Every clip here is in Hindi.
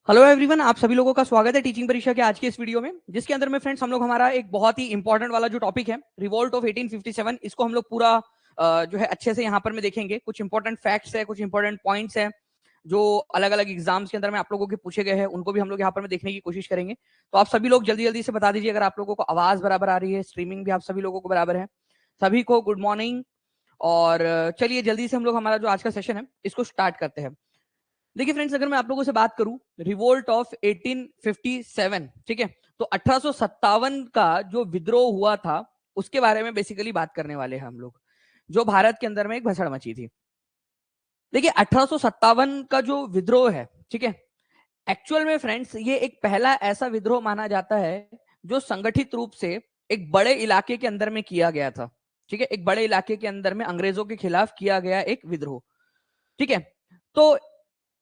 हेलो एवरीवन, आप सभी लोगों का स्वागत है टीचिंग परीक्षा के आज के इस वीडियो में, जिसके अंदर में फ्रेंड्स हम लोग हमारा एक बहुत ही इंपॉर्टेंट वाला जो टॉपिक है रिवोल्ट ऑफ 1857, इसको हम लोग पूरा जो है अच्छे से यहाँ पर में देखेंगे। कुछ इंपॉर्टेंट फैक्ट्स है, कुछ इंपॉर्टेंट पॉइंट्स है जो अलग अलग एग्जाम्स के अंदर में आप लोगों के पूछे गए हैं, उनको भी हम लोग यहाँ पर में देखने की कोशिश करेंगे। तो आप सभी लोग जल्दी जल्दी से बता दीजिए अगर आप लोगों को आवाज बराबर आ रही है, स्ट्रीमिंग भी आप सभी लोगों को बराबर है। सभी को गुड मॉर्निंग। और चलिए जल्दी से हम लोग हमारा जो आज का सेशन है इसको स्टार्ट करते हैं। देखिए फ्रेंड्स, अगर मैं आप लोगों से बात करूं रिवोल्ट ऑफ 1857, ठीक है, तो 1857 का जो विद्रोह हुआ था उसके बारे में बेसिकली बात करने वाले हैं हम लोग, जो भारत के अंदर में एक भसड़ मची थी। देखिए 1857 का जो विद्रोह है, ठीक है, एक्चुअल में फ्रेंड्स ये एक पहला ऐसा विद्रोह माना जाता है जो संगठित रूप से एक बड़े इलाके के अंदर में किया गया था। ठीक है, एक बड़े इलाके के अंदर में अंग्रेजों के खिलाफ किया गया एक विद्रोह। ठीक है, तो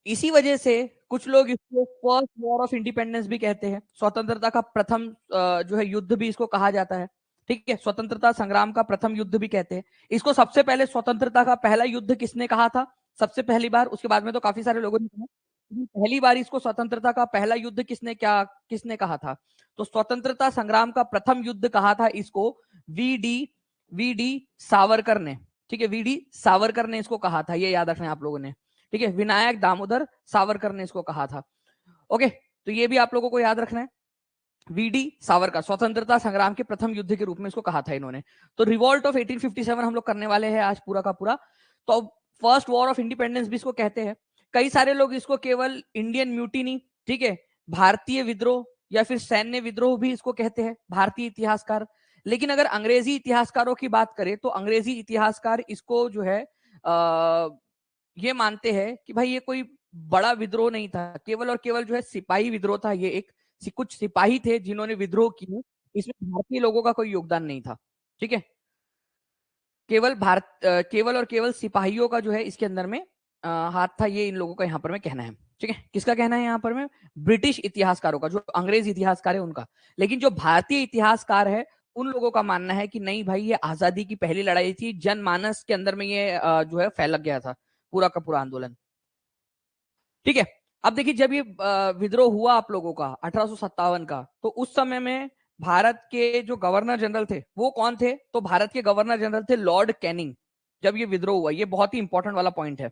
इसी वजह से कुछ लोग इसको फर्स्ट वॉर ऑफ इंडिपेंडेंस भी कहते हैं। स्वतंत्रता का प्रथम जो है युद्ध भी इसको कहा जाता है। ठीक है, स्वतंत्रता संग्राम का प्रथम युद्ध भी कहते हैं इसको। सबसे पहले स्वतंत्रता का पहला युद्ध किसने कहा था सबसे पहली बार? उसके बाद में तो काफी सारे लोगों ने कहा, पहली बार इसको स्वतंत्रता का पहला युद्ध किसने कहा था? तो स्वतंत्रता संग्राम का प्रथम युद्ध कहा था इसको वीडी वीडी सावरकर ने। ठीक है, वीडी सावरकर ने इसको कहा था, ये याद रखना है आप लोगों ने। ठीक है, विनायक दामोदर सावरकर ने इसको कहा था। ओके, तो ये भी आप लोगों को याद रखना है। वीडी सावरकर स्वतंत्रता संग्राम के प्रथम युद्ध के रूप में इसको कहा था इन्होंने। तो रिवॉल्ट ऑफ 1857 हम लोग करने वाले हैं आज पूरा का पूरा। तो फर्स्ट वॉर ऑफ इंडिपेंडेंस भी इसको कहते हैं। कई सारे लोग इसको केवल इंडियन म्यूटिनी, ठीक है, भारतीय विद्रोह या फिर सैन्य विद्रोह भी इसको कहते हैं भारतीय इतिहासकार। लेकिन अगर अंग्रेजी इतिहासकारों की बात करें तो अंग्रेजी इतिहासकार इसको जो है ये मानते हैं कि भाई ये कोई बड़ा विद्रोह नहीं था, केवल और केवल जो है सिपाही विद्रोह था। ये एक कुछ सिपाही थे जिन्होंने विद्रोह किए, इसमें भारतीय लोगों का कोई योगदान नहीं था। ठीक है, केवल और केवल सिपाहियों का जो है इसके अंदर में हाथ था, ये इन लोगों का यहाँ पर में कहना है। ठीक है, किसका कहना है यहाँ पर में? ब्रिटिश इतिहासकारों का, जो अंग्रेज इतिहासकार है उनका। लेकिन जो भारतीय इतिहासकार है उन लोगों का मानना है कि नहीं भाई, ये आजादी की पहली लड़ाई थी, जनमानस के अंदर में ये जो है फैल गया था पूरा का पूरा आंदोलन। ठीक है, अब देखिए जब ये विद्रोह हुआ आप लोगों का 1857 का, तो उस समय में भारत के जो गवर्नर जनरल थे वो कौन थे? तो भारत के गवर्नर जनरल थे लॉर्ड कैनिंग। जब ये विद्रोह हुआ, ये बहुत ही इंपॉर्टेंट वाला पॉइंट है,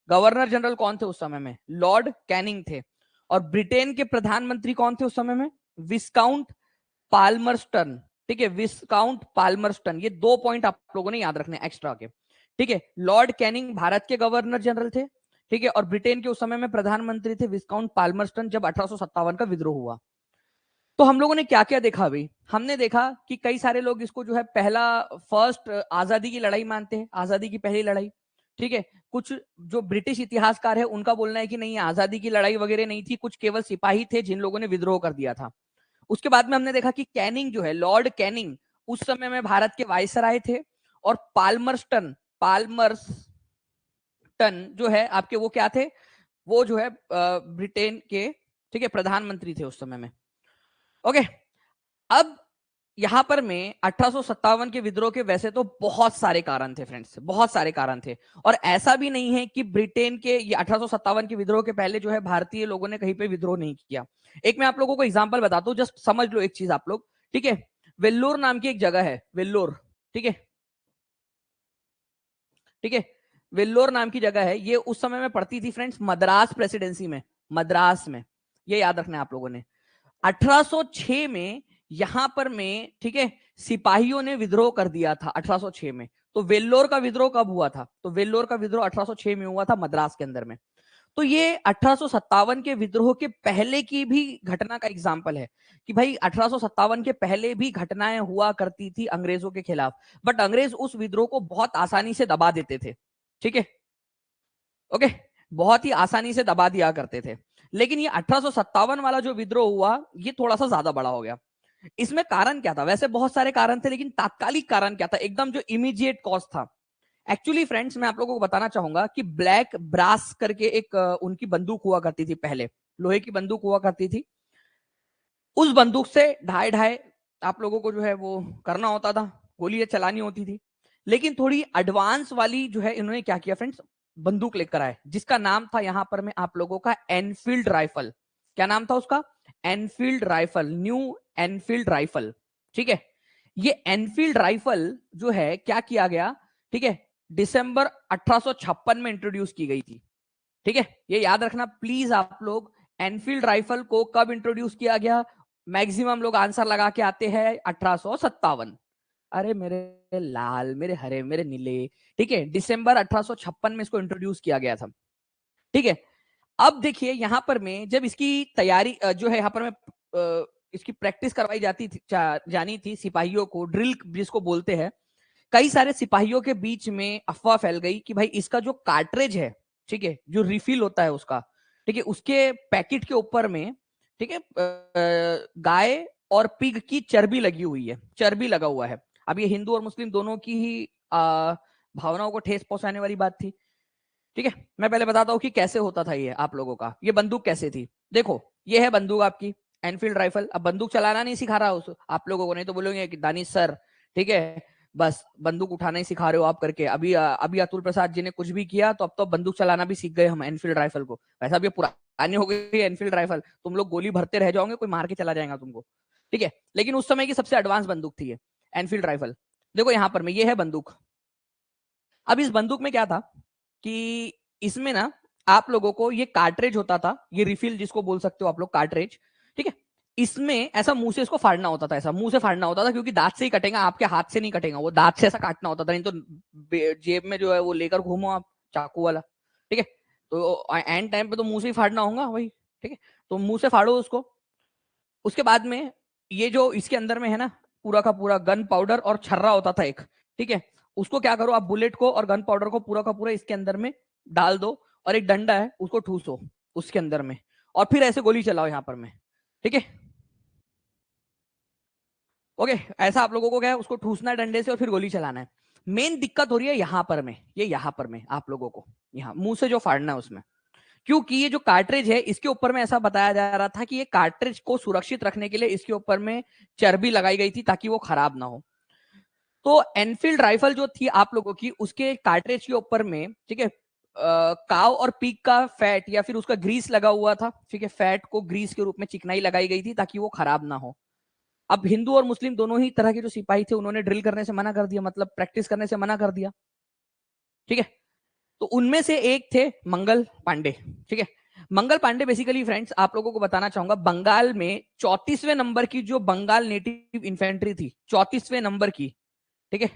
गवर्नर जनरल कौन थे उस समय में? लॉर्ड कैनिंग थे। और ब्रिटेन के प्रधानमंत्री कौन थे उस समय में? विस्काउंट पाल्मरस्टन। ठीक है, विस्काउंट पाल्मरस्टन। ये दो पॉइंट आप लोगों ने याद रखने एक्स्ट्रा के। ठीक है, लॉर्ड कैनिंग भारत के गवर्नर जनरल थे, ठीक है, और ब्रिटेन के उस समय में प्रधानमंत्री थे विस्काउंट पाल्मरस्टन जब 1857 का विद्रोह हुआ। तो हम लोगों ने क्या क्या देखा अभी? हमने देखा कि कई सारे लोग इसको जो है पहला फर्स्ट आजादी की लड़ाई मानते हैं, आजादी की पहली लड़ाई। ठीक है, कुछ जो ब्रिटिश इतिहासकार है उनका बोलना है कि नहीं, आजादी की लड़ाई वगैरह नहीं थी, कुछ केवल सिपाही थे जिन लोगों ने विद्रोह कर दिया था। उसके बाद में हमने देखा कि कैनिंग जो है, लॉर्ड कैनिंग, उस समय में भारत के वायसराय थे। और पाल्मरस्टन जो है आपके, वो क्या थे? वो जो है ब्रिटेन के, ठीक है, प्रधानमंत्री थे उस समय में। ओके, अब यहां पर में 1857 के विद्रोह के वैसे तो बहुत सारे कारण थे फ्रेंड्स, बहुत सारे कारण थे। और ऐसा भी नहीं है कि ब्रिटेन के ये 1857 के विद्रोह के पहले जो है भारतीय लोगों ने कहीं पे विद्रोह नहीं किया। एक मैं आप लोगों को एग्जांपल बताता हूं, जस्ट समझ लो एक चीज आप लोग। ठीक है, वेल्लोर नाम की एक जगह है, वेल्लोर। ठीक है, ठीक है, वेल्लोर नाम की जगह है, ये उस समय में पड़ती थी फ्रेंड्स मद्रास प्रेसिडेंसी में, मद्रास में। ये याद रखना है आप लोगों ने। 1806 में यहां पर में, ठीक है, सिपाहियों ने विद्रोह कर दिया था 1806 में। तो वेल्लोर का विद्रोह कब हुआ था? तो वेल्लोर का विद्रोह 1806 में हुआ था मद्रास के अंदर में। तो ये 1857 के विद्रोह के पहले की भी घटना का एग्जाम्पल है कि भाई 1857 के पहले भी घटनाएं हुआ करती थी अंग्रेजों के खिलाफ, बट अंग्रेज उस विद्रोह को बहुत आसानी से दबा देते थे। ठीक है, ओके, बहुत ही आसानी से दबा दिया करते थे। लेकिन ये 1857 वाला जो विद्रोह हुआ, ये थोड़ा सा ज्यादा बड़ा हो गया। इसमें कारण क्या था? वैसे बहुत सारे कारण थे, लेकिन तात्कालिक कारण क्या था, एकदम जो इमीडिएट कॉज था? एक्चुअली फ्रेंड्स, मैं आप लोगों को बताना चाहूंगा कि ब्लैक ब्रास करके एक उनकी बंदूक हुआ करती थी पहले, लोहे की बंदूक हुआ करती थी। उस बंदूक से ढाई ढाई आप लोगों को जो है वो करना होता था, गोलियां चलानी होती थी। लेकिन थोड़ी एडवांस वाली जो है इन्होंने क्या किया फ्रेंड्स, बंदूक लेकर आए, जिसका नाम था यहां पर में आप लोगों का एनफील्ड राइफल। क्या नाम था उसका? Enfield rifle, new Enfield rifle. ठीक है, ये एनफील्ड राइफल जो है क्या किया गया, ठीक है, दिसंबर 1856 में इंट्रोड्यूस की गई थी। ठीक है, ये याद रखना प्लीज आप लोग, एनफील्ड राइफल को कब इंट्रोड्यूस किया गया? मैक्सिमम लोग आंसर लगा के आते हैं 1857। अरे मेरे लाल, मेरे हरे, मेरे नीले, ठीक है, दिसंबर 1856 में इसको इंट्रोड्यूस किया गया था। ठीक है, अब देखिए यहां पर मैं जब इसकी तैयारी जो है यहां पर मैं इसकी प्रैक्टिस करवाई जाती थी, जानी थी सिपाहियों को, ड्रिल जिसको बोलते हैं। कई सारे सिपाहियों के बीच में अफवाह फैल गई कि भाई इसका जो कार्ट्रेज है, ठीक है, जो रिफिल होता है उसका, ठीक है, उसके पैकेट के ऊपर में, ठीक है, गाय और पिग की चर्बी लगी हुई है, चर्बी लगा हुआ है। अब ये हिंदू और मुस्लिम दोनों की ही भावनाओं को ठेस पहुंचाने वाली बात थी। ठीक है, मैं पहले बताता हूँ कि कैसे होता था ये आप लोगों का, ये बंदूक कैसे थी। देखो ये है बंदूक आपकी एनफील्ड राइफल। अब बंदूक चलाना नहीं सिखा रहा उस आप लोगों को, नहीं तो बोलोगे कि दानिश सर, ठीक है, बस बंदूक उठाना ही सिखा रहे हो आप करके। अभी अतुल प्रसाद जी ने कुछ भी किया तो अब तो बंदूक चलाना भी सीख गए हम एनफील्ड राइफल को। वैसा भी पुरानी हो गई एनफील्ड राइफल, तुम लोग गोली भरते रह जाओगे, कोई मार के चला जाएगा तुमको। ठीक है, लेकिन उस समय की सबसे एडवांस बंदूक थी ये एनफील्ड राइफल। देखो यहां पर में ये है बंदूक। अब इस बंदूक में क्या था कि इसमें ना आप लोगों को ये कार्ट्रेज होता था, ये रिफिल जिसको बोल सकते हो आप लोग, कार्ट्रेज। ठीक है, इसमें ऐसा मुंह से इसको फाड़ना होता था, ऐसा मुंह से फाड़ना होता था, क्योंकि दांत से ही कटेगा, आपके हाथ से नहीं कटेगा, वो दांत से ऐसा काटना होता था, नहीं तो जेब में जो है वो लेकर घूमो आप, चाकू वाला। ठीक है, तो एंड टाइम पे तो मुंह से ही फाड़ना होगा भाई। ठीक है, तो मुंह से फाड़ो उसको। उसके बाद में ये जो इसके अंदर में है ना, पूरा का पूरा गन पाउडर और छर्रा होता था एक। ठीक है, उसको क्या करो आप, बुलेट को और गन पाउडर को पूरा का पूरा इसके अंदर में डाल दो, और एक डंडा है उसको ठूसो उसके अंदर में, और फिर ऐसे गोली चलाओ यहां पर में। ठीक है, ओके, ऐसा आप लोगों को क्या है, उसको ठूसना है डंडे से और फिर गोली चलाना है। मेन दिक्कत हो रही है यहां पर में, ये यहां पर में आप लोगों को यहाँ मुंह से जो फाड़ना है उसमें, क्योंकि ये जो कार्ट्रिज है इसके ऊपर में ऐसा बताया जा रहा था कि ये कार्ट्रिज को सुरक्षित रखने के लिए इसके ऊपर में चर्बी लगाई गई थी ताकि वो खराब ना हो। तो एनफील्ड राइफल जो थी आप लोगों की, उसके कार्ट्रिज के ऊपर में, ठीक है, काव और पीक का फैट या फिर उसका ग्रीस लगा हुआ था। ठीक है, फैट को ग्रीस के रूप में चिकनाई लगाई गई थी ताकि वो खराब ना हो। अब हिंदू और मुस्लिम दोनों ही तरह के जो सिपाही थे उन्होंने ड्रिल करने से मना कर दिया, मतलब प्रैक्टिस करने से मना कर दिया। ठीक है, तो उनमें से एक थे मंगल पांडे। ठीक है, मंगल पांडे बेसिकली फ्रेंड्स आप लोगों को बताना चाहूंगा, बंगाल में 34वें नंबर की जो बंगाल नेटिव इन्फेंट्री थी, 34वें नंबर की। ठीक है,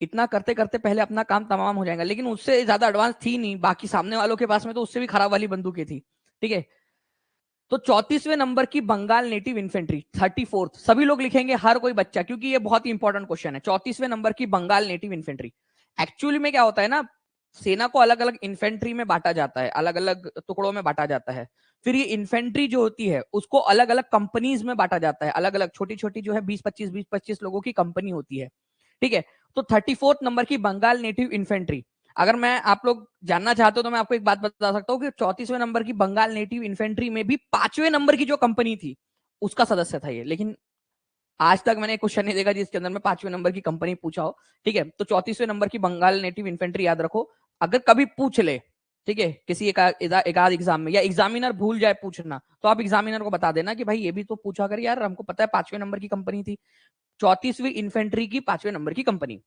इतना करते करते पहले अपना काम तमाम हो जाएगा, लेकिन उससे ज्यादा एडवांस थी नहीं, बाकी सामने वालों के पास में तो उससे भी खराब वाली बंदूकें थी। ठीक है, तो 34वें नंबर की बंगाल नेटिव इन्फेंट्री, 34th सभी लोग लिखेंगे, हर कोई बच्चा, क्योंकि ये बहुत ही इंपॉर्टेंट क्वेश्चन है। 34वें नंबर की बंगाल नेटिव इन्फेंट्री, एक्चुअली में क्या होता है ना, सेना को अलग अलग इन्फेंट्री में बांटा जाता है, अलग अलग टुकड़ों में बांटा जाता है। फिर ये इन्फेंट्री जो होती है उसको अलग अलग कंपनीज में बांटा जाता है, अलग अलग छोटी छोटी जो है 20-25 लोगों की कंपनी होती है। ठीक है, तो 34th नंबर की बंगाल नेटिव इन्फेंट्री, अगर मैं आप लोग जानना चाहते हो तो मैं आपको एक बात बता सकता हूँ कि 34वें नंबर की बंगाल नेटिव इन्फेंट्री में भी 5वें नंबर की जो कंपनी थी उसका सदस्य था ये। लेकिन आज तक मैंने क्वेश्चन नहीं देखा जिसके अंदर में 5वें नंबर की कंपनी पूछा हो। ठीक है, तो 34वें नंबर की बंगाल नेटिव इन्फेंट्री याद रखो, अगर कभी पूछ ले, ठीक है, किसी एक आध एग्जाम में, या एग्जामिनर भूल जाए पूछना, तो आप एग्जामिनर को बता देना कि भाई ये भी तो पूछा कर यार, हमको पता है 5वें नंबर की कंपनी थी। 34वीं इन्फेंट्री की 5वें नंबर की कंपनी।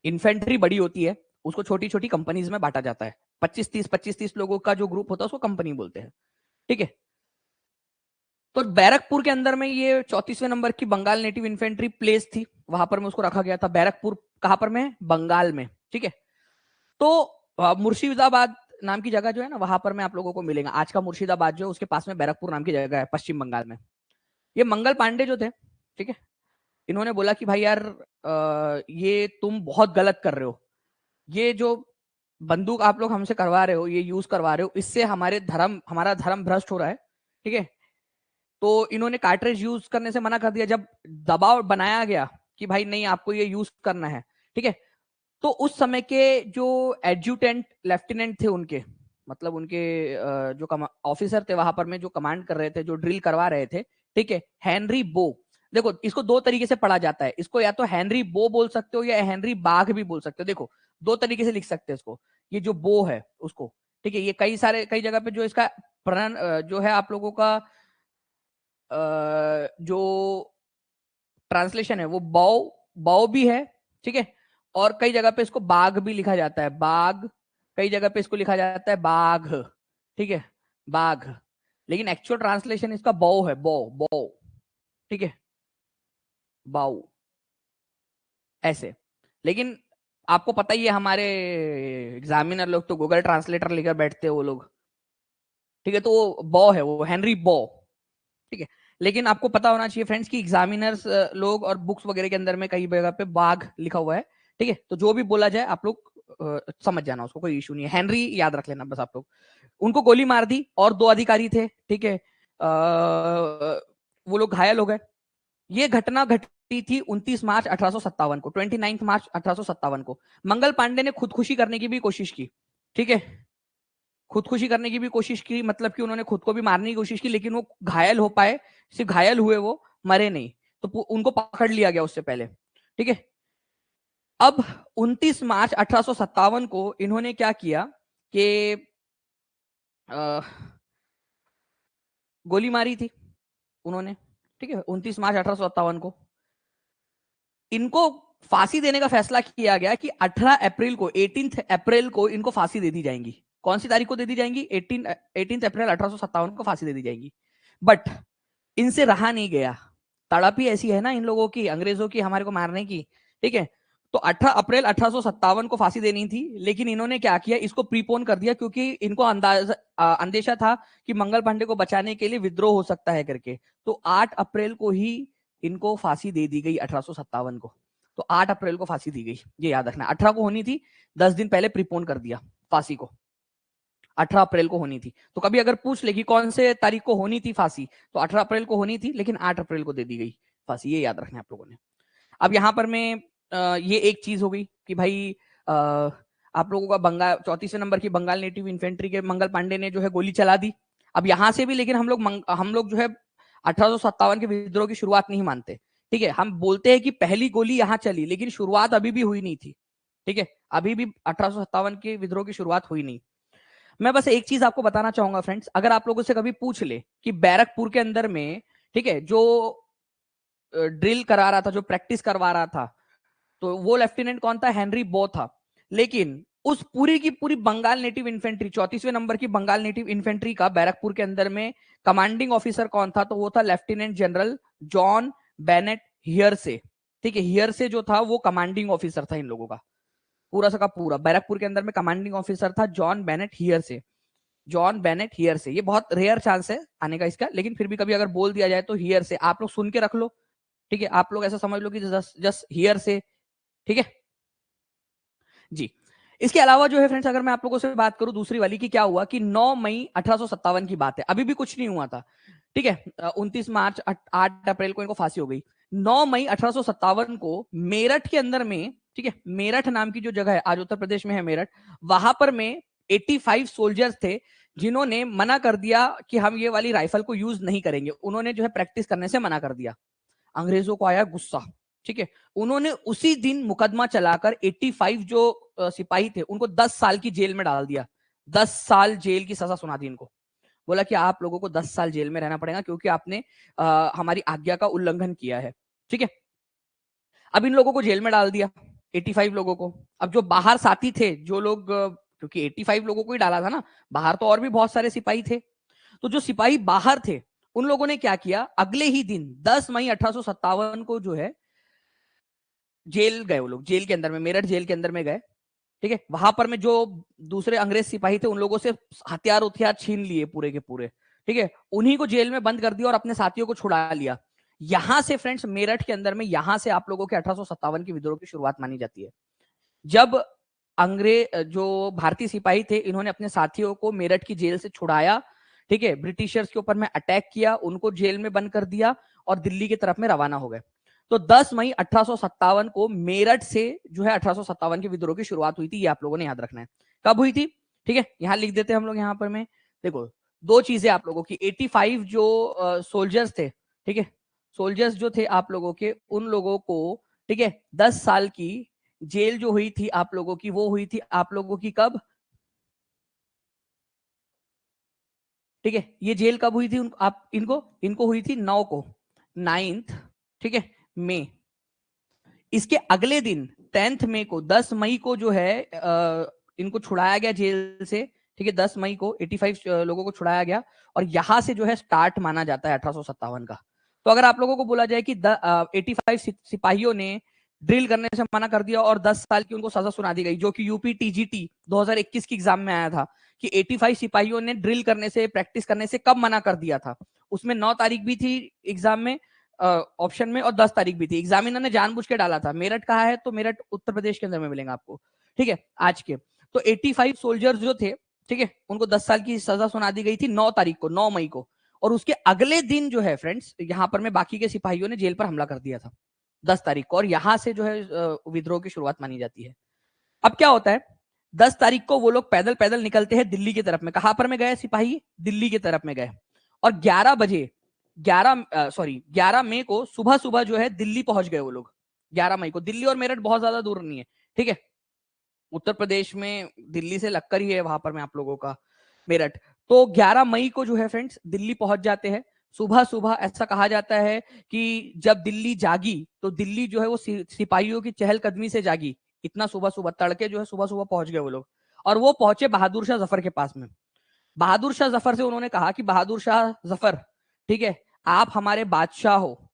इन्फेंट्री बड़ी होती है, उसको छोटी छोटी कंपनीज में बांटा जाता है, 25-30 लोगों का जो ग्रुप होता है उसको कंपनी बोलते हैं। ठीक है, तो बैरकपुर के अंदर में ये 34वें नंबर की बंगाल नेटिव इन्फेंट्री प्लेस थी, वहां पर में उसको रखा गया था। बैरकपुर कहां पर में, बंगाल में। ठीक है, तो मुर्शिदाबाद नाम की जगह जो है ना, वहां पर में आप लोगों को मिलेगा, आज का मुर्शिदाबाद जो है उसके पास में बैरकपुर नाम की जगह है पश्चिम बंगाल में। ये मंगल पांडे जो थे, ठीक है, इन्होंने बोला कि भाई यार ये तुम बहुत गलत कर रहे हो, ये जो बंदूक आप लोग हमसे करवा रहे हो, ये यूज करवा रहे हो, इससे हमारा धर्म भ्रष्ट हो रहा है। ठीक है, तो इन्होंने कार्ट्रिज यूज करने से मना कर दिया। जब दबाव बनाया गया कि भाई नहीं आपको ये यूज करना है, ठीक है, तो उस समय के जो एडजुटेंट लेफ्टिनेंट थे उनके, मतलब उनके जो ऑफिसर थे वहां पर में, जो कमांड कर रहे थे, जो ड्रिल करवा रहे थे, ठीक है, हेनरी बो। देखो इसको दो तरीके से पढ़ा जाता है, इसको या तो हेनरी बो बोल सकते हो या हेनरी बाघ भी बोल सकते हो। देखो दो तरीके से लिख सकते हैं इसको, ये जो बो है उसको। ठीक है, ये कई जगह पे जो इसका जो है आप लोगों का जो ट्रांसलेशन है वो बौ बौ भी है, ठीक है, और कई जगह पे इसको बाघ भी लिखा जाता है, बाघ, कई जगह पे इसको लिखा जाता है बाघ, ठीक है, बाघ, लेकिन एक्चुअल ट्रांसलेशन इसका बौ है, बौ बौ, ठीक है, बाऊ, ऐसे। लेकिन आपको पता ही है हमारे एग्जामिनर लोग तो गूगल ट्रांसलेटर लेकर बैठते हैं वो लोग, ठीक है, तो वो बॉ है, वो हेनरी बॉ, ठीक है। लेकिन आपको पता होना चाहिए फ्रेंड्स कि एग्जामिनर्स लोग और बुक्स वगैरह के अंदर में कई जगह पे बाघ लिखा हुआ है, ठीक है, तो जो भी बोला जाए आप लोग समझ जाना, उसको कोई इशू नहीं है, हेनरी याद रख लेना बस आप लोग। उनको गोली मार दी और 2 अधिकारी थे, ठीक है, वो लोग घायल हो गए। ये घटना घटी थी 29 मार्च 1857 को, 29 मार्च 1857 को। मंगल पांडे ने खुदकुशी करने की भी कोशिश की, ठीक है, खुदकुशी करने की भी कोशिश की, मतलब कि उन्होंने खुद को भी मारने की कोशिश की, लेकिन वो घायल हो पाए, सिर्फ घायल हुए, वो मरे नहीं, तो उनको पकड़ लिया गया उससे पहले, ठीक है। अब 29 मार्च 1857 को इन्होंने क्या किया कि गोली मारी थी उन्होंने, ठीक है, 29 मार्च 1857 को इनको फांसी देने का फैसला किया गया कि 18 अप्रैल को, 18 अप्रैल को इनको फांसी दे दी जाएगी। कौन सी तारीख को दे दी जाएंगी? 18 अप्रैल 1857 को फांसी दे दी जाएगी। बट इनसे रहा नहीं गया, तड़प ही ऐसी है ना इन लोगों की, अंग्रेजों की, हमारे को मारने की, ठीक है। तो 18 अप्रैल 1857 को फांसी देनी थी, लेकिन इन्होंने क्या किया, इसको प्रीपोन कर दिया, क्योंकि इनको अंदेशा था कि मंगल पांडे को बचाने के लिए विद्रोह हो सकता है करके। तो 8 अप्रैल को ही इनको फांसी दे दी गई, 1857 को। तो 8 अप्रैल को फांसी दी गई, ये याद रखना। 18 को होनी थी, 10 दिन पहले प्रीपोन कर दिया फांसी को, 18 अप्रैल को होनी थी। तो कभी अगर पूछ ले कि कौन से तारीख को होनी थी फांसी, तो 18 अप्रैल को होनी थी, लेकिन 8 अप्रैल को दे दी गई फांसी, ये याद रखना है आप लोगों ने। अब यहां पर मैं ये एक चीज हो गई कि भाई आप लोगों का बंगाल 34वें नंबर की बंगाल नेटिव इन्फेंट्री के मंगल पांडे ने जो है गोली चला दी। अब यहां से भी लेकिन हम लोग जो है 1857 के विद्रोह की शुरुआत नहीं मानते, ठीक है। हम बोलते हैं कि पहली गोली यहां चली, लेकिन शुरुआत अभी भी हुई नहीं थी, ठीक है, अभी भी 1857 के विद्रोह की शुरुआत हुई नहीं। मैं बस एक चीज आपको बताना चाहूंगा फ्रेंड्स, अगर आप लोगों से कभी पूछ ले कि बैरकपुर के अंदर में, ठीक है, जो ड्रिल करा रहा था, जो प्रैक्टिस करवा रहा था, तो वो लेफ्टिनेंट कौन था? हेनरी बो था। लेकिन उस पूरी की पूरी बंगाल नेटिव इन्फेंट्री, 34वें नंबर की बंगाल नेटिव इन्फेंट्री का बैरकपुर के अंदर में कमांडिंग ऑफिसर कौन था? तो वो था lieutenant general John Bennett here से, ठीक है। हियर से जो था वो कमांडिंग ऑफिसर था इन लोगों का, पूरा सा का पूरा बैरकपुर के अंदर में कमांडिंग ऑफिसर था जॉन बेनेट हियर से, जॉन बेनेट हियर से। ये बहुत रेयर चांस है आने का इसका, लेकिन फिर भी कभी अगर बोल दिया जाए तो हियर से, आप लोग सुन के रख लो, ठीक है, आप लोग ऐसा समझ लो कि जस्ट हियर से, ठीक है जी। इसके अलावा जो है फ्रेंड्स, अगर मैं आप लोगों से बात करूं दूसरी वाली की, क्या हुआ कि 9 मई 1857 की बात है, अभी भी कुछ नहीं हुआ था, ठीक है। 29 मार्च 8 अप्रैल को इनको फांसी हो गई। 9 मई 1857 को मेरठ के अंदर में, ठीक है, मेरठ नाम की जो जगह है, आज उत्तर प्रदेश में है मेरठ, वहां पर में 85 सोल्जर्स थे जिन्होंने मना कर दिया कि हम ये वाली राइफल को यूज नहीं करेंगे। उन्होंने जो है प्रैक्टिस करने से मना कर दिया। अंग्रेजों को आया गुस्सा, ठीक है, उन्होंने उसी दिन मुकदमा चलाकर 85 जो सिपाही थे उनको 10 साल की जेल में डाल दिया। 10 साल जेल की सजा सुना दी इनको। बोला कि आप लोगों को 10 साल जेल में रहना पड़ेगा क्योंकि आपने हमारी आज्ञा का उल्लंघन किया है, ठीक है। अब इन लोगों को जेल में डाल दिया, 85 लोगों को। अब जो बाहर साथी थे, जो लोग क्योंकि 85 लोगों को ही डाला था ना, बाहर तो और भी बहुत सारे सिपाही थे, तो जो सिपाही बाहर थे उन लोगों ने क्या किया, अगले ही दिन 10 मई 1857 को जो है जेल गए। वो लोग जेल के अंदर में, मेरठ जेल के अंदर में गए, ठीक है। वहां पर में जो दूसरे अंग्रेज सिपाही थे उन लोगों से हथियार उथियार छीन लिए पूरे के पूरे, ठीक है, उन्हीं को जेल में बंद कर दिया और अपने साथियों को छुड़ा लिया। यहां से फ्रेंड्स मेरठ के अंदर में, यहां से आप लोगों के 1857 की विद्रोह की शुरुआत मानी जाती है। जब अंग्रेज जो भारतीय सिपाही थे इन्होंने अपने साथियों को मेरठ की जेल से छुड़ाया, ठीक है, ब्रिटिशर्स के ऊपर में अटैक किया, उनको जेल में बंद कर दिया और दिल्ली की तरफ में रवाना हो गए। तो 10 मई 1857 को मेरठ से जो है 1857 के विद्रोह की शुरुआत हुई थी। ये आप लोगों ने याद रखना है कब हुई थी, ठीक है, यहां लिख देते हैं हम लोग। यहां पर में देखो दो चीजें आप लोगों की, 85 जो सोल्जर्स थे, ठीक है, सोल्जर्स जो थे आप लोगों के, उन लोगों को, ठीक है, 10 साल की जेल जो हुई थी आप लोगों की, वो हुई थी आप लोगों की कब? ठीक है, ये जेल कब हुई थी आप इनको हुई थी 9 को, 9th, ठीक है, मई। इसके अगले दिन 10th मई को, 10 मई को जो है इनको छुड़ाया गया जेल से, ठीक है, 10 मई को 85 लोगों को छुड़ाया गया, और यहां से जो है स्टार्ट माना जाता है 1857 का। तो अगर आप लोगों को बोला जाए कि 85 सिपाहियों ने ड्रिल करने से मना कर दिया और 10 साल की उनको सजा सुना दी गई, जो कि यूपी टीजीटी 2021 की एग्जाम में आया था कि 85 सिपाहियों ने ड्रिल करने से, प्रैक्टिस करने से कब मना कर दिया था। उसमें 9 तारीख भी थी एग्जाम में, ऑप्शन में, और 10 तारीख भी थी। एग्जामिनर ने जानबूझ के डाला था। मेरठ कहा है तो मेरठ उत्तर प्रदेश के अंदर में मिलेगा आपको, ठीक है, आज के। तो 85 सोल्जर्स जो थे, ठीक है, उनको 10 साल की सजा सुना दी गई थी 9 तारीख को, 9 मई को, और उसके अगले दिन जो है फ्रेंड्स, यहां पर में बाकी के सिपाहियों ने जेल पर हमला कर दिया था 10 तारीख को, और यहां से जो है विद्रोह की शुरुआत मानी जाती है। अब क्या होता है, 10 तारीख को वो लोग पैदल पैदल निकलते हैं दिल्ली की तरफ में। कहां पर में गए सिपाही? दिल्ली की तरफ में गए, और 11 बजे 11 मई को सुबह सुबह जो है दिल्ली पहुंच गए वो लोग। 11 मई को दिल्ली और मेरठ बहुत ज्यादा दूर नहीं है, ठीक है, उत्तर प्रदेश में दिल्ली से लगकर ही है वहां पर में आप लोगों का मेरठ। तो 11 मई को जो है फ्रेंड्स दिल्ली पहुंच जाते हैं सुबह सुबह। ऐसा कहा जाता है कि जब दिल्ली जागी तो दिल्ली जो है वो सिपाहियों की चहलकदमी से जागी। इतना सुबह सुबह तड़के जो है सुबह सुबह पहुंच गए वो लोग, और वो पहुंचे बहादुर शाह जफर के पास में। बहादुर शाह जफर से उन्होंने कहा कि बहादुर शाह जफर, ठीक है, आप हमारे बादशाह हो,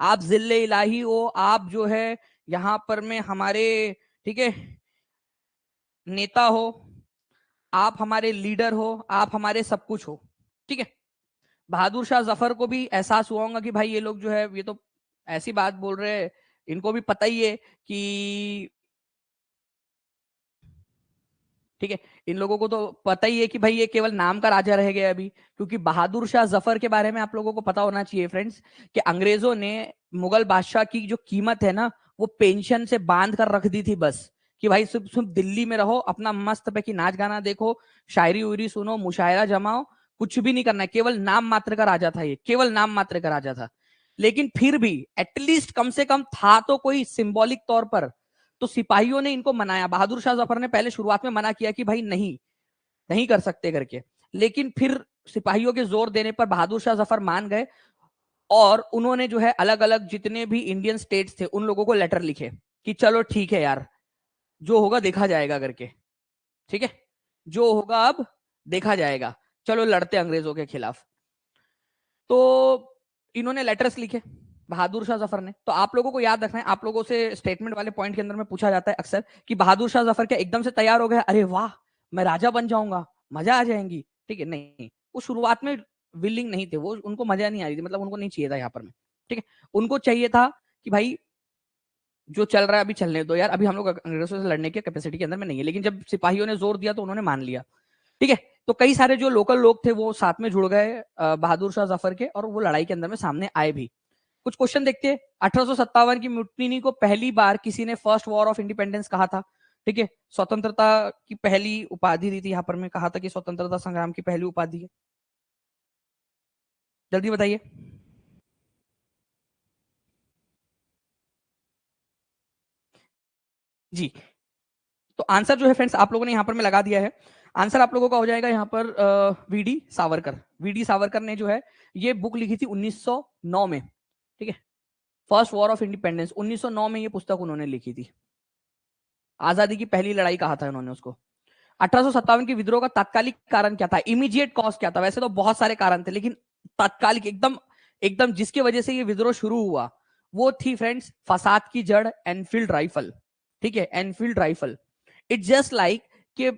आप जिल्ले इलाही हो, आप जो है यहां पर में हमारे, ठीक है, नेता हो, आप हमारे लीडर हो, आप हमारे सब कुछ हो, ठीक है। बहादुर शाह जफर को भी एहसास हुआ होगा कि भाई ये लोग जो है ये तो ऐसी बात बोल रहे हैं, इनको भी पता ही है कि, ठीक है, इन लोगों को तो पता ही है कि भाई ये केवल नाम का राजा रह गया अभी। क्योंकि बहादुर शाह जफर के बारे में आप लोगों को पता होना चाहिए फ्रेंड्स कि अंग्रेजों ने मुगल बादशाह की जो कीमत है ना, वो पेंशन से बांध कर रख दी थी बस, कि भाई सिर्फ सिर्फ दिल्ली में रहो, अपना मस्त पे की नाच गाना देखो, शायरी उरी सुनो, मुशायरा जमाओ, कुछ भी नहीं करना है। केवल नाम मात्र का राजा था ये, केवल नाम मात्र का राजा था। लेकिन फिर भी एटलीस्ट कम से कम था तो कोई सिंबॉलिक तौर पर। तो सिपाहियों ने इनको मनाया। बहादुर शाह जफर ने पहले शुरुआत में मना किया कि भाई नहीं, नहीं कर सकते करके, लेकिन फिर सिपाहियों के जोर देने पर बहादुर शाह जफर मान गए, और उन्होंने जो है अलग अलग जितने भी इंडियन स्टेट्स थे उन लोगों को लेटर लिखे कि चलो ठीक है यार, जो होगा देखा जाएगा करके, ठीक है, जो होगा अब देखा जाएगा, चलो लड़ते अंग्रेजों के खिलाफ। तो इन्होंने लेटर्स लिखे बहादुर शाह जफर ने। तो आप लोगों को याद रखना है, आप लोगों से स्टेटमेंट वाले पॉइंट के अंदर में पूछा जाता है अक्सर कि बहादुर शाह जफर क्या एकदम से तैयार हो गया, अरे वाह मैं राजा बन जाऊंगा, मजा आ जाएंगी, ठीक है, नहीं, वो शुरुआत में विलिंग नहीं थे, वो उनको मजा नहीं आ रही थी, मतलब उनको नहीं चाहिए था यहाँ पर में, ठीक है। उनको चाहिए था कि भाई जो चल रहा है अभी चलने दो यार, अभी हम लोग अंग्रेजों से लड़ने की कैपेसिटी के अंदर में नहीं है। लेकिन जब सिपाहियों ने जोर दिया तो उन्होंने मान लिया, ठीक है। तो कई सारे जो लोकल लोग थे वो साथ में जुड़ गए बहादुर शाह जफर के, और वो लड़ाई के अंदर में सामने आए भी। कुछ क्वेश्चन देखते हैं। 1857 की म्यूटिनी को पहली बार किसी ने फर्स्ट वॉर ऑफ इंडिपेंडेंस कहा था, ठीक है, स्वतंत्रता की पहली उपाधि दी थी। यहाँ पर मैं कहा था कि स्वतंत्रता संग्राम की पहली उपाधि है, जल्दी बताइए। जी, तो आंसर जो है फ्रेंड्स आप लोगों ने यहाँ पर मैं लगा दिया है। आंसर आप लोगों का हो जाएगा यहाँ पर वीडी सावरकर। वीडी सावरकर ने जो है ये बुक लिखी थी 1909 में, ठीक है, फर्स्ट वॉर ऑफ इंडिपेंडेंस 1909 में ये पुस्तक उन्होंने लिखी थी। आजादी की पहली लड़ाई कहा था उन्होंने उसको। 1857 की विद्रोह का तात्कालिक कारण क्या था, इमीडिएट कॉज क्या था? वैसे तो बहुत सारे कारण थे, लेकिन तात्कालिक एकदम एकदम जिसकी वजह से ये विद्रोह शुरू हुआ वो थी फ्रेंड्स फसाद की जड़ एनफील्ड राइफल, ठीक है, Enfield rifle. It's just like कि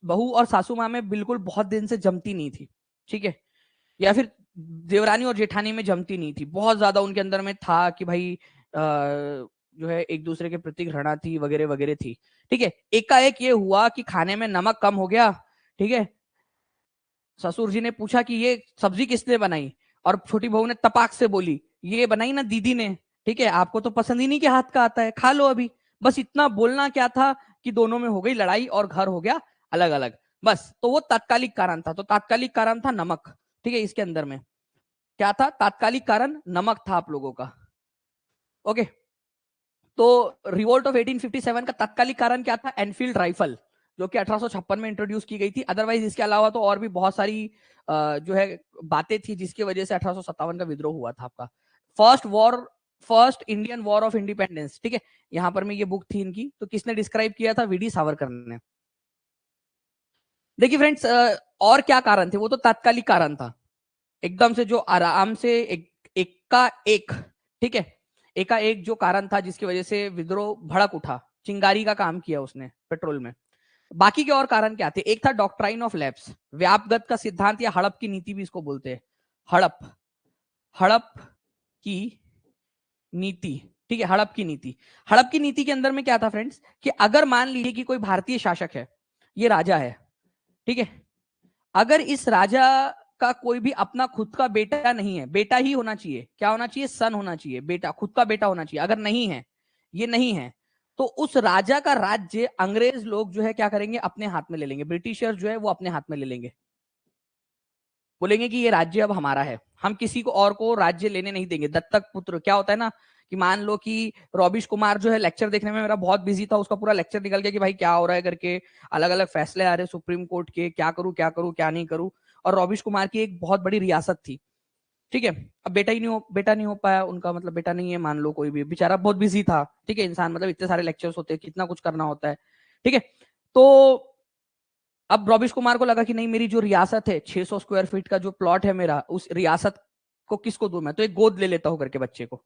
बहू और सासू माँ में बिल्कुल बहुत दिन से जमती नहीं थी, ठीक है, या फिर देवरानी और जेठानी में जमती नहीं थी, बहुत ज्यादा उनके अंदर में था कि भाई जो है एक दूसरे के प्रति घृणा थी वगैरह वगैरह थी, ठीक है। एकाएक ये हुआ कि खाने में नमक कम हो गया, ठीक है, ससुर जी ने पूछा कि ये सब्जी किसने बनाई, और छोटी बहू ने तपाक से बोली ये बनाई ना दीदी ने, ठीक है, आपको तो पसंद ही नहीं के हाथ का आता है, खा लो अभी। बस इतना बोलना क्या था कि दोनों में हो गई लड़ाई और घर हो गया अलग अलग, बस। तो वो तात्कालिक कारण था, तो तात्कालिक कारण था नमक, ठीक है। इसके अंदर में क्या था? तात्कालिक कारण नमक था आप लोगों का, ओके। तो रिवोल्ट ऑफ 1857 का तात्कालिक कारण क्या था? Enfield rifle. जो कि 1856 में इंट्रोड्यूस की गई थी। अदरवाइज इसके अलावा तो और भी बहुत सारी जो है बातें थी जिसकी वजह से 1857 का विद्रोह हुआ था आपका। First Indian war of independence, ठीक है, यहां पर में ये बुक थी इनकी, तो किसने डिस्क्राइब किया था? वीडी सावरकर ने। देखिए फ्रेंड्स, और क्या कारण थे? वो तो तात्कालिक कारण था, एकदम से जो आराम से एक का एक, ठीक है, एकाएक जो कारण था जिसकी वजह से विद्रोह भड़क उठा, चिंगारी का काम किया उसने पेट्रोल में। बाकी के और कारण क्या थे? एक था डॉक्ट्राइन ऑफ लैप्स, व्यापगत का सिद्धांत या हड़प की नीति भी इसको बोलते हैं। हड़प, हड़प की नीति, ठीक है, हड़प की नीति। हड़प की नीति के अंदर में क्या था फ्रेंड्स, कि अगर मान लीजिए कि कोई भारतीय शासक है, ये राजा है, ठीक है, अगर इस राजा का कोई भी अपना खुद का बेटा नहीं है, बेटा ही होना चाहिए, क्या होना चाहिए? सन होना चाहिए, बेटा, खुद का बेटा होना चाहिए। अगर नहीं है, ये नहीं है, तो उस राजा का राज्य अंग्रेज लोग जो है क्या करेंगे? अपने हाथ में ले लेंगे। ब्रिटिशर जो है वो अपने हाथ में ले लेंगे, बोलेंगे कि ये राज्य अब हमारा है, हम किसी को और को राज्य लेने नहीं देंगे। दत्तक पुत्र, क्या होता है ना, कि मान लो कि रॉबिश कुमार जो है, लेक्चर देखने में मेरा बहुत बिजी था, उसका पूरा लेक्चर निकल गया कि भाई क्या हो रहा है करके, अलग अलग फैसले आ रहे सुप्रीम कोर्ट के, क्या करूं क्या करूं क्या नहीं करूं। और रॉबिश कुमार की एक बहुत बड़ी रियासत थी, ठीक है, अब बेटा नहीं हो पाया उनका, मतलब बेटा नहीं है, मान लो कोई भी, बेचारा बहुत बिजी था, ठीक है, इंसान, मतलब इतने सारे लेक्चर्स होते हैं, कितना कुछ करना होता है, ठीक है। तो अब रॉबिश कुमार को लगा कि नहीं, मेरी जो रियासत है, 600 स्क्वायर फीट का जो प्लॉट है मेरा, उस रियासत को किसको दूं मैं, तो एक गोद ले लेता हूं करके बच्चे को।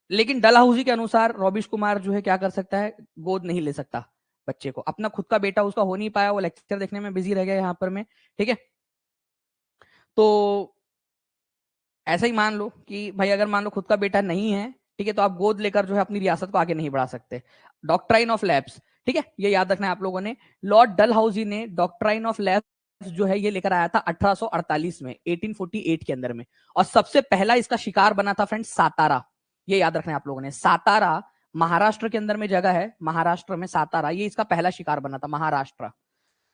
लेकिन डलहौजी के अनुसार रॉबिश कुमार जो है क्या कर सकता है? गोद नहीं ले सकता बच्चे को, अपना खुद का बेटा उसका हो नहीं पाया, वो लेक्चर देखने में बिजी रह गया यहाँ पर में, ठीक है। तो ऐसा ही मान लो कि भाई अगर मान लो खुद का बेटा नहीं है, ठीक है, तो आप गोद लेकर जो है अपनी रियासत को आगे नहीं बढ़ा सकते। डॉक्ट्राइन ऑफ लैप्स, ठीक है, ये याद रखना है आप लोगों ने। लॉर्ड डलहौजी ने डॉक्ट्राइन ऑफ लैप्स जो है ये लेकर आया था 1848 में, 1848 के अंदर में। और सबसे पहला इसका शिकार बना था फ्रेंड्स सातारा, ये याद रखना है आप लोगों ने। सातारा महाराष्ट्र के अंदर में जगह है, महाराष्ट्र में सातारा, ये इसका पहला शिकार बना था, महाराष्ट्र,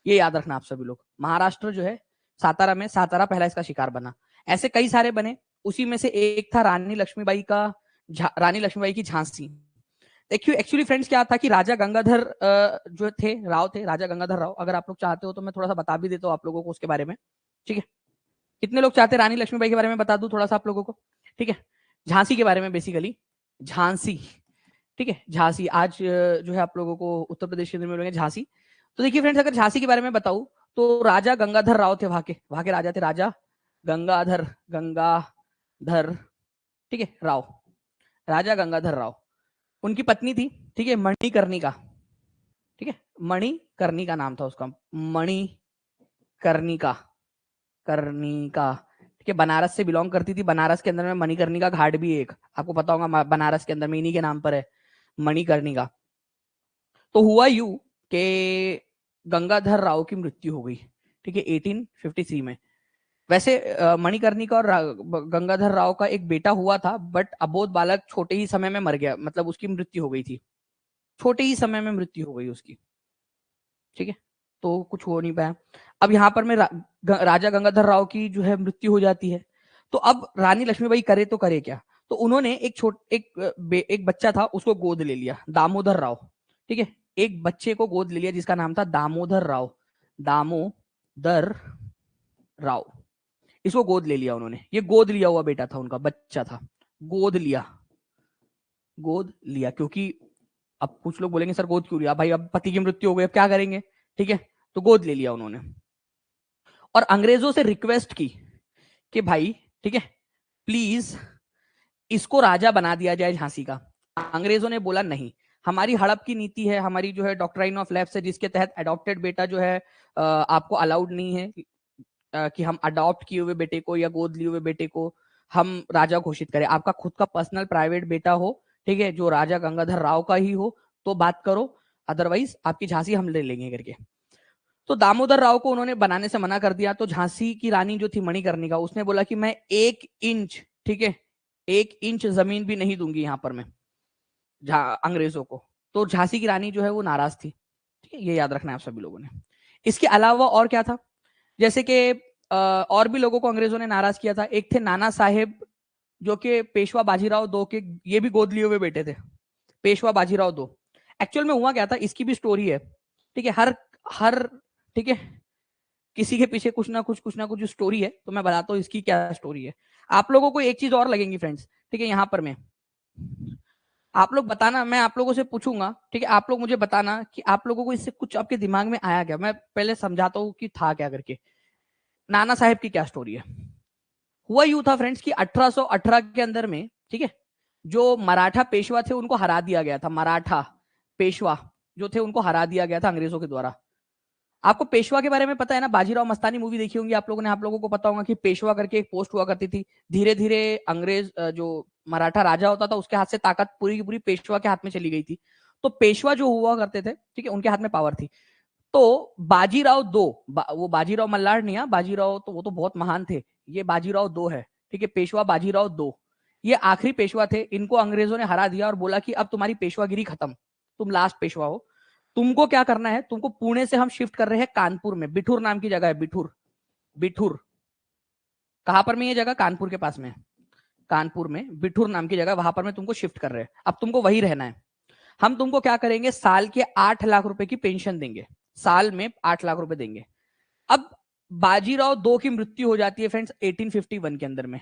ये याद रखना आप सभी लोग। महाराष्ट्र जो है सातारा में, सातारा पहला इसका शिकार बना। ऐसे कई सारे बने, उसी में से एक था रानी लक्ष्मीबाई का, रानी लक्ष्मीबाई की झांसी। देखिए एक्चुअली फ्रेंड्स क्या था कि राजा गंगाधर जो थे, राव थे, राजा गंगाधर राव। अगर आप लोग चाहते हो तो मैं थोड़ा सा बता भी देता हूँ आप लोगों को उसके बारे में, ठीक है। कितने लोग चाहते हैं रानी लक्ष्मीबाई के बारे में बता दूं थोड़ा सा आप लोगों को? ठीक है, झांसी के बारे में, बेसिकली झांसी, ठीक है, झांसी आज जो है आप लोगों को उत्तर प्रदेश के अंदर मिलेंगे झांसी। तो देखिए फ्रेंड्स, अगर झांसी के बारे में बताऊं तो राजा गंगाधर राव थे, वहां के राजा थे, राजा गंगाधर, गंगाधर, ठीक है, राव, राजा गंगाधर राव। उनकी पत्नी थी, ठीक है, मणिकर्णिका, ठीक है, मणिकर्णिका नाम था उसका, मणिकर्णिका, कर्णिका, ठीक है, बनारस से बिलोंग करती थी। बनारस के अंदर में मणिकर्णिका घाट भी एक आपको पता होगा, बनारस के अंदर में इन्हीं के नाम पर है, मणिकर्णिका। तो हुआ यू के गंगाधर राव की मृत्यु हो गई, ठीक है, 1853 में। वैसे मणिकर्णिका और गंगाधर राव का एक बेटा हुआ था, बट अबोध बालक छोटे ही समय में मर गया, मतलब उसकी मृत्यु हो गई थी, छोटे ही समय में मृत्यु हो गई उसकी, ठीक है, तो कुछ हो नहीं पाया। अब यहाँ पर में राजा गंगाधर राव की जो है मृत्यु हो जाती है, तो अब रानी लक्ष्मीबाई करे तो करे क्या? तो उन्होंने एक बच्चा था, उसको गोद ले लिया, दामोदर राव, ठीक है, एक बच्चे को गोद ले लिया जिसका नाम था दामोदर राव, दामोदर राव, इसको गोद ले लिया उन्होंने। ये गोद लिया हुआ बेटा था, उनका बच्चा था, गोद लिया, गोद लिया, क्योंकि अब कुछ लोग बोलेंगे सर गोद क्यों लिया भाई, अब पति की मृत्यु हो गई, अब क्या करेंगे, ठीक है, तो गोद ले लिया उन्होंने। और अंग्रेजों से रिक्वेस्ट की कि भाई, ठीक है, प्लीज इसको राजा बना दिया जाए झांसी का। अंग्रेजों ने बोला नहीं, हमारी हड़प की नीति है, हमारी जो है डॉक्ट्राइन ऑफ लैप्स है, जिसके तहत अडॉप्टेड बेटा जो है आपको अलाउड नहीं है कि हम अडॉप्ट किए हुए बेटे को या गोद लिए हुए बेटे को हम राजा घोषित करें। आपका खुद का पर्सनल प्राइवेट बेटा हो, ठीक है, जो राजा गंगाधर राव का ही हो, तो बात करो, अदरवाइज आपकी झांसी हम ले लेंगे करके। तो दामोदर राव को उन्होंने बनाने से मना कर दिया। तो झांसी की रानी जो थी मणिकर्णिका, उसने बोला कि मैं 1 इंच, ठीक है, 1 इंच जमीन भी नहीं दूंगी यहाँ पर मैं अंग्रेजों को। तो झांसी की रानी जो है वो नाराज थी, ठीक है, ये याद रखना है आप सभी लोगों ने। इसके अलावा और क्या था, जैसे कि और भी लोगों को अंग्रेजों ने नाराज किया था। एक थे नाना साहेब, जो कि पेशवा बाजीराव दो के, ये भी गोद लिए हुए बेटे थे, पेशवा बाजीराव दो। एक्चुअल में हुआ क्या था, इसकी भी स्टोरी है, ठीक है। हर हर, ठीक है, किसी के पीछे कुछ ना कुछ स्टोरी है, तो मैं बताता हूँ इसकी क्या स्टोरी है। आप लोगों को एक चीज और लगेंगी फ्रेंड्स, ठीक है, यहाँ पर मैं आप लोग बताना, मैं आप लोगों से पूछूंगा, ठीक है, आप लोग मुझे बताना कि आप लोगों को इससे कुछ आपके दिमाग में आया क्या। मैं पहले समझाता हूँ कि था क्या करके। नाना साहेब की क्या स्टोरी है। हुआ यूं था फ्रेंड्स कि 1818 के अंदर में, ठीक है, जो मराठा पेशवा थे उनको हरा दिया गया था। मराठा पेशवा जो थे उनको हरा दिया गया था अंग्रेजों के द्वारा। आपको पेशवा के बारे में पता है ना, बाजीराव मस्तानी मूवी देखी होंगी आप लोगों ने, आप लोगों को पता होगा कि पेशवा करके एक पोस्ट हुआ करती थी। धीरे धीरे अंग्रेज जो मराठा राजा होता था उसके हाथ से ताकत पूरी की पूरी पेशवा के हाथ में चली गई थी। तो पेशवा जो हुआ करते थे, ठीक है, उनके हाथ में पावर थी। तो बाजीराव दो, वो बाजीराव मल्लार नहीं है, बाजीराव तो वो तो बहुत महान थे, ये बाजीराव दो है, ठीक है, पेशवा बाजीराव दो, ये आखिरी पेशवा थे। इनको अंग्रेजों ने हरा दिया और बोला कि अब तुम्हारी पेशवागिरी खत्म, तुम लास्ट पेशवा हो, तुमको क्या करना है, तुमको पुणे से हम शिफ्ट कर रहे हैं कानपुर में, बिठूर नाम की जगह है, बिठूर। बिठूर कहां पर में ये जगह, कानपुर के पास में, कानपुर में बिठूर नाम की जगह, वहां पर में तुमको शिफ्ट कर रहे हैं, अब तुमको वही रहना है। हम तुमको क्या करेंगे, साल के 8 लाख रुपए की पेंशन देंगे, साल में 8 लाख रुपए देंगे। अब बाजीराव दो की मृत्यु हो जाती है फ्रेंड्स 1851 के अंदर में।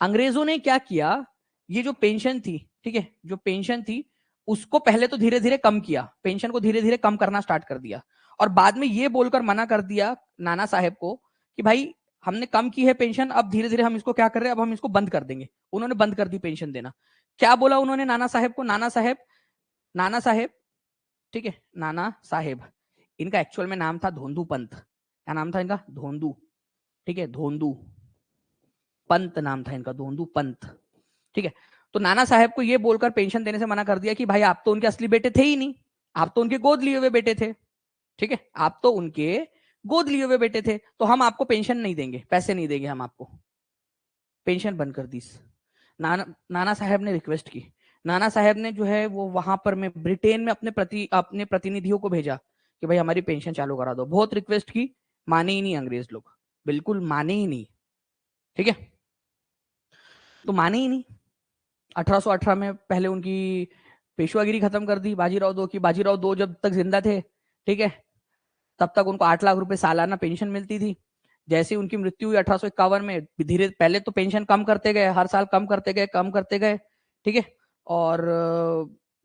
अंग्रेजों ने क्या किया, ये जो पेंशन थी, ठीक है, जो पेंशन थी उसको पहले तो धीरे धीरे कम किया, पेंशन को धीरे धीरे कम करना स्टार्ट कर दिया, और बाद में ये बोलकर मना कर दिया नाना साहेब को कि भाई हमने कम की है पेंशन, अब धीरे धीरे हम इसको क्या कर रहे हैं, अब हम इसको बंद कर देंगे। उन्होंने बंद कर दी पेंशन देना। क्या बोला उन्होंने नाना साहेब को, नाना साहेब, नाना साहेब, ठीक है, नाना साहेब, इनका एक्चुअल में नाम था धोंदू पंत। क्या नाम था इनका, धोंदू, ठीक है, धोंदू पंत नाम था इनका, धोंदू पंत, ठीक है। तो नाना साहेब को ये बोलकर पेंशन देने से मना कर दिया कि भाई आप तो उनके असली बेटे थे ही नहीं, आप तो उनके गोद लिए हुए बेटे थे, ठीक है, आप तो उनके गोद लिए हुए बेटे थे, तो हम आपको पेंशन नहीं देंगे, पैसे नहीं देंगे हम आपको, पेंशन बंद कर दी। नाना साहेब ने रिक्वेस्ट की, नाना साहेब ने जो है वो वहां पर में ब्रिटेन में अपने प्रतिनिधियों को भेजा कि भाई हमारी पेंशन चालू करा दो। बहुत रिक्वेस्ट की, माने ही नहीं अंग्रेज लोग, बिल्कुल माने ही नहीं, ठीक है, तो माने ही नहीं। 1818 में पहले उनकी पेशवागिरी खत्म कर दी बाजीराव दो की। बाजीराव दो जब तक जिंदा थे, ठीक है, तब तक उनको 8 लाख रुपए सालाना पेंशन मिलती थी। जैसे उनकी मृत्यु हुई 1851 में, धीरे पहले तो पेंशन कम करते गए, हर साल कम करते गए, कम करते गए, ठीक है, और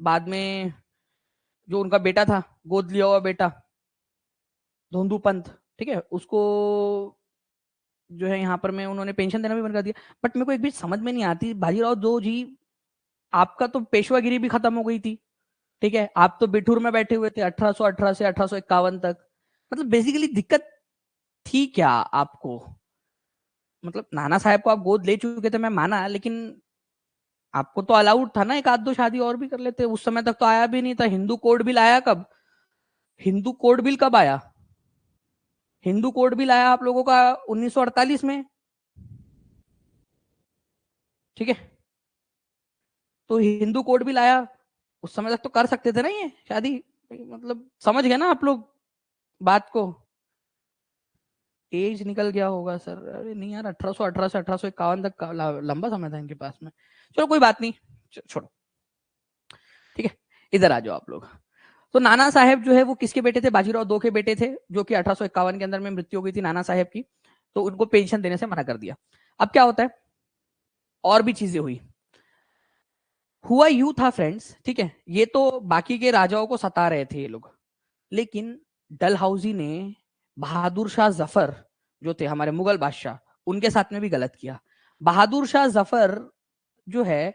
बाद में जो उनका बेटा था, गोद लिया हुआ बेटा धोंदू पंत, ठीक है, उसको जो है यहाँ पर में उन्होंने पेंशन देना भी बंद कर दिया। बट मेरे को एक भी समझ में नहीं आती, बाजीराव दो जी, आपका तो पेशवागिरी भी खत्म हो गई थी, ठीक है, आप तो बिठूर में बैठे हुए थे 1818 से 1851 तक, मतलब बेसिकली दिक्कत थी क्या आपको। मतलब नाना साहब को आप गोद ले चुके थे, मैं माना, लेकिन आपको तो अलाउड था ना एक आध दो शादी और भी कर लेते, उस समय तक तो आया भी नहीं था। हिंदू कोड बिल आया कब, हिंदू कोड बिल कब आया, हिंदू कोड बिल आया आप लोगों का 1948 में, ठीक है, तो हिंदू कोड बिल आया, उस समय तक तो कर सकते थे ना ये शादी। मतलब समझ गए ना आप लोग बात को। एज निकल गया होगा सर, अरे नहीं यार, 1818 से 1851 तक लंबा समय था इनके पास में। चलो कोई बात नहीं, छोड़ो, ठीक है, इधर आ जाओ आप लोग। तो नाना साहेब जो है वो किसके बेटे थे, बाजीराव दो के बेटे थे, जो कि 1851 के अंदर में मृत्यु हो गई थी नाना साहेब की, तो उनको पेंशन देने से मना कर दिया। अब क्या होता है, और भी चीजें हुई। हुआ यूं था फ्रेंड्स, ठीक है, ये तो बाकी के राजाओं को सता रहे थे ये लोग, लेकिन डलहौजी ने बहादुर शाह जफर जो थे हमारे मुगल बादशाह, उनके साथ में भी गलत किया। बहादुर शाह जफर जो है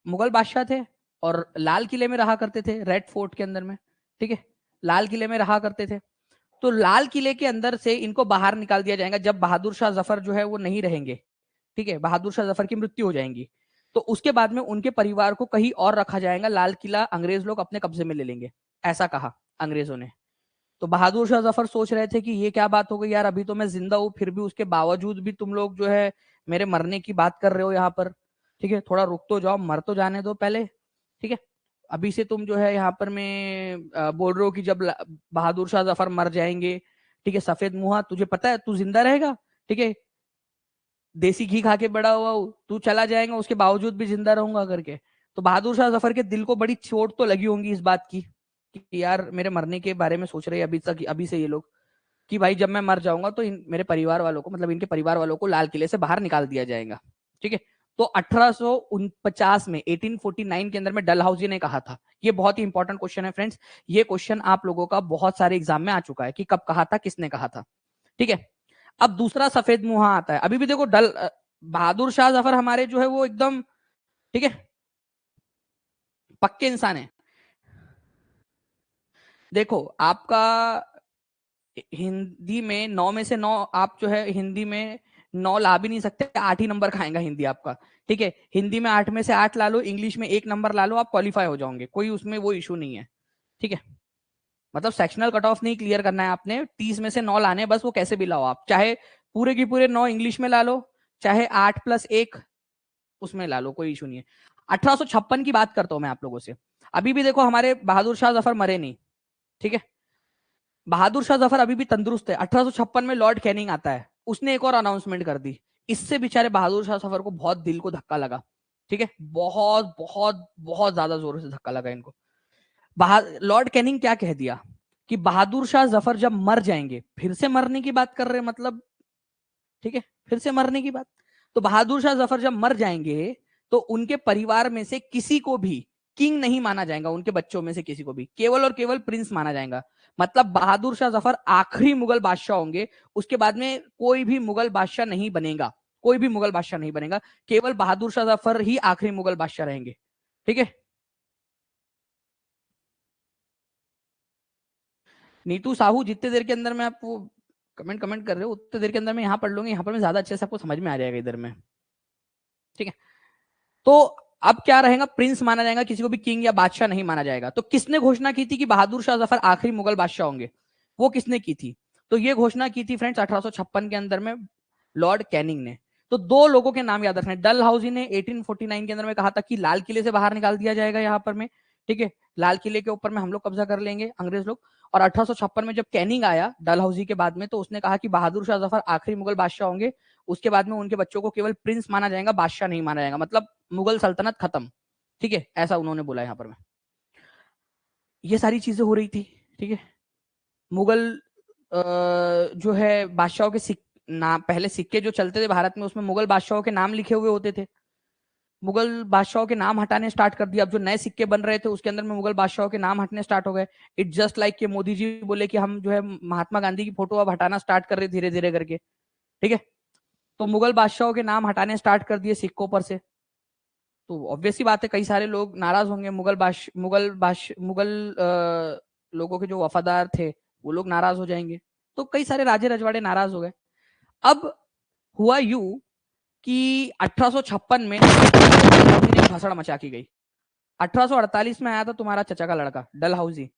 मुगल बादशाह थे और लाल किले में रहा करते थे, रेड फोर्ट के अंदर में, ठीक है, लाल किले में रहा करते थे। तो लाल किले के अंदर से इनको बाहर निकाल दिया जाएगा जब बहादुर शाह जफर जो है वो नहीं रहेंगे, ठीक है, बहादुर शाह जफर की मृत्यु हो जाएंगी। तो उसके बाद में उनके परिवार को कहीं और रखा जाएगा, लाल किला अंग्रेज लोग अपने कब्जे में ले लेंगे, ऐसा कहा अंग्रेजों ने। तो बहादुर शाह जफर सोच रहे थे कि ये क्या बात हो गई यार, अभी तो मैं जिंदा हूं, फिर भी उसके बावजूद भी तुम लोग जो है मेरे मरने की बात कर रहे हो यहाँ पर, ठीक है, थोड़ा रुक तो जाओ, मर तो जाने दो पहले, ठीक है, अभी से तुम जो है यहाँ पर मैं बोल रहे हो कि जब बहादुर शाह जफर मर जाएंगे, ठीक है, सफेद मुहा तुझे पता है तू जिंदा रहेगा, ठीक है, देसी घी खा के बड़ा हुआ हूँ, तू चला जाएगा उसके बावजूद भी जिंदा रहूंगा करके। तो बहादुर शाह जफर के दिल को बड़ी चोट तो लगी होंगी इस बात की कि यार मेरे मरने के बारे में सोच रहे हैं अभी तक, अभी से ये लोग, कि भाई जब मैं मर जाऊंगा तो मेरे परिवार वालों को, मतलब इनके परिवार वालों को लाल किले से बाहर निकाल दिया जाएगा। ठीक है, तो 1849 में 1849 के अंदर में डलहौजी ने कहा था। ये बहुत ही इंपॉर्टेंट क्वेश्चन है फ्रेंड्स, ये क्वेश्चन आप लोगों का बहुत सारे एग्जाम में आ चुका है कि कब कहा था, किसने कहा था। ठीक है, अब दूसरा सफेद मुहा आता है। अभी भी देखो बहादुर शाह जफर हमारे जो है वो एकदम, ठीक है, पक्के इंसान है। देखो आपका हिंदी में 9 में से 9, आप जो है हिंदी में 9 ला भी नहीं सकते, 8 ही नंबर खाएगा हिंदी आपका। ठीक है, हिंदी में 8 में से 8 ला लो, इंग्लिश में 1 नंबर ला लो, आप क्वालिफाई हो जाओगे, कोई उसमें वो इशू नहीं है। ठीक है, मतलब सेक्शनल कट ऑफ नहीं क्लियर करना है आपने, 30 में से 9 लाने, बस वो कैसे भी लाओ आप, चाहे पूरे की पूरे 9 इंग्लिश में ला लो, चाहे 8+1 उसमें ला लो, कोई इशू नहीं है। 1856 की बात करता हूं मैं आप लोगों से। अभी भी देखो हमारे बहादुर शाह जफर मरे नहीं। ठीक है, बहादुर शाह जफर अभी भी तंदुरुस्त है। 1856 में लॉर्ड कैनिंग आता है, उसने एक और अनाउंसमेंट कर दी। इससे बेचारे बहादुर शाह जफर को बहुत दिल को धक्का लगा। ठीक है, बहुत बहुत बहुत ज्यादा जोर से धक्का लगा इनको। लॉर्ड कैनिंग क्या कह दिया कि बहादुर शाह जफर जब मर जाएंगे, फिर से मरने की बात कर रहे हैं मतलब, ठीक है, फिर से मरने की बात, तो बहादुर शाह जफर जब मर जाएंगे तो उनके परिवार में से किसी को भी किंग नहीं माना जाएगा, उनके बच्चों में से किसी को भी केवल और केवल प्रिंस माना जाएगा। मतलब बहादुर शाह जफर आखिरी मुगल बादशाह होंगे, उसके बाद में कोई भी मुगल बादशाह नहीं बनेगा, कोई भी मुगल बादशाह नहीं बनेगा, केवल बहादुर शाह जफर ही आखिरी मुगल बादशाह रहेंगे। ठीक है, नीतू साहू जितने देर के अंदर में आप वो कमेंट कमेंट कर रहे हो, उतने देर के अंदर में यहाँ पढ़ लूंगी, यहाँ पर मैं ज्यादा अच्छे से आपको समझ में आ जाएगा इधर में। ठीक है, तो अब क्या रहेगा, प्रिंस माना जाएगा, किसी को भी किंग या बादशाह नहीं माना जाएगा। तो किसने घोषणा की थी कि बहादुर शाह जफर आखिरी मुगल बादशाह होंगे, वो किसने की थी? तो ये घोषणा की थी फ्रेंड्स 1856 के अंदर में लॉर्ड कैनिंग ने। तो दो लोगों के नाम याद रखने, डलहौजी ने 1849 के अंदर में कहा था कि लाल किले से बाहर निकाल दिया जाएगा यहाँ पर में। ठीक है, लाल किले के ऊपर में हम लोग कब्जा कर लेंगे अंग्रेज लोग। और 1856 में जब कैनिंग आया डलहौजी के बाद में, तो उसने कहा कि बहादुर शाह जफर आखिरी मुगल बादशाह होंगे, उसके बाद में उनके बच्चों को केवल प्रिंस माना जाएगा, बादशाह नहीं माना जाएगा, मतलब मुगल सल्तनत खत्म। ठीक है, ऐसा उन्होंने बोला यहाँ पर में। ये सारी चीजें हो रही थी। ठीक है, मुगल जो है बादशाहों के नाम, पहले सिक्के जो चलते थे भारत में उसमें मुगल बादशाहों के नाम लिखे हुए होते थे, मुगल बादशाहों के नाम हटाने स्टार्ट कर दिया। अब जो नए सिक्के बन रहे थे उसके अंदर में मुगल बादशाहों के नाम हटने स्टार्ट हो गए। इट जस्ट लाइक कि मोदी जी बोले कि हम जो है महात्मा गांधी की फोटो अब हटाना स्टार्ट कर रहे धीरे धीरे करके। ठीक है, तो मुगल बादशाहों के नाम हटाने स्टार्ट कर दिए सिक्कों पर से। तो ऑब्वियसली बात है, कई सारे लोग नाराज होंगे, मुगल लोगों के जो वफादार थे वो लोग नाराज हो जाएंगे, तो कई सारे राजे रजवाड़े नाराज हो गए। अब हुआ यू कि 1856 में भसड़ मचा की गई। 1848 में आया था तुम्हारा चचा का लड़का डलहौजी,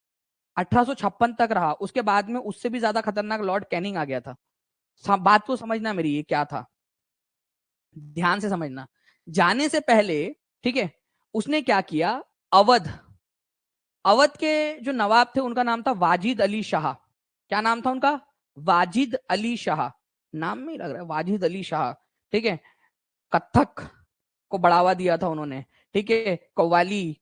1856 तक रहा, उसके बाद में उससे भी ज्यादा खतरनाक लॉर्ड कैनिंग आ गया था। बात को समझना मेरी, ये क्या था ध्यान से समझना। जाने से पहले, ठीक है, उसने क्या किया, अवध, अवध के जो नवाब थे उनका नाम था वाजिद अली शाह। क्या नाम था उनका? वाजिद अली शाह। नाम में ही लग रहा है वाजिद अली शाह। ठीक है, कथक को बढ़ावा दिया था उन्होंने। ठीक है, कव्वाली,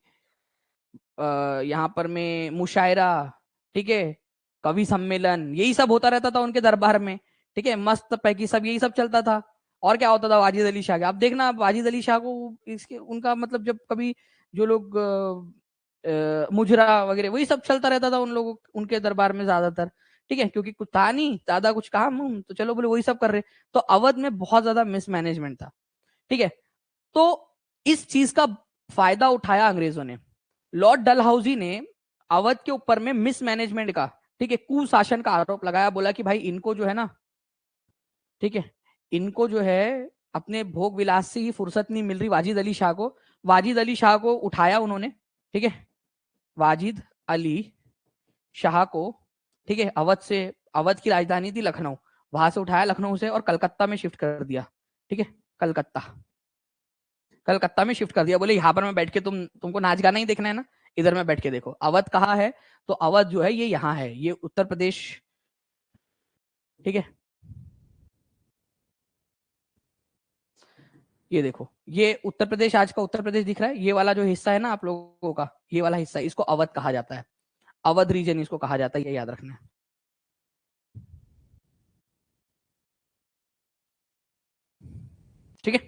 यहाँ पर में मुशायरा, ठीक है, कवि सम्मेलन, यही सब होता रहता था उनके दरबार में। ठीक है, मस्त पैकी सब यही सब चलता था। और क्या होता था वाजिद अली शाह के, आप देखना वाजिद अली शाह को, इसके उनका मतलब जब कभी जो लोग मुजरा वगैरह वही सब चलता रहता था उन लोगों उनके दरबार में ज्यादातर। ठीक है, क्योंकि कुछ था नहीं ज्यादा कुछ काम, तो चलो बोले वही सब कर रहे। तो अवध में बहुत ज्यादा मिसमैनेजमेंट था। ठीक है, तो इस चीज का फायदा उठाया अंग्रेजों ने। लॉर्ड डलहौजी ने अवध के ऊपर में मिसमैनेजमेंट का, ठीक है, कुशासन का आरोप लगाया, बोला कि भाई इनको जो है ना, ठीक है, इनको जो है अपने भोग विलास से ही फुर्सत नहीं मिल रही वाजिद अली शाह को। वाजिद अली शाह को उठाया उन्होंने। ठीक है, वाजिद अली शाह को, ठीक है, अवध से, अवध की राजधानी थी लखनऊ, वहां से उठाया लखनऊ से और कलकत्ता में शिफ्ट कर दिया। ठीक है, कलकत्ता, कलकत्ता में शिफ्ट कर दिया, बोले यहाँ पर मैं बैठ के तुमको नाच गाना ही देखना है ना, इधर में बैठ के देखो। अवध कहाँ है? तो अवध जो है ये यहाँ है, ये उत्तर प्रदेश। ठीक है, ये देखो, ये उत्तर प्रदेश, आज का उत्तर प्रदेश दिख रहा है, ये वाला जो हिस्सा है ना आप लोगों का, ये वाला हिस्सा, इसको अवध कहा जाता है। अवध रीजन इसको कहा जाता है, ये याद रखना है। ठीक है,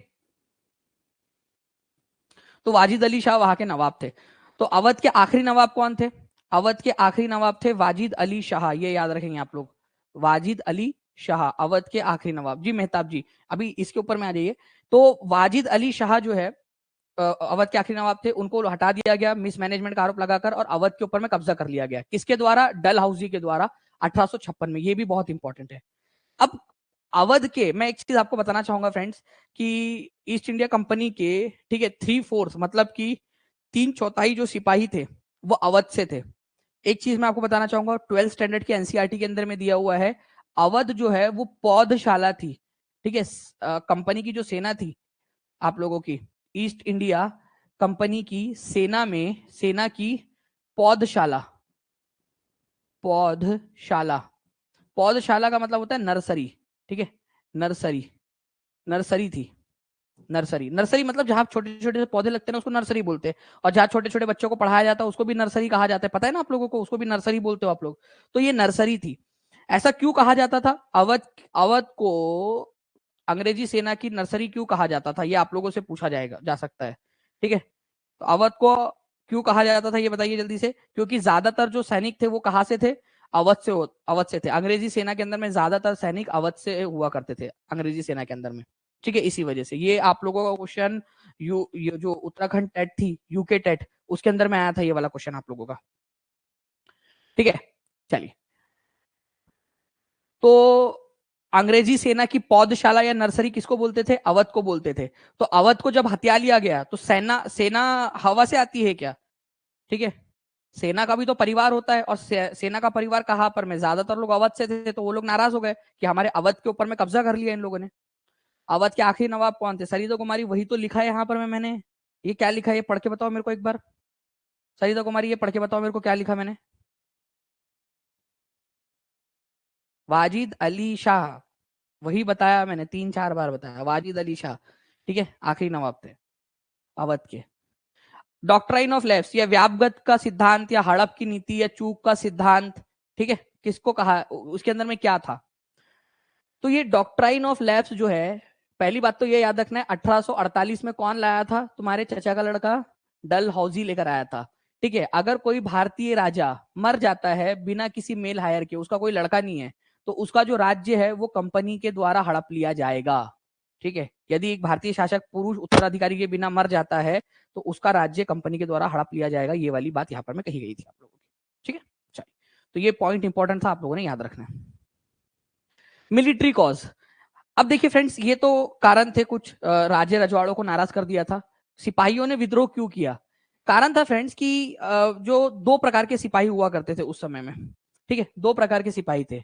तो वाजिद अली शाह वहां के नवाब थे। तो अवध के आखिरी नवाब कौन थे? अवध के आखिरी नवाब थे वाजिद अली शाह, ये याद रखेंगे आप लोग। वाजिद अली शाह अवध के आखिरी नवाब। जी मेहताब जी, अभी इसके ऊपर में आ जाइए। तो वाजिद अली शाह जो है अवध के आखिरी नवाब थे, उनको हटा दिया गया मिसमैनेजमेंट का आरोप लगाकर, और अवध के ऊपर में कब्जा कर लिया गया। किसके द्वारा? डलहौजी के द्वारा 1856 में। ये भी बहुत इंपॉर्टेंट है। अब अवध के, मैं एक चीज आपको बताना चाहूंगा फ्रेंड्स, कि ईस्ट इंडिया कंपनी के, ठीक है, 3/4 मतलब कि 3/4 जो सिपाही थे वो अवध से थे। एक चीज मैं आपको बताना चाहूंगा, 12th स्टैंडर्ड के एनसीईआरटी के अंदर में दिया हुआ है, अवध जो है वो पौधशाला थी। ठीक है, कंपनी की जो सेना थी आप लोगों की, ईस्ट इंडिया कंपनी की सेना में, सेना की पौधशाला, पौधशाला, पौधशाला का मतलब होता है नर्सरी। ठीक है, नर्सरी, नर्सरी थी। नर्सरी, नर्सरी मतलब जहां छोटे छोटे पौधे लगते हैं ना, उसको नर्सरी बोलते हैं। और जहां छोटे छोटे बच्चों को पढ़ाया जाता है उसको भी नर्सरी कहा जाता है, पता है ना आप लोगों को, उसको भी नर्सरी बोलते हो आप लोग। तो ये नर्सरी थी। ऐसा क्यों कहा जाता था? अवध, अवध को अंग्रेजी सेना की नर्सरी क्यों कहा जाता था, ये आप लोगों से पूछा जाएगा, जा सकता है। ठीक है, तो अवध को क्यों कहा जाता था ये बताइए जल्दी से। क्योंकि ज्यादातर जो सैनिक थे वो कहां से थे? अवध से, अवध से थे। अंग्रेजी सेना के अंदर में ज्यादातर सैनिक अवध से हुआ करते थे, अंग्रेजी सेना के अंदर में। ठीक है, इसी वजह से ये आप लोगों का क्वेश्चन, ये जो उत्तराखंड टेट थी, यूके टेट, उसके अंदर में आया था ये वाला क्वेश्चन आप लोगों का। ठीक है, चलिए। तो अंग्रेजी सेना की पौधशाला या नर्सरी किसको बोलते थे? अवध को बोलते थे। तो अवध को जब हत्या लिया गया तो सेना, सेना हवा से आती है क्या? ठीक है, सेना का भी तो परिवार होता है, और सेना का परिवार कहां पर में, ज्यादातर लोग अवध से थे। तो वो लोग नाराज हो गए कि हमारे अवध के ऊपर में कब्जा कर लिया इन लोगों ने। अवध के आखिरी नवाब कौन थे? सरिता कुमारी, वही तो लिखा है यहाँ पर में मैंने। ये क्या लिखा है, ये पढ़ के बताओ मेरे को एक बार। सरिता कुमारी, ये पढ़ के बताओ मेरे को क्या लिखा मैंने। वाजिद अली शाह, वही बताया मैंने, 3-4 बार बताया, वाजिद अली शाह। ठीक है, आखिरी नवाब थे अवध के। डॉक्ट्राइन ऑफ लैप्स, या व्यापगत का सिद्धांत, या हड़प की नीति, या चूक का सिद्धांत, ठीक है, किसको कहा, उसके अंदर में क्या था? तो ये डॉक्ट्राइन ऑफ लैप्स जो है, पहली बात तो ये याद रखना है, 1848 में कौन लाया था? तुम्हारे चचा का लड़का डलहौजी लेकर आया था। ठीक है, अगर कोई भारतीय राजा मर जाता है बिना किसी मेल हायर के, उसका कोई लड़का नहीं है, तो उसका जो राज्य है वो कंपनी के द्वारा हड़प लिया जाएगा। ठीक है, यदि एक भारतीय शासक पुरुष उत्तराधिकारी के बिना मर जाता है तो उसका राज्य कंपनी के द्वारा हड़प लिया जाएगा। ये वाली बात यहाँ पर मैं कही गई थी आप लोगों की। ठीक है, चलिए, तो ये पॉइंट इंपॉर्टेंट था, आप लोगों ने याद रखना है। मिलिट्री कॉज, अब देखिए फ्रेंड्स, ये तो कारण थे कुछ, राजे रजवाड़ों को नाराज कर दिया था। सिपाहियों ने विद्रोह क्यों किया? कारण था फ्रेंड्स कि जो दो प्रकार के सिपाही हुआ करते थे उस समय में। ठीक है, दो प्रकार के सिपाही थे।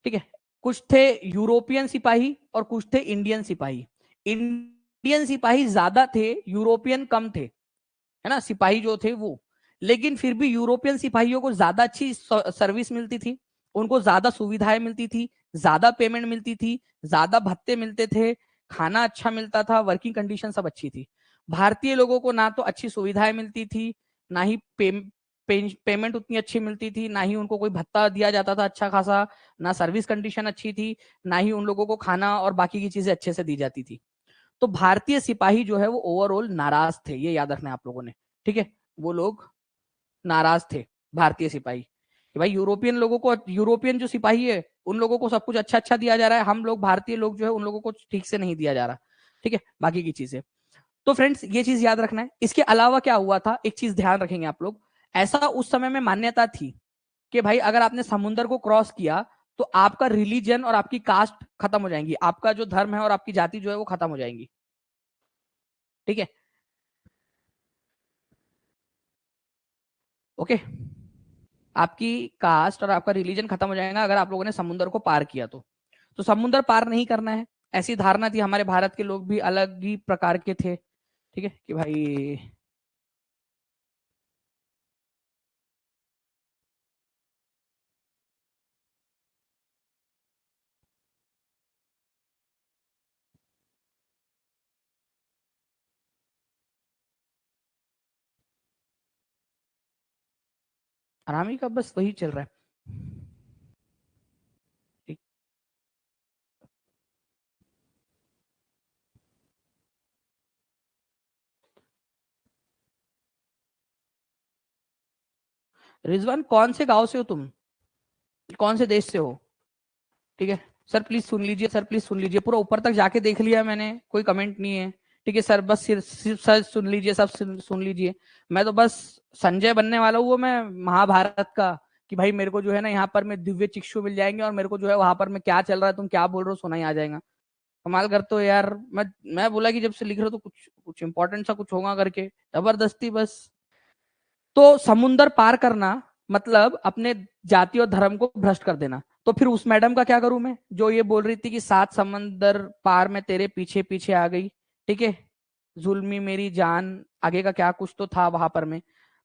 ठीक है, कुछ थे यूरोपियन सिपाही और कुछ थे इंडियन सिपाही। इंडियन सिपाही ज्यादा थे, यूरोपियन कम थे, है ना, सिपाही जो थे वो। लेकिन फिर भी यूरोपियन सिपाहियों को ज्यादा अच्छी सर्विस मिलती थी, उनको ज्यादा सुविधाएं मिलती थी, ज्यादा पेमेंट मिलती थी, ज्यादा भत्ते मिलते थे, खाना अच्छा मिलता था, वर्किंग कंडीशन सब अच्छी थी। भारतीय लोगों को ना तो अच्छी सुविधाएं मिलती थी, ना ही पेमेंट उतनी अच्छी मिलती थी, ना ही उनको कोई भत्ता दिया जाता था अच्छा खासा, ना सर्विस कंडीशन अच्छी थी, ना ही उन लोगों को खाना और बाकी की चीजें अच्छे से दी जाती थी। तो भारतीय सिपाही जो है वो ओवरऑल नाराज थे, ये याद रखना है आप लोगों ने। ठीक है, वो लोग नाराज थे, भारतीय सिपाही, कि भाई यूरोपियन लोगों को, यूरोपियन जो सिपाही है उन लोगों को सब कुछ अच्छा अच्छा दिया जा रहा है, हम लोग भारतीय लोग जो है उन लोगों को ठीक से नहीं दिया जा रहा। ठीक है, बाकी की चीजें। तो फ्रेंड्स ये चीज याद रखना है। इसके अलावा क्या हुआ था, एक चीज ध्यान रखेंगे आप लोग, ऐसा उस समय में मान्यता थी कि भाई अगर आपने समुद्र को क्रॉस किया तो आपका रिलीजन और आपकी कास्ट खत्म हो जाएंगी, आपका जो धर्म है और आपकी जाति जो है वो खत्म हो जाएंगी। ठीक है, ओके, आपकी कास्ट और आपका रिलीजन खत्म हो जाएगा अगर आप लोगों ने समुद्र को पार किया तो समुद्र पार नहीं करना है, ऐसी धारणा थी। हमारे भारत के लोग भी अलग ही प्रकार के थे। ठीक है, कि भाई आरामी का बस वही चल रहा है। रिजवान कौन से गांव से हो तुम, कौन से देश से हो? ठीक है सर प्लीज सुन लीजिए, सर प्लीज सुन लीजिए, पूरा ऊपर तक जाके देख लिया मैंने, कोई कमेंट नहीं है। ठीक है सर, बस सिर्फ सर सुन लीजिए, सब सुन लीजिए। मैं तो बस संजय बनने वाला हूँ, वो मैं महाभारत का, कि भाई मेरे को जो है ना यहाँ पर मैं दिव्य चिक्षु मिल जाएंगे और मेरे को जो है वहां पर मैं क्या चल रहा है तुम क्या बोल रहे हो सुना ही आ जाएगा। कमाल करते हो यार। मैं बोला कि जब से लिख रहे हो तो कुछ कुछ इंपॉर्टेंट सा कुछ होगा करके, जबरदस्ती बस। तो समुंदर पार करना मतलब अपने जाति और धर्म को भ्रष्ट कर देना। तो फिर उस मैडम का क्या करूं मैं, जो ये बोल रही थी कि 7 समंदर पार में तेरे पीछे पीछे आ गई। ठीक है, जुल्मी मेरी जान, आगे का क्या कुछ तो था वहां पर में।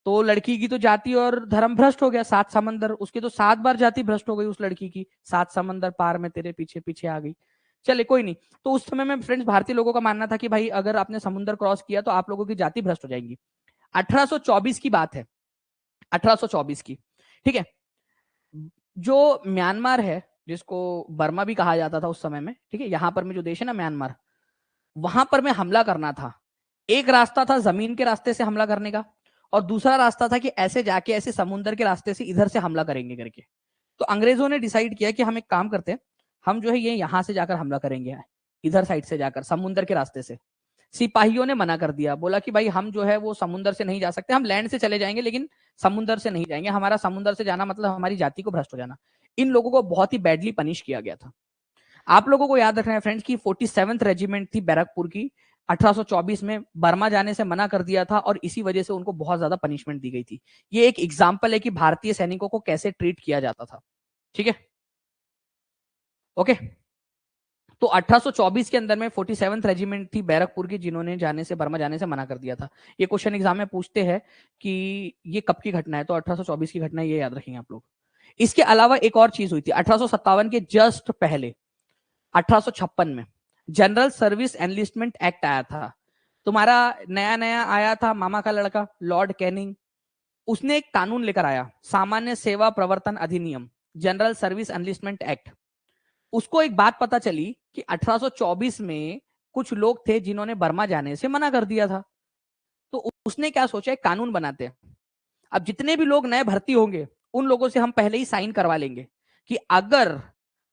तो लड़की की तो जाति और धर्म भ्रष्ट हो गया, 7 समंदर, उसकी तो 7 बार जाति भ्रष्ट हो गई उस लड़की की, 7 समंदर पार में तेरे पीछे पीछे आ गई। चले कोई नहीं। तो उस समय में फ्रेंड्स भारतीय लोगों का मानना था कि भाई अगर आपने समुद्र क्रॉस किया तो आप लोगों की जाति भ्रष्ट हो जाएगी। 1824 की बात है, 1824 की। ठीक है, जो म्यांमार है, जिसको बर्मा भी कहा जाता था उस समय में, ठीक है, यहां पर में जो देश है ना म्यांमार, वहां पर में हमला करना था। एक रास्ता था जमीन के रास्ते से हमला करने का, और दूसरा रास्ता था कि ऐसे जाके ऐसे समुद्र के रास्ते से इधर से हमला करेंगे करके। तो अंग्रेजों ने डिसाइड किया कि हम एक काम करते हैं, हम जो है ये यहां से जाकर हमला करेंगे, इधर साइड से जाकर समुद्र के रास्ते से। सिपाहियों ने मना कर दिया, बोला कि भाई हम जो है वो समुद्र से नहीं जा सकते, हम लैंड से चले जाएंगे लेकिन समुद्र से नहीं जाएंगे, हमारा समुद्र से जाना मतलब हमारी जाति को भ्रष्ट हो जाना। इन लोगों को बहुत ही बैडली पनिश किया गया था। आप लोगों को याद रखना है फ्रेंड्स की 47th रेजिमेंट थी बैरकपुर की, 1824 में बर्मा जाने से मना कर दिया था और इसी वजह से उनको बहुत ज्यादा पनिशमेंट दी गई थी। ये एक एग्जाम्पल है कि भारतीय सैनिकों को कैसे ट्रीट किया जाता था। ठीक है, ओके। तो 1824 के अंदर में 47th रेजिमेंट थी बैरकपुर की, जिन्होंने जाने से बर्मा जाने से मना कर दिया था। ये क्वेश्चन एग्जाम में पूछते हैं कि ये कब की घटना है, तो 1824 की घटना, ये याद रखेंगे आप लोग। इसके अलावा एक और चीज हुई थी 1857 के जस्ट पहले, 1856 में जनरल सर्विस एनलिस्टमेंट एक्ट आया था। तुम्हारा नया नया आया था मामा का लड़का लॉर्ड कैनिंग, उसने एक कानून लेकर आया, सामान्य सेवा प्रवर्तन अधिनियम, जनरल सर्विस एनलिस्टमेंट एक्ट। उसको एक बात पता चली कि 1824 में कुछ लोग थे जिन्होंने बर्मा जाने से मना कर दिया था। तो उसने क्या सोचा, एक कानून बनाते हैं, अब जितने भी लोग नए भर्ती होंगे उन लोगों से हम पहले ही साइन करवा लेंगे कि अगर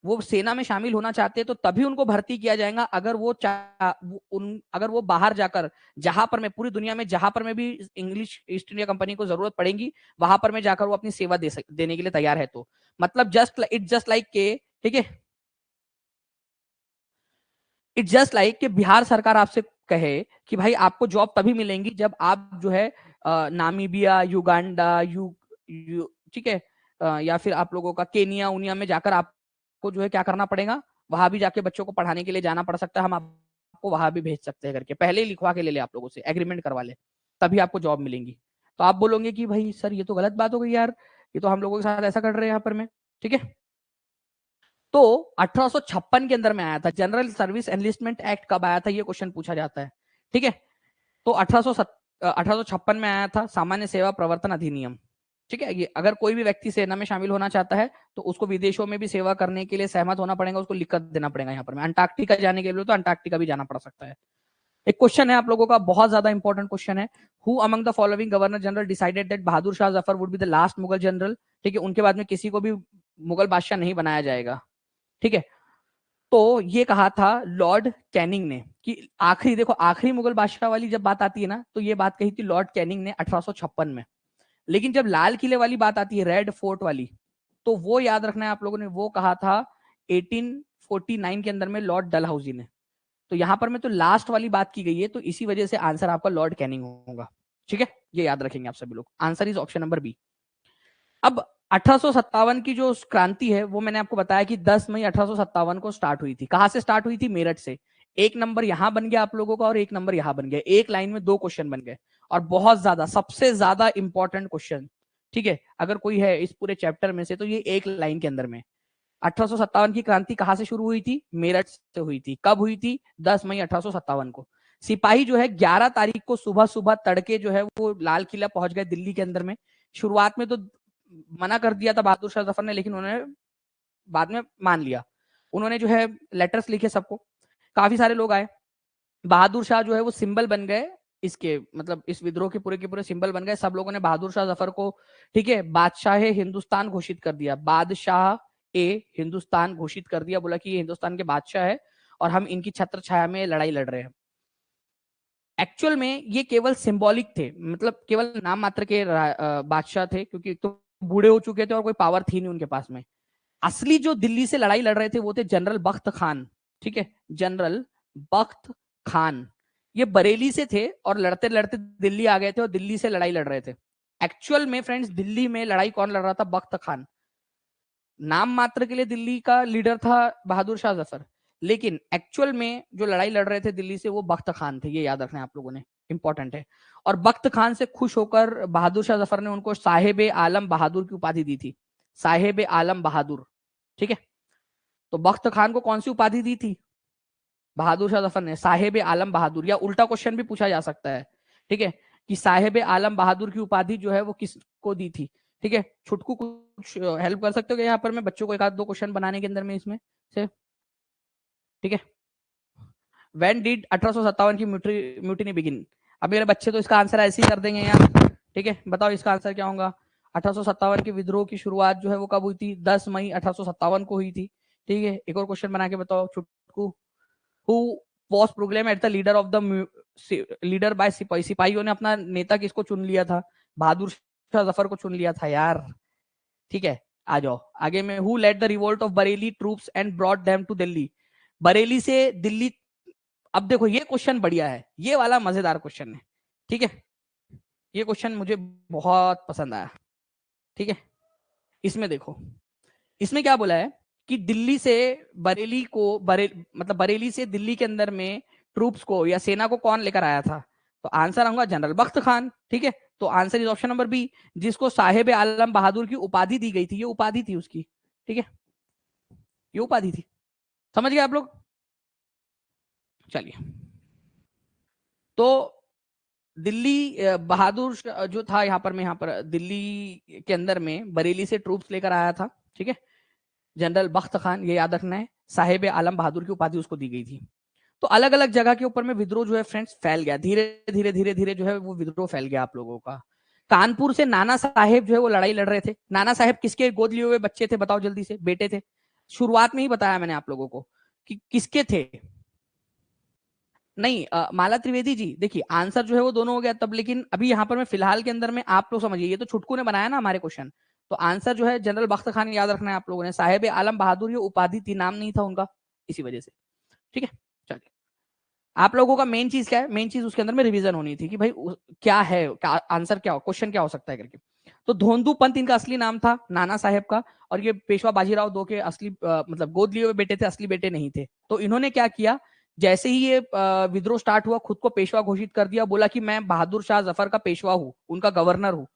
वो सेना में शामिल होना चाहते हैं तो तभी उनको भर्ती किया जाएगा, अगर अगर वो बाहर जाकर, जहां पर मैं पूरी दुनिया में जहां पर मैं भी इंग्लिश ईस्ट इंडिया कंपनी को जरूरत पड़ेगी वहां पर मैं जाकर वो अपनी सेवा देने के लिए तैयार है। तो मतलब जस्ट लाइक के, ठीक है, इट्स जस्ट लाइक कि बिहार सरकार आपसे कहे कि भाई आपको जॉब तभी मिलेंगी जब आप जो है नामीबिया, युगांडा, ठीक है, या फिर आप लोगों का केनिया उनिया में जाकर आपको जो है क्या करना पड़ेगा, वहां भी जाके बच्चों को पढ़ाने के लिए जाना पड़ सकता है, हम आपको वहां भी भेज सकते हैं करके पहले ही लिखवा के ले ले, आप लोगों से एग्रीमेंट करवा ले, तभी आपको जॉब मिलेंगी। तो आप बोलोगे कि भाई सर ये तो गलत बात हो गई यार, ये तो हम लोगों के साथ ऐसा कर रहे हैं यहाँ पर में। ठीक है, तो 1856 के अंदर में आया था जनरल सर्विस एनलिस्टमेंट एक्ट, कब आया था ये क्वेश्चन पूछा जाता है। ठीक है, तो 1856 में आया था सामान्य सेवा प्रवर्तन अधिनियम। ठीक है, ये अगर कोई भी व्यक्ति सेना में शामिल होना चाहता है तो उसको विदेशों में भी सेवा करने के लिए सहमत होना पड़ेगा, उसको लिख कर देना पड़ेगा। यहाँ पर मैं अंटार्कटिका जाने के लिए तो अंटार्कटिका भी जाना पड़ सकता है। एक क्वेश्चन है आप लोगों का, बहुत ज्यादा इंपॉर्टेंट क्वेश्चन है, who among the following governor general decided that Bahadur Shah Zafar would be the last Mughal general. ठीक है, उनके बाद में किसी को भी मुगल बादशाह नहीं बनाया जाएगा। ठीक है, तो ये कहा था लॉर्ड कैनिंग ने कि आखिरी, देखो आखिरी मुगल बादशाह वाली जब बात आती है ना, तो ये बात कही थी लॉर्ड कैनिंग ने 1856 में। लेकिन जब लाल किले वाली बात आती है, रेड फोर्ट वाली, तो वो याद रखना है आप लोगों ने, वो कहा था 1849 के अंदर में लॉर्ड डलहौजी ने। तो यहां पर में तो लास्ट वाली बात की गई है, तो इसी वजह से आंसर आपका लॉर्ड कैनिंग होगा। ठीक है, ये याद रखेंगे आप सभी लोग, answer is option number B. अब 1857 की जो क्रांति है वो मैंने आपको बताया कि 10 मई 1857 को स्टार्ट हुई थी। कहां से स्टार्ट हुई थी? मेरठ से। एक नंबर यहां बन गया आप लोगों का और एक नंबर यहां बन गया, एक लाइन में दो क्वेश्चन बन गए, और बहुत ज्यादा, सबसे ज्यादा इंपॉर्टेंट क्वेश्चन। ठीक है, अगर कोई है इस पूरे चैप्टर में से तो ये एक लाइन के अंदर में। 1857 की क्रांति कहां से शुरू हुई थी? मेरठ से हुई थी। कब हुई थी? 10 मई 1857 को। सिपाही जो है 11 तारीख को सुबह सुबह तड़के जो है वो लाल किला पहुंच गए दिल्ली के अंदर में। शुरुआत में तो मना कर दिया था बहादुर शाह जफर ने, लेकिन उन्होंने बाद में मान लिया। उन्होंने जो है लेटर्स लिखे सबको, काफी सारे लोग आए, बहादुर शाह जो है वो सिंबल बन गए इसके, मतलब इस विद्रोह के पूरे सिंबल बन गए। सब लोगों ने बहादुर शाह जफर को, ठीक है, बादशाह हिंदुस्तान घोषित कर दिया, बादशाह ए हिंदुस्तान घोषित कर दिया, बोला कि ये हिंदुस्तान के बादशाह है और हम इनकी छत्र छाया में लड़ाई लड़ रहे हैं। एक्चुअल में ये केवल सिंबॉलिक थे, मतलब केवल नाम मात्र के बादशाह थे, क्योंकि तो बूढ़े हो चुके थे और कोई पावर थी नहीं उनके पास में। असली जो दिल्ली से लड़ाई लड़ रहे थे वो थे जनरल बख्त खान, ठीक है, जनरल बख्त खान। ये बरेली से थे और लड़ते लड़ते दिल्ली आ गए थे और दिल्ली से लड़ाई लड़ रहे थे। एक्चुअल में फ्रेंड्स दिल्ली में लड़ाई कौन लड़ रहा था? बख्त खान। नाम मात्र के लिए दिल्ली का लीडर था बहादुर शाह जफर, लेकिन एक्चुअल में जो लड़ाई लड़ रहे थे दिल्ली से वो बख्त खान थे। ये याद रखना है आप लोगों ने, इंपॉर्टेंट है। और बख्त खान से खुश होकर बहादुर शाह जफर ने उनको साहेब आलम बहादुर की उपाधि दी थी, साहेब आलम बहादुर, ठीक है। तो बख्त खान को कौन सी उपाधि दी थी बहादुर शाह जफर ने? साहेब आलम बहादुर। या उल्टा क्वेश्चन भी पूछा जा सकता है, ठीक है, कि साहेब आलम बहादुर की उपाधि जो है वो किसको दी थी, ठीक है। छुटकू कुछ हेल्प कर सकते हो यहाँ पर? मैं बच्चों को एक आध दो क्वेश्चन बनाने के अंदर में इसमें से, ठीक है। व्हेन डिड 1857 की म्यूटिनी बिगिन? अब मेरे बच्चे तो इसका आंसर ऐसे ही कर देंगे यार, ठीक है। बताओ इसका आंसर क्या होगा? 1857 के विद्रोह की शुरुआत जो है वो कब हुई थी? 10 मई 1857 को हुई थी, ठीक है। एक और क्वेश्चन बना के बताओ छुटकू। Who was proclaim at the leader of the leader by सिपाही? सिपाहियों ने अपना नेता किसको चुन लिया था? बहादुर शाह जफर को चुन लिया था यार, ठीक है। आ जाओ आगे में। Who led the revolt of Bareilly troops and brought them to Delhi? Bareilly से दिल्ली। अब देखो ये क्वेश्चन बढ़िया है, ये वाला मजेदार क्वेश्चन है, ठीक है। ये क्वेश्चन मुझे बहुत पसंद आया, ठीक है। इसमें देखो, इसमें क्या बोला है कि दिल्ली से बरेली को मतलब बरेली से दिल्ली के अंदर में ट्रूप्स को या सेना को कौन लेकर आया था? तो आंसर होगा जनरल बख्त खान, ठीक है। तो answer is option number B, जिसको साहेब आलम बहादुर की उपाधि दी गई थी। ये उपाधि थी उसकी, ठीक है, ये उपाधि थी। समझ गए आप लोग? चलिए, तो दिल्ली बहादुर जो था यहाँ पर दिल्ली के अंदर में बरेली से ट्रूप्स लेकर आया था, ठीक है, जनरल बख्त खान। ये याद रखना है, साहेब आलम बहादुर की उपाधि उसको दी गई थी। तो अलग अलग जगह के ऊपर में विद्रोह जो है फ्रेंड्स फैल गया, धीरे धीरे धीरे धीरे जो है वो विद्रोह फैल गया आप लोगों का। कानपुर से नाना साहेब जो है वो लड़ाई लड़ रहे थे। नाना साहेब किसके गोद लिए हुए बच्चे थे? बताओ जल्दी से। बेटे थे, शुरुआत में ही बताया मैंने आप लोगों को कि किसके थे। नहीं, माला त्रिवेदी जी, देखिए आंसर जो है वो दोनों हो गया तब, लेकिन अभी यहाँ पर मैं फिलहाल के अंदर में आप लोग समझिए, ये तो छुटकू ने बनाया ना हमारे क्वेश्चन। तो आंसर जो है जनरल बख्त खान, याद रखना है आप लोगों ने। साहेब आलम बहादुर ये उपाधि थी, नाम नहीं था उनका, इसी वजह से, ठीक है। चलिए, आप लोगों का मेन चीज क्या है? मेन चीज उसके अंदर में रिवीजन होनी थी कि भाई क्या है, क्या आंसर, क्या क्वेश्चन क्या हो सकता है करके। तो धोंदू पंत इनका असली नाम था, नाना साहेब का। और ये पेशवा बाजीराव दो के असली मतलब गोद लिए हुए बेटे थे, असली बेटे नहीं थे। तो इन्होंने क्या किया, जैसे ही ये विद्रोह स्टार्ट हुआ, खुद को पेशवा घोषित कर दिया। बोला कि मैं बहादुर शाह जफर का पेशवा हूँ, उनका गवर्नर हूँ।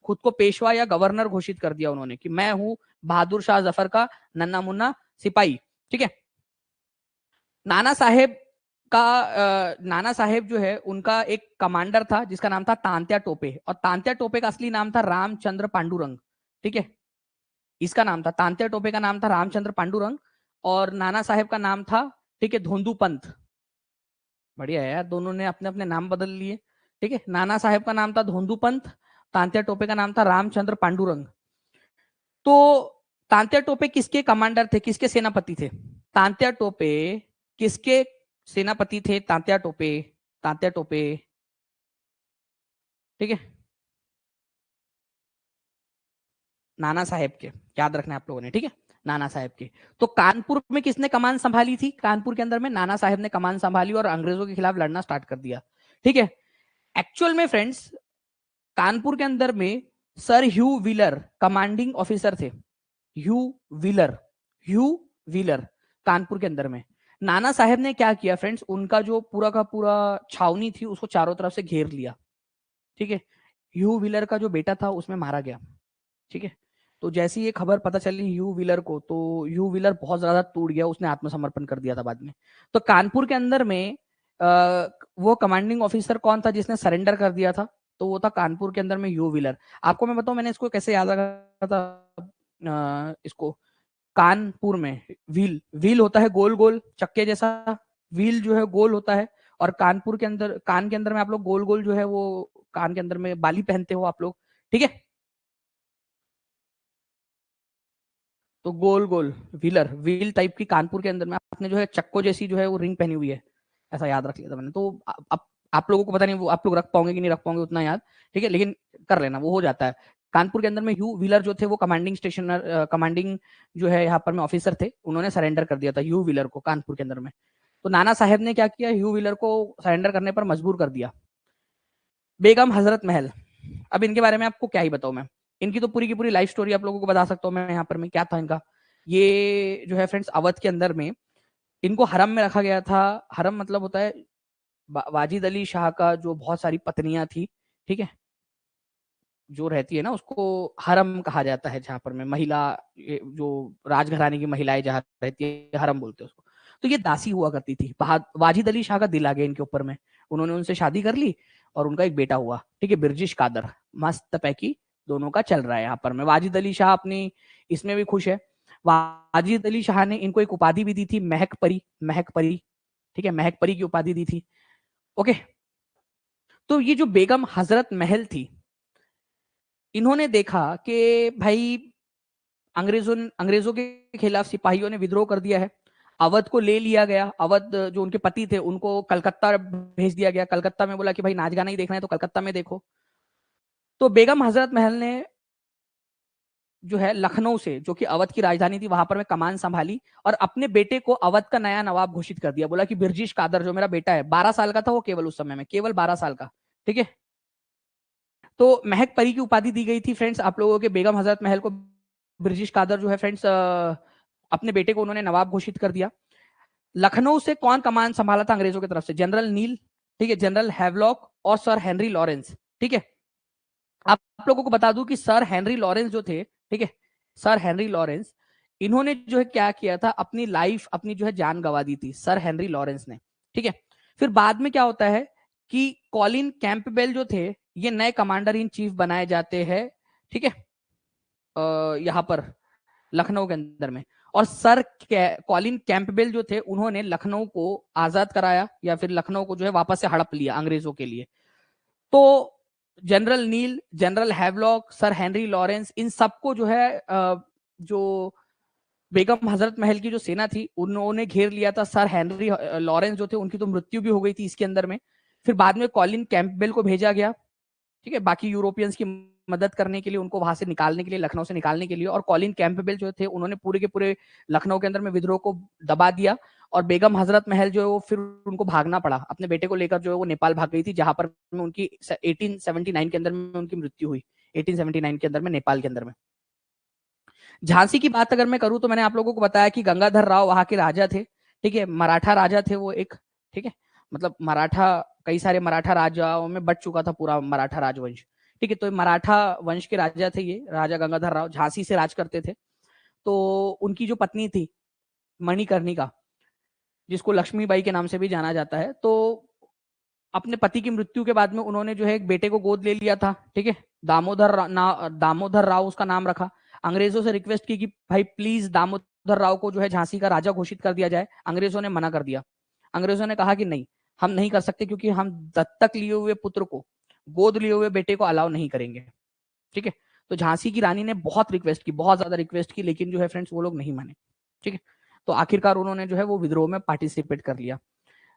खुद को पेशवा या गवर्नर घोषित कर दिया उन्होंने कि मैं हूँ बहादुर शाह जफर का नन्ना मुन्ना सिपाही, ठीक है। नाना साहेब का नाना साहेब जो है उनका एक कमांडर था जिसका नाम था तांत्या टोपे, और तांत्या टोपे का असली नाम था रामचंद्र पांडुरंग, ठीक है। इसका नाम था, तांत्या टोपे का नाम था रामचंद्र पांडुरंग, और नाना साहेब का नाम था, ठीक है, धोंदू पंत। बढ़िया है यार, दोनों ने अपने अपने नाम बदल लिए, ठीक है। नाना साहेब का नाम था धोंदू पंत, तांत्या टोपे का नाम था रामचंद्र पांडुरंग। तो तांत्या टोपे किसके कमांडर थे, किसके सेनापति थे? तांत्या टोपे किसके सेनापति थे? तांत्या टोपे, तांत्या टोपे, ठीक है, नाना साहेब के, याद रखना है आप लोगों ने, ठीक है, नाना साहेब के। तो कानपुर में किसने कमान संभाली थी? कानपुर के अंदर में नाना साहेब ने कमान संभाली और अंग्रेजों के खिलाफ लड़ना स्टार्ट कर दिया, ठीक है। एक्चुअल में फ्रेंड्स कानपुर के अंदर में सर ह्यू व्हीलर कमांडिंग ऑफिसर थे। ह्यू व्हीलर, ह्यू व्हीलर कानपुर के अंदर में। नाना साहेब ने क्या किया फ्रेंड्स, उनका जो पूरा का पूरा छावनी थी उसको चारों तरफ से घेर लिया, ठीक है। ह्यू व्हीलर का जो बेटा था उसमें मारा गया, ठीक है। तो जैसे ही ये खबर पता चली ह्यू व्हीलर को, तो ह्यू व्हीलर बहुत ज्यादा टूट गया, उसने आत्मसमर्पण कर दिया था बाद में। तो कानपुर के अंदर में वो कमांडिंग ऑफिसर कौन था जिसने सरेंडर कर दिया था? तो वो था कानपुर के अंदर में यू व्हीलर। आपको मैं बताऊं मैंने इसको कैसे याद रखा था, इसको कानपुर में व्हील व्हील होता है गोल गोल चक्के जैसा, व्हील जो है गोल होता है, और कानपुर के अंदर कान के अंदर में आप लोग गोल गोल जो है वो कान के अंदर में बाली पहनते हो आप लोग, ठीक है। तो गोल गोल व्हीलर व्हील टाइप की कानपुर के अंदर में आपने जो है चक्को जैसी जो है वो रिंग पहनी हुई है, ऐसा याद रख लिया था मैंने। तो आप लोगों को पता नहीं वो आप लोग रख पाओगे कि नहीं रख पाओगे उतना याद, ठीक है, लेकिन कर लेना वो हो जाता है। कानपुर के अंदर में यू व्हीलर जो थे वो कमांडिंग स्टेशनर कमांडिंग जो है यहाँ पर में ऑफिसर थे, उन्होंने सरेंडर कर दिया था यू व्हीलर को कानपुर के अंदर में। तो नाना साहेब ने क्या किया, यू व्हीलर को सरेंडर करने पर मजबूर कर दिया। बेगम हजरत महल, अब इनके बारे में आपको क्या ही बताऊं मैं, इनकी तो पूरी की पूरी लाइफ स्टोरी आप लोगों को बता सकता हूँ मैं यहाँ पर में, क्या था इनका। ये जो है फ्रेंड्स अवध के अंदर में इनको हरम में रखा गया था। हरम मतलब होता है वाजिद अली शाह का जो बहुत सारी पत्नियां थी, ठीक है, जो रहती है ना उसको हरम कहा जाता है, जहां पर में महिला जो राजघराने की महिलाएं जहां रहती है हरम बोलते हैं उसको। तो ये दासी हुआ करती थी। वाजिद अली शाह का दिल आ गया इनके ऊपर में, उन्होंने उनसे शादी कर ली और उनका एक बेटा हुआ, ठीक है, बिरजिश कादर। मस्त पैकी दोनों का चल रहा है यहाँ पर में। वाजिद अली शाह अपनी इसमें भी खुश है। वाजिद अली शाह ने इनको एक उपाधि भी दी थी, महक परी, महक परी, ठीक है, महक परी की उपाधि दी थी। ओके, तो ये जो बेगम हजरत महल थी, इन्होंने देखा कि भाई अंग्रेजों के खिलाफ सिपाहियों ने विद्रोह कर दिया है, अवध को ले लिया गया। अवध जो उनके पति थे उनको कलकत्ता भेज दिया गया। कलकत्ता में बोला कि भाई नाच गाना ही देखना है तो कलकत्ता में देखो। तो बेगम हजरत महल ने जो है लखनऊ से, जो कि अवध की राजधानी थी, वहां पर में कमान संभाली और अपने बेटे को अवध का नया नवाब घोषित कर दिया। बोला कि बिरजिश कादर जो मेरा बेटा है, 12 साल का था वो केवल, उस समय में केवल 12 साल का, ठीक है। तो महक परी की उपाधि दी गई थी फ्रेंड्स आप लोगों के बेगम हजरत महल को। ब्रिटिश कादर जो है फ्रेंड्स अपने बेटे को उन्होंने नवाब घोषित कर दिया। लखनऊ से कौन कमान संभाला था अंग्रेजों की तरफ से, जनरल नील, ठीक है, जनरल हैवलॉक और सर हेनरी लॉरेंस, ठीक है। आप लोगों को बता दूं कि सर हेनरी लॉरेंस जो थे, ठीक है, सर हेनरी लॉरेंस, इन्होंने जो है क्या किया था, अपनी लाइफ अपनी जो है जान गंवा दी थी सर हेनरी लॉरेंस ने, ठीक है। फिर बाद में क्या होता है कि कॉलिन कैंपबेल जो थे ये नए कमांडर इन चीफ बनाए जाते हैं, ठीक है, यहाँ पर लखनऊ के अंदर में। और सर कॉलिन कैंपबेल जो थे उन्होंने लखनऊ को आजाद कराया, या फिर लखनऊ को जो है वापस से हड़प लिया अंग्रेजों के लिए। तो general Neill, general Havelock, sir Henry Lawrence, इन सबको जो है जो बेगम हजरत महल की जो सेना थी उन्होंने घेर लिया था। सर हेनरी लॉरेंस जो थे उनकी तो मृत्यु भी हो गई थी इसके अंदर में। फिर बाद में कॉलिन कैंपबेल को भेजा गया, ठीक है, बाकी यूरोपियंस की मदद करने के लिए, उनको वहां से निकालने के लिए, लखनऊ से निकालने के लिए। और कॉलिन कैंपबेल जो थे उन्होंने पूरे के पूरे लखनऊ के अंदर में विद्रोह को दबा दिया। और बेगम हजरत महल जो है वो फिर उनको भागना पड़ा, अपने बेटे को लेकर जो है वो नेपाल भाग गई थी, जहां पर उनकी 1879 के अंदर में उनकी मृत्यु हुई, 1879 के अंदर में नेपाल के अंदर में। झांसी की बात अगर मैं करूं तो मैंने आप लोगों को बताया कि गंगाधर राव वहां के राजा थे, ठीक है, मराठा राजा थे वो एक, ठीक है, मतलब मराठा, कई सारे मराठा राजाओं में बट चुका था पूरा मराठा राजवंश, ठीक है। तो मराठा वंश के राजा थे ये राजा गंगाधर राव, झांसी से राज करते थे। तो उनकी जो पत्नी थी मणिकर्णिका, जिसको लक्ष्मीबाई के नाम से भी जाना जाता है, तो अपने पति की मृत्यु के बाद में उन्होंने जो है एक बेटे को गोद ले लिया था, ठीक है, दामोदर राव उसका नाम रखा। अंग्रेजों से रिक्वेस्ट की कि भाई प्लीज दामोदर राव को जो है झांसी का राजा घोषित कर दिया जाए। अंग्रेजों ने मना कर दिया। अंग्रेजों ने कहा कि नहीं, हम नहीं कर सकते, क्योंकि हम दत्तक लिए हुए पुत्र को, गोद लिए हुए बेटे को अलाउ नहीं करेंगे, ठीक है। तो झांसी की रानी ने बहुत रिक्वेस्ट की, बहुत ज्यादा रिक्वेस्ट की, लेकिन जो है फ्रेंड्स वो लोग नहीं माने, ठीक है। तो आखिरकार उन्होंने जो है वो विद्रोह में पार्टिसिपेट कर लिया।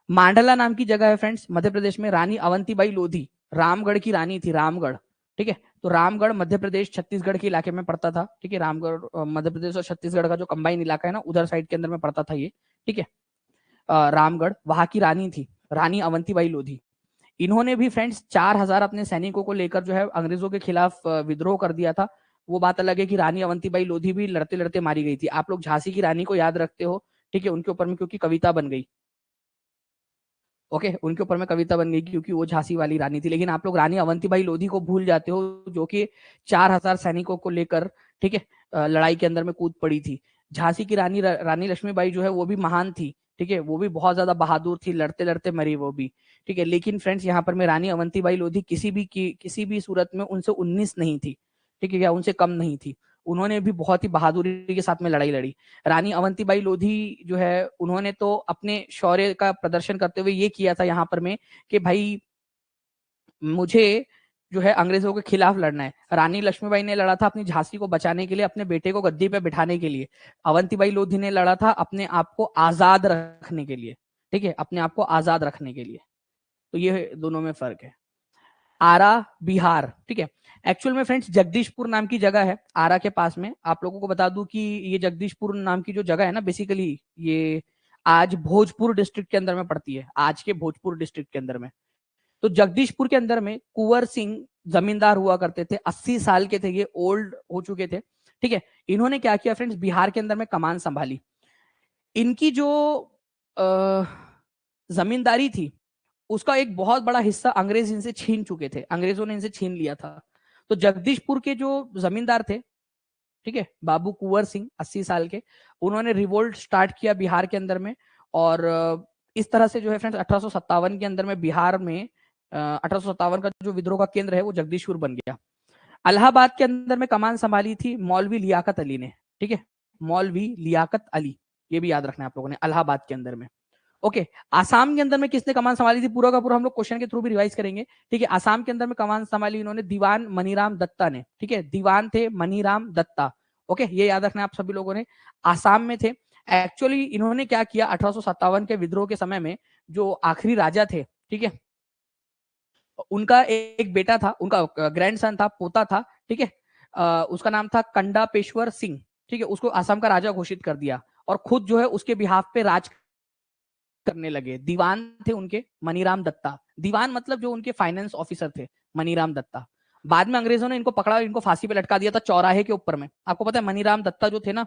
मांडला नाम की जगह है फ्रेंड्स मध्य प्रदेश में, रानी अवंतीबाई लोधी रामगढ़ की रानी थी, रामगढ़, ठीक है। तो रामगढ़ मध्य प्रदेश छत्तीसगढ़ के इलाके में पड़ता था, ठीक है, रामगढ़ मध्य प्रदेश और छत्तीसगढ़ का जो कंबाइन इलाका है ना, उधर साइड के अंदर में पड़ता था ये, ठीक है। रामगढ़ वहां की रानी थी, रानी अवंतीबाई लोधी। इन्होंने भी फ्रेंड्स 4000 अपने सैनिकों को लेकर जो है अंग्रेजों के खिलाफ विद्रोह कर दिया था। वो बात अलग है कि रानी अवंतीबाई लोधी भी लड़ते लड़ते मारी गई थी। आप लोग झांसी की रानी को याद रखते हो, ठीक है, उनके ऊपर में क्योंकि कविता बन गई, ओके, उनके ऊपर में कविता बन गई क्योंकि वो झांसी वाली रानी थी। लेकिन आप लोग रानी अवंतीबाई लोधी को भूल जाते हो, जो कि 4000 सैनिकों को लेकर, ठीक है, लड़ाई के अंदर में कूद पड़ी थी। झांसी की रानी रानी लक्ष्मीबाई जो है वो भी महान थी, ठीक है, वो भी बहुत ज्यादा बहादुर थी, लड़ते लड़ते मरी वो भी, ठीक है। लेकिन फ्रेंड्स यहाँ पर में रानी अवंतीबाई लोधी किसी भी सूरत में उनसे 19 नहीं थी, ठीक है, या उनसे कम नहीं थी। उन्होंने भी बहुत ही बहादुरी के साथ में लड़ाई लड़ी। रानी अवंतीबाई लोधी जो है, उन्होंने तो अपने शौर्य का प्रदर्शन करते हुए ये किया था यहाँ पर में कि भाई मुझे जो है अंग्रेजों के खिलाफ लड़ना है। रानी लक्ष्मीबाई ने लड़ा था अपनी झांसी को बचाने के लिए, अपने बेटे को गद्दी पे बिठाने के लिए। अवंतीबाई लोधी ने लड़ा था अपने आप को आजाद रखने के लिए, ठीक है, अपने आप को आजाद रखने के लिए। तो ये दोनों में फर्क है। आरा बिहार, ठीक है। एक्चुअल में फ्रेंड्स जगदीशपुर नाम की जगह है आरा के पास में। आप लोगों को बता दूं कि ये जगदीशपुर नाम की जो जगह है ना, बेसिकली ये आज भोजपुर डिस्ट्रिक्ट के अंदर में पड़ती है, आज के भोजपुर डिस्ट्रिक्ट के अंदर में। तो जगदीशपुर के अंदर में कुंवर सिंह जमींदार हुआ करते थे, 80 साल के थे, ये ओल्ड हो चुके थे, ठीक है। इन्होंने क्या किया फ्रेंड्स, बिहार के अंदर में कमान संभाली। इनकी जो जमींदारी थी उसका एक बहुत बड़ा हिस्सा अंग्रेज इनसे छीन चुके थे, अंग्रेजों ने इनसे छीन लिया था। तो जगदीशपुर के जो जमींदार थे, ठीक है, बाबू कुंवर सिंह 80 साल के, उन्होंने रिवोल्ट स्टार्ट किया बिहार के अंदर में। और इस तरह से जो है फ्रेंड्स 1857 के अंदर में बिहार में 1857 का जो विद्रोह का केंद्र है वो जगदीशपुर बन गया। इलाहाबाद के अंदर में कमान संभाली थी मौलवी लियाकत अली ने, ठीक है, मौलवी लियाकत अली, ये भी याद रखना है आप लोगों ने, इलाहाबाद के अंदर में। ओके, आसाम के अंदर में किसने कमान संभाली थी, पूरा का पूरा हम लोग क्वेश्चन के थ्रू भी रिवाइज करेंगे, ठीक है। आसाम के अंदर में कमान संभाली इन्होंने दीवान मनीराम दत्ता ने, ठीक है, दीवान थे मनीराम दत्ता। ओके, ये याद रखना है आप सभी लोगों ने, आसाम में थे। एक्चुअली इन्होंने क्या किया, 1857 के विद्रोह के समय में जो आखिरी राजा थे, ठीक है, उनका एक बेटा था, उनका ग्रैंडसन था, पोता था, ठीक है, उसका नाम था कंडा पेशवर सिंह, ठीक है, उसको आसाम का राजा घोषित कर दिया और खुद जो है उसके बिहाफ पे राज करने लगे। दीवान थे उनके मनीराम दत्ता, दीवान मतलब जो उनके फाइनेंस ऑफिसर थे मनीराम दत्ता। बाद में अंग्रेजों ने इनको पकड़ा, इनको फांसी पे लटका दिया था चौराहे के ऊपर में। आपको पता है मनीराम दत्ता जो थे ना,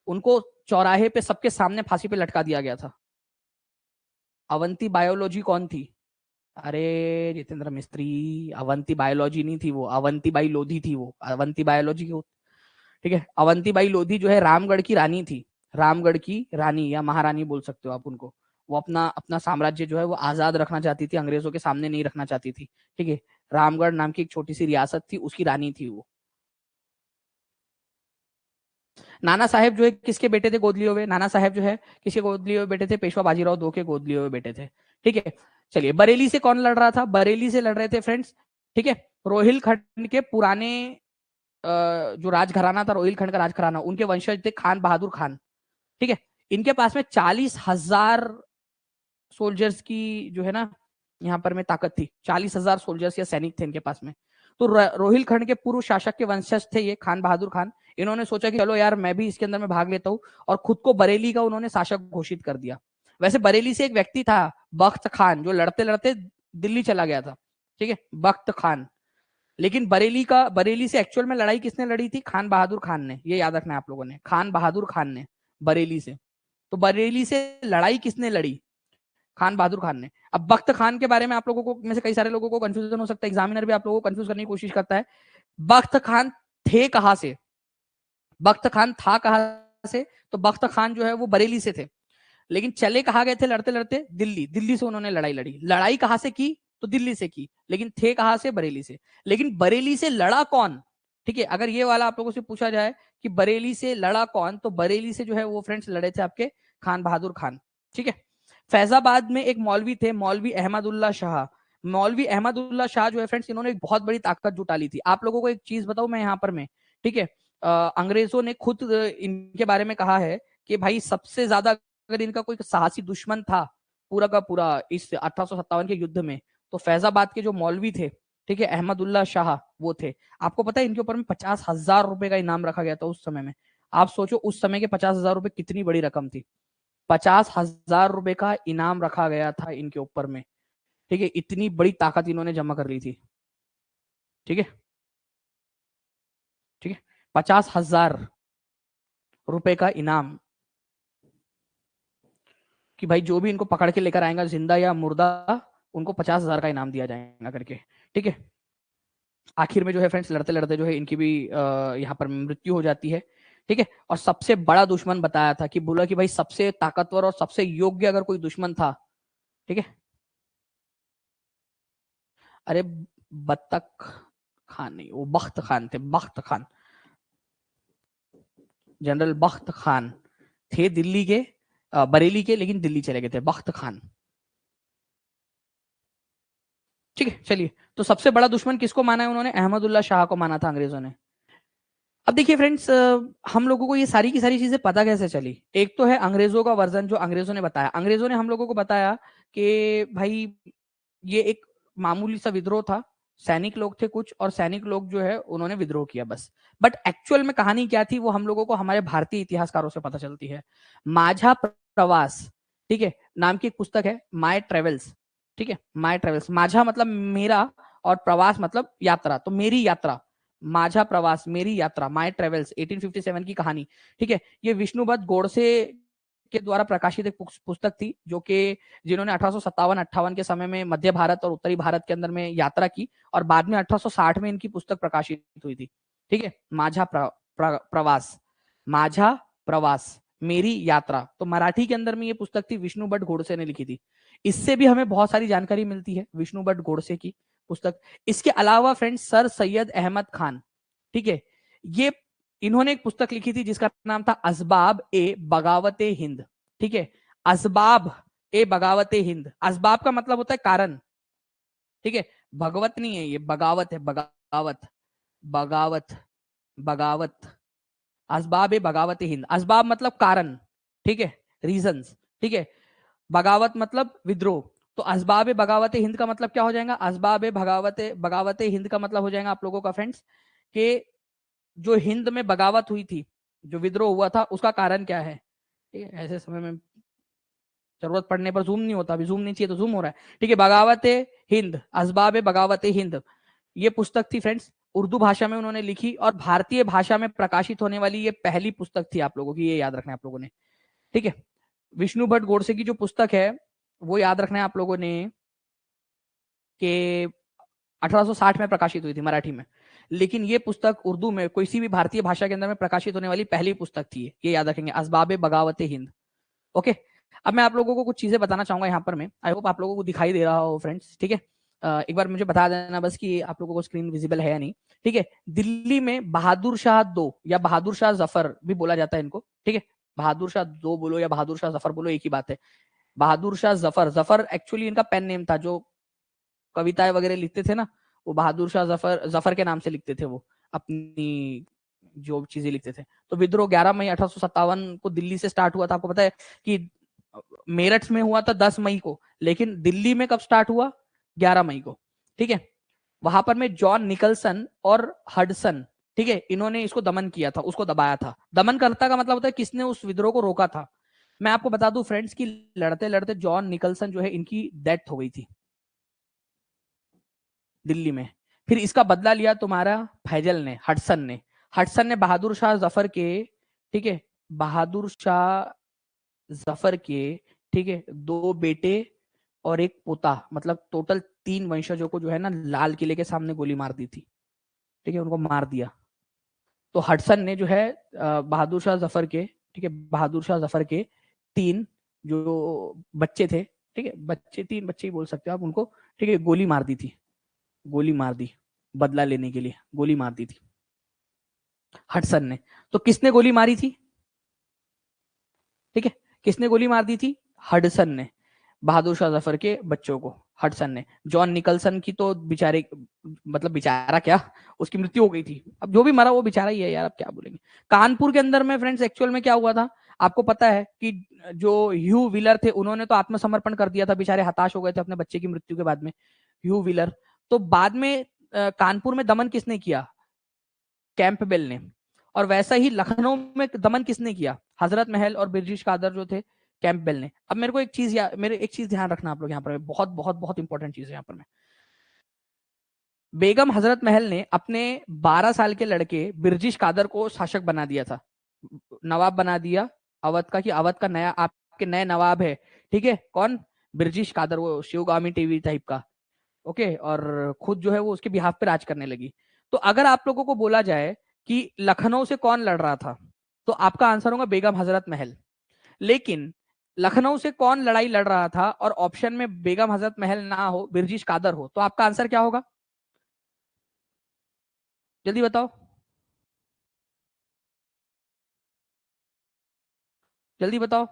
उनको चौराहे पे सबके सामने फांसी पे लटका दिया गया था। अवंती बायोलॉजी कौन थी, अरे जितेंद्र मिस्त्री, अवंती बायोलॉजी नहीं थी वो, अवंतीबाई लोधी थी वो, अवंती बायोलॉजी की, ठीक है। अवंतीबाई लोधी जो है रामगढ़ की रानी थी, रामगढ़ की रानी या महारानी बोल सकते हो आप उनको। वो अपना अपना साम्राज्य जो है वो आजाद रखना चाहती थी, अंग्रेजों के सामने नहीं रखना चाहती थी, ठीक है। रामगढ़ नाम की एक छोटी सी रियासत थी, उसकी रानी थी वो। नाना साहेब जो है किसके बेटे थे गोद लिए हुए, नाना साहेब जो है किसके गोद लिए हुए बेटे थे, पेशवा बाजीराव दो के गोद लिए हुए बेटे थे, ठीक है। चलिए बरेली से कौन लड़ रहा था, बरेली से लड़ रहे थे फ्रेंड्स, ठीक है, रोहिलखंड के पुराने जो राजघराना था, रोहिलखंड का राजघराना, उनके वंशज थे खान बहादुर खान, ठीक है। इनके पास में 40,000 सोल्जर्स की जो है ना यहाँ पर में ताकत थी, 40,000 सोल्जर्स या सैनिक थे इनके पास में। तो रोहिलखंड के पूर्व शासक के वंशज थे ये खान बहादुर खान। इन्होंने सोचा कि चलो यार मैं भी इसके अंदर में भाग लेता हूँ, और खुद को बरेली का उन्होंने शासक घोषित कर दिया। वैसे बरेली से एक व्यक्ति था बख्त खान, जो लड़ते लड़ते दिल्ली चला गया था, ठीक है, बख्त खान। लेकिन बरेली से एक्चुअल में लड़ाई किसने लड़ी थी, खान बहादुर खान ने, ये याद रखना है आप लोगों ने, खान बहादुर खान ने बरेली से। तो बरेली से लड़ाई किसने लड़ी, खान बहादुर खान ने। अब बख्त खान के बारे में आप लोगों को में से कई सारे लोगों को कंफ्यूजन हो सकता है, एग्जामिनर भी आप लोगों को कंफ्यूज करने की कोशिश करता है। बख्त खान थे कहां से, बख्त खान था कहां से, तो बख्त खान जो है वो बरेली से थे, लेकिन चले कहा गए थे लड़ते लड़ते, दिल्ली, दिल्ली से उन्होंने लड़ाई लड़ी। लड़ाई कहां से की, तो दिल्ली से की, लेकिन थे कहां से, बरेली से। लेकिन बरेली से लड़ा कौन, ठीक है, अगर ये वाला आप लोगों से पूछा जाए कि बरेली से लड़ा कौन, तो बरेली से जो है वो फ्रेंड्स लड़े थे आपके खान बहादुर खान, ठीक है। फैजाबाद में एक मौलवी थे, मौलवी अहमदुल्ला शाह। मौलवी अहमदुल्ला शाह जो है फ्रेंड्स, इन्होंने एक बहुत बड़ी ताकत जुटा ली थी। आप लोगों को एक चीज बताऊं मैं यहाँ पर में, ठीक है, अंग्रेजों ने खुद इनके बारे में कहा है कि भाई सबसे ज्यादा अगर इनका कोई साहसी दुश्मन था पूरा का पूरा इस 1857 के युद्ध में, तो फैजाबाद के जो मौलवी थे, ठीक है, अहमदुल्ला शाह, वो थे। आपको पता है इनके ऊपर में 50,000 रुपए का इनाम रखा गया था उस समय में। आप सोचो उस समय के 50,000 रुपए कितनी बड़ी रकम थी, 50,000 रुपए का इनाम रखा गया था इनके ऊपर में, ठीक है। इतनी बड़ी ताकत इन्होंने जमा कर ली थी, ठीक है, ठीक है, 50,000 रुपए का इनाम, कि भाई जो भी इनको पकड़ के लेकर आएगा जिंदा या मुर्दा, उनको 50,000 का इनाम दिया जाएगा करके, ठीक है। आखिर में जो है फ्रेंड्स लड़ते लड़ते जो है इनकी भी यहाँ पर मृत्यु हो जाती है, ठीक है। और सबसे बड़ा दुश्मन बताया था कि बोला कि भाई सबसे ताकतवर और सबसे योग्य अगर कोई दुश्मन था, ठीक है, अरे बत्तख खान नहीं, वो बख्त खान थे, बख्त खान, जनरल बख्त खान थे दिल्ली के, बरेली के, लेकिन दिल्ली चले गए थे, बख्त खान। ठीक है, चलिए, तो सबसे बड़ा दुश्मन किसको माना है उन्होंने? अहमदुल्ला शाह को माना था अंग्रेजों ने। अब देखिए फ्रेंड्स, हम लोगों को ये सारी की सारी चीजें पता कैसे चली? एक तो है अंग्रेजों का वर्जन जो अंग्रेजों ने बताया। अंग्रेजों ने हम लोगों को बताया कि भाई ये एक मामूली सा विद्रोह था, सैनिक लोग थे कुछ, और सैनिक लोग जो है उन्होंने विद्रोह किया बस। बट एक्चुअल में कहानी क्या थी वो हम लोगों को हमारे भारतीय इतिहासकारों से पता चलती है। माझा प्रवास, ठीक है, नाम की एक पुस्तक है, माय ट्रेवल्स, ठीक है, माय ट्रेवल्स, माझा मतलब मेरा और प्रवास मतलब यात्रा, तो मेरी यात्रा, माझा प्रवास मेरी यात्रा, माय ट्रेवल्स, 1857 की कहानी, ठीक है। ये विष्णुदत्त गोडसे के द्वारा प्रकाशित एक पुस्तक थी, जो कि जिन्होंने 1857-58 के समय में मध्य भारत और उत्तरी भारत के अंदर में यात्रा की, और बाद में 1860 में इनकी पुस्तक प्रकाशित हुई थी, ठीक है। माझा प्रवास, माझा प्रवास मेरी यात्रा, तो मराठी के अंदर में ये पुस्तक थी, विष्णु भट्ट गोडसे ने लिखी थी। इससे भी हमें बहुत सारी जानकारी मिलती है, विष्णु भट्ट गोडसे की पुस्तक। इसके अलावा फ्रेंड्स, सर सैयद अहमद खान, ठीक है, ये इन्होंने एक पुस्तक लिखी थी जिसका नाम था असबाब ए बगावते हिंद, ठीक है, असबाब ए बगावते हिंद। असबाब का मतलब होता है कारण, ठीक है, भगवत नहीं है ये, बगावत है, बगावत, बगावत, बगावत, असबाब ए बगावत हिंद। असबाब मतलब कारण, ठीक है, रीजंस, ठीक है, बगावत मतलब विद्रोह। तो असबाब बगावत हिंद का मतलब क्या हो जाएगा? असबाब बगावत हिंद का मतलब हो जाएगा आप लोगों का फ्रेंड्स कि जो हिंद में बगावत हुई थी, जो विद्रोह हुआ था, उसका कारण क्या है? ठीक है, ऐसे समय में जरूरत पड़ने पर जूम नहीं होता, अभी जूम नहीं चाहिए तो जूम हो रहा है, ठीक है। बगावत हिंद, असबाब बगावत हिंद, ये पुस्तक थी फ्रेंड्स, उर्दू भाषा में उन्होंने लिखी, और भारतीय भाषा में प्रकाशित होने वाली ये पहली पुस्तक थी आप लोगों की, ये याद रखना है आप लोगों ने, ठीक है। विष्णु भट्ट गोडसे की जो पुस्तक है वो याद रखना है आप लोगों ने कि 1860 में प्रकाशित हुई थी मराठी में, लेकिन ये पुस्तक उर्दू में किसी भी भारतीय भाषा के अंदर में प्रकाशित होने वाली पहली पुस्तक थी, ये याद रखेंगे, असबाब बगावत हिंद। ओके, अब मैं आप लोगों को कुछ चीजें बताना चाहूंगा यहाँ पर मैं, आई होप आप लोगों को दिखाई दे रहा हो फ्रेंड्स, ठीक है। एक बार मुझे बता देना बस कि आप लोगों को स्क्रीन विजिबल है या नहीं, ठीक है। दिल्ली में बहादुर शाह दो या बहादुर शाह जफर भी बोला जाता है इनको, ठीक है, बहादुर शाह दो बोलो या बहादुर शाह जफर बोलो, एक ही बात है। बहादुर शाह जफर, जफर एक्चुअली इनका पेन नेम था, जो कविताएं वगैरह लिखते थे ना, वो बहादुर शाह जफर, जफर के नाम से लिखते थे वो अपनी जो चीजें लिखते थे। तो विद्रोह 11 मई 1857 को दिल्ली से स्टार्ट हुआ था। आपको पता है कि मेरठ में हुआ था 10 मई को, लेकिन दिल्ली में कब स्टार्ट हुआ? 11 मई को, ठीक है। वहां पर में जॉन निकलसन और हडसन, ठीक है, इन्होंने इसको दमन किया था, उसको दबाया था। दमनकर्ता का मतलब होता है किसने उस विद्रोह को रोका था। मैं आपको बता दूं फ्रेंड्स कि लड़ते लड़ते जॉन निकलसन जो है इनकी डेथ हो गई थी दिल्ली में। फिर इसका बदला लिया तुम्हारा फैजल ने, हडसन ने। हडसन ने बहादुर शाह जफर के, ठीक है, बहादुर शाह जफर के, ठीक है, दो बेटे और एक पोता, मतलब टोटल 3 वंशजों को जो है ना लाल किले के सामने गोली मार दी थी, ठीक है, उनको मार दिया। तो हडसन ने जो है बहादुर शाह जफर के, ठीक है, बहादुर शाह जफर के 3 जो बच्चे थे, ठीक है, बच्चे 3 बच्चे ही बोल सकते हो आप उनको, ठीक है, गोली मार दी थी, गोली मार दी, बदला लेने के लिए गोली मार दी थी हडसन ने। तो किसने गोली मारी थी? ठीक है, किसने गोली मार दी थी? हडसन ने, बहादुर शाह जफर के बच्चों को हडसन ने। जॉन निकलसन की तो बेचारे, मतलब बेचारा क्या, उसकी मृत्यु हो गई थी। अब जो भी मरा वो बेचारा ही है यार, अब क्या बोलेंगे। कानपुर के अंदर में फ्रेंड्स एक्चुअल में क्या हुआ था आपको पता है कि जो ह्यू व्हीलर थे उन्होंने तो आत्मसमर्पण कर दिया था, बेचारे हताश हो गए थे अपने बच्चे की मृत्यु के बाद में, ह्यू व्हीलर। तो बाद में कानपुर में दमन किसने किया? कैंपबेल ने। और वैसा ही लखनऊ में दमन किसने किया? हजरत महल और ब्रिटिश कादर जो थे, कैंपबेल ने। अब मेरे को एक चीज मेरे एक चीज ध्यान रखना आप लोग यहाँ पर, बहुत बहुत बहुत इंपॉर्टेंट चीज है यहाँ पर में। बेगम हजरत महल ने अपने 12 साल के लड़के ब्रिटिश कादर को शासक बना दिया था, नवाब बना दिया अवध का, कि अवध का नया आपके नए नवाब है, ठीक है, कौन? ब्रिटिश कादर, वो शिवगामी टीवी टाइप का, ओके। और खुद जो है वो उसके बिहाफ पे राज करने लगी। तो अगर आप लोगों को बोला जाए कि लखनऊ से कौन लड़ रहा था, तो आपका आंसर होगा बेगम हजरत महल। लेकिन लखनऊ से कौन लड़ाई लड़ रहा था और ऑप्शन में बेगम हजरत महल ना हो, बिरजिश कादर हो, तो आपका आंसर क्या होगा? जल्दी बताओ, जल्दी बताओ।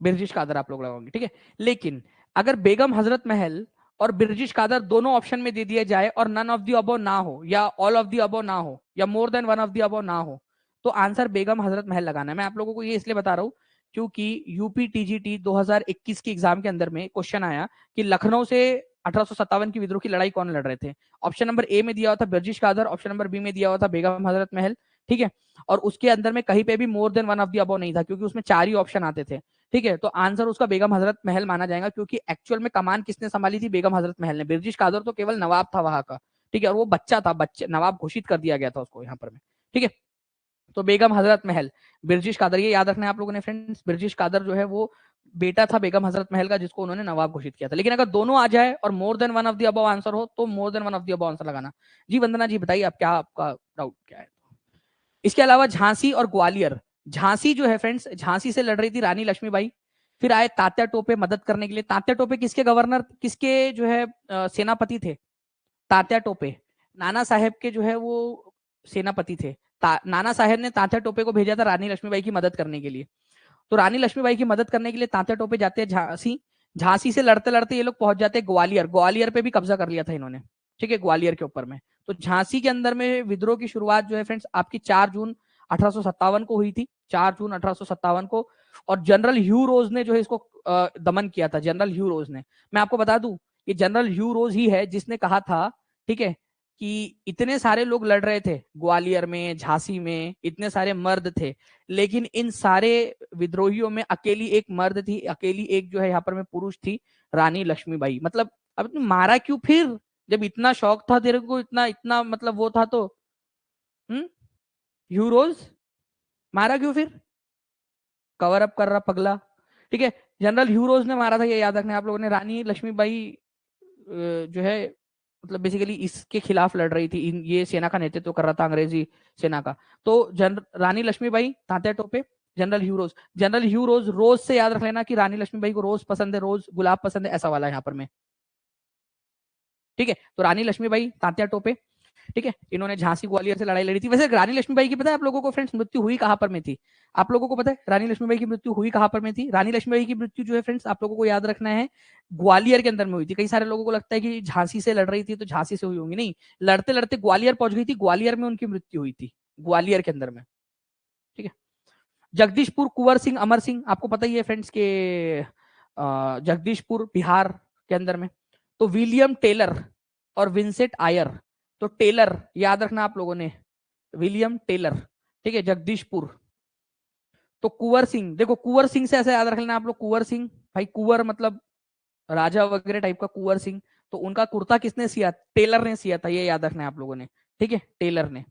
बिरजिश कादर आप लोग लगाओगे, ठीक है। लेकिन अगर बेगम हजरत महल और बिरजिश कादर दोनों ऑप्शन में दे दिया जाए और नन ऑफ दी अबव ना हो, या ऑल ऑफ दी अबव ना हो, या more than one of the above ना हो, तो आंसर बेगम हजरत महल लगाना है। मैं आप लोगों को ये इसलिए बता रहा हूं क्योंकि यूपी टीजीटी 2021 के एग्जाम के अंदर में क्वेश्चन आया कि लखनऊ से 1857 की विद्रोह की लड़ाई कौन लड़ रहे थे। ऑप्शन नंबर ए में दिया हुआ था बिरजिश कादर, ऑप्शन नंबर बी में दिया हुआ था बेगम हजरत महल, ठीक है। और उसके अंदर में कहीं पे भी more than one of the above नहीं था, क्योंकि उसमें 4 ही ऑप्शन आते थे, ठीक है। तो आंसर उसका बेगम हजरत महल माना जाएगा, क्योंकि एक्चुअल में कमान किसने संभाली थी? बेगम हजरत महल ने। बिरजिश कादर तो केवल नवाब था वहां का, ठीक है, और वो बच्चा था, बच्चे नवाब घोषित कर दिया गया था उसको यहाँ पर में, ठीक है। तो बेगम हजरत महल, बिरजिश कादर, ये याद रखना है आप लोगों ने फ्रेंड्स। बिरजिश कादर जो है वो बेटा था बेगम हजरत महल का, जिसको उन्होंने नवाब घोषित किया था। लेकिन अगर दोनों आ जाए और more than one of the above answer हो, तो more than one of the above answer लगाना। जी वंदना जी बताइए, आप क्या, आपका डाउट क्या है? इसके अलावा झांसी और ग्वालियर। झांसी जो है फ्रेंड्स, झांसी से लड़ रही थी रानी लक्ष्मीबाई, फिर आए तात्या टोपे मदद करने के लिए। तात्या टोपे किसके गवर्नर, किसके जो है सेनापति थे? तात्या टोपे नाना साहेब के जो है वो सेनापति थे। नाना साहेब ने तात्या टोपे को भेजा था रानी लक्ष्मीबाई की मदद करने के लिए। तो रानी लक्ष्मीबाई की मदद करने के लिए तात्या टोपे जाते हैं झांसी। झांसी से लड़ते लड़ते ये लोग पहुंच जाते हैं ग्वालियर। ग्वालियर पे भी कब्जा कर लिया था इन्होंने, ठीक है, ग्वालियर के ऊपर में। तो झांसी के अंदर में विद्रोह की शुरुआत जो है फ्रेंड्स आपकी 4 जून 1857 को हुई थी, 4 जून 1857 को। और जनरल ह्यू रोज ने जो है इसको दमन किया था, जनरल ह्यू रोज ने। मैं आपको बता दूं, ये जनरल ह्यू रोज ही है जिसने कहा था, ठीक है, कि इतने सारे लोग लड़ रहे थे ग्वालियर में, झांसी में, इतने सारे मर्द थे, लेकिन इन सारे विद्रोहियों में अकेली एक मर्द थी, अकेली एक जो है यहाँ पर में पुरुष थी, रानी लक्ष्मीबाई। मतलब अब मारा क्यों फिर, जब इतना शौक था तेरे को, इतना इतना मतलब वो था तो, हम्म, यूरोज मारा क्यों फिर? कवर अप कर रहा पगला, ठीक है। जनरल ह्यूरोज ने मारा था, ये याद रखना आप लोगों ने। रानी लक्ष्मीबाई जो है मतलब बेसिकली इसके खिलाफ लड़ रही थी, ये सेना का नेतृत्व कर रहा था, अंग्रेजी सेना का। तो रानी लक्ष्मीबाई, तात्या टोपे, जनरल ह्यू रोज। जनरल ह्यू रोज, रोज से याद रख लेना कि रानी लक्ष्मीबाई को रोज पसंद है, रोज गुलाब पसंद है, ऐसा वाला यहाँ पर में, ठीक है। तो रानी लक्ष्मीबाई, तात्या टोपे, ठीक है, इन्होंने झांसी ग्वालियर से लड़ाई लड़ी थी। वैसे रानी लक्ष्मीबाई की पता है आप लोगों को फ्रेंड्स मृत्यु हुई कहां पर में थी? आप लोगों को पता है रानी लक्ष्मीबाई की मृत्यु हुई कहां पर में थी? रानी लक्ष्मीबाई की मृत्यु जो है फ्रेंड्स आप लोगों को याद रखना है, ग्वालियर के अंदर में हुई थी। कई सारे लोगों को लगता है कि झांसी से लड़ रही थी तो झांसी से हुई होंगी, नहीं, लड़ते लड़ते ग्वालियर पहुंच गई थी, ग्वालियर में उनकी मृत्यु हुई थी, ग्वालियर के अंदर में, ठीक है। जगदीशपुर, कुंवर सिंह, अमर सिंह, आपको पता ही है फ्रेंड्स के जगदीशपुर बिहार के अंदर में। तो विलियम टेलर और विंसेंट आयर। तो टेलर याद रखना आप लोगों ने, विलियम टेलर, ठीक है, जगदीशपुर। तो कुंवर सिंह, देखो कुंवर सिंह से ऐसे याद रख लेना आप लोग, कुंवर सिंह, भाई कुंवर मतलब राजा वगैरह टाइप का कुंवर सिंह। तो उनका कुर्ता किसने सिया? टेलर ने सिया था, ये याद रखना है आप लोगों ने, ठीक है, टेलर ने।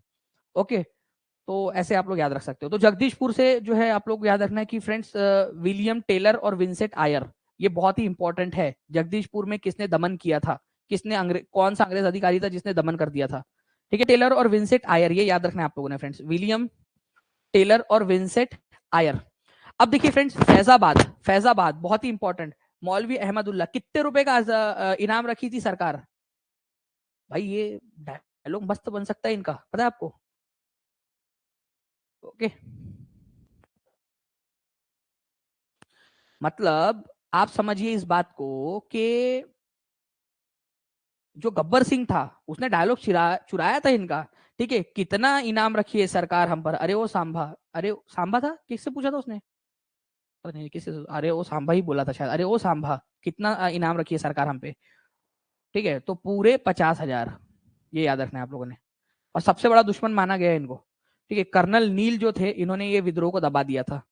ओके, तो ऐसे आप लोग याद रख सकते हो। तो जगदीशपुर से जो है आप लोग याद रखना है कि फ्रेंड्स विलियम टेलर और विंसेंट आयर, ये बहुत ही इंपॉर्टेंट है। जगदीशपुर में किसने दमन किया था, किसने कौन सा अंग्रेज अधिकारी था जिसने दमन कर दिया था, ठीक है, टेलर और विंसेंट आयर, ये याद रखना है आप लोगों ने फ्रेंड्स, विलियम टेलर और विंसेंट आयर। अब देखिए फ्रेंड्स, फैजाबाद, फैजाबाद बहुत ही इंपॉर्टेंट। मौलवी अहमदुल्ला, कितने रुपए का इनाम रखी थी सरकार? भाई ये डायलॉग मस्त बन सकता है इनका, पता है आपको? ओके, मतलब आप समझिए इस बात को कि जो गब्बर सिंह था उसने डायलॉग चुराया था इनका, ठीक है। कितना इनाम रखी है सरकार हम पर? अरे वो सांभा, अरे सांभा था, किससे पूछा था उसने? पता नहीं किससे, अरे वो सांभा ही बोला था शायद, अरे वो सांभा, कितना इनाम रखी है सरकार हम पे, ठीक है। तो पूरे 50,000, ये याद रखना है आप लोगों ने। और सबसे बड़ा दुश्मन माना गया इनको, ठीक है, कर्नल नील जो थे, इन्होंने ये विद्रोह को दबा दिया था।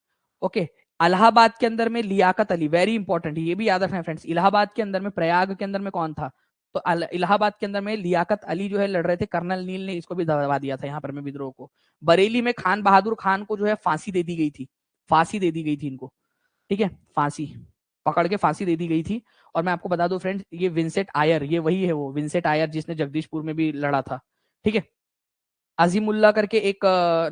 ओके, इलाहाबाद के अंदर में लियाकत अली, वेरी इंपॉर्टेंट, ये भी याद रखना है फ्रेंड्स। इलाहाबाद के अंदर में, प्रयाग के अंदर में कौन था? तो इलाहाबाद के अंदर में लियाकत अली जो है लड़ रहे थे, कर्नल नील ने इसको भी दबा दिया था यहाँ पर में विद्रोह को। बरेली में खान बहादुर खान को जो है फांसी दे दी गई थी, फांसी दे दी गई थी इनको, ठीक है, फांसी, पकड़ के फांसी दे दी गई थी। और मैं आपको बता दूं फ्रेंड्स, ये विंसेंट आयर, ये वही है वो विंसेंट आयर जिसने जगदीशपुर में भी लड़ा था, ठीक है। अजीमुल्ला करके एक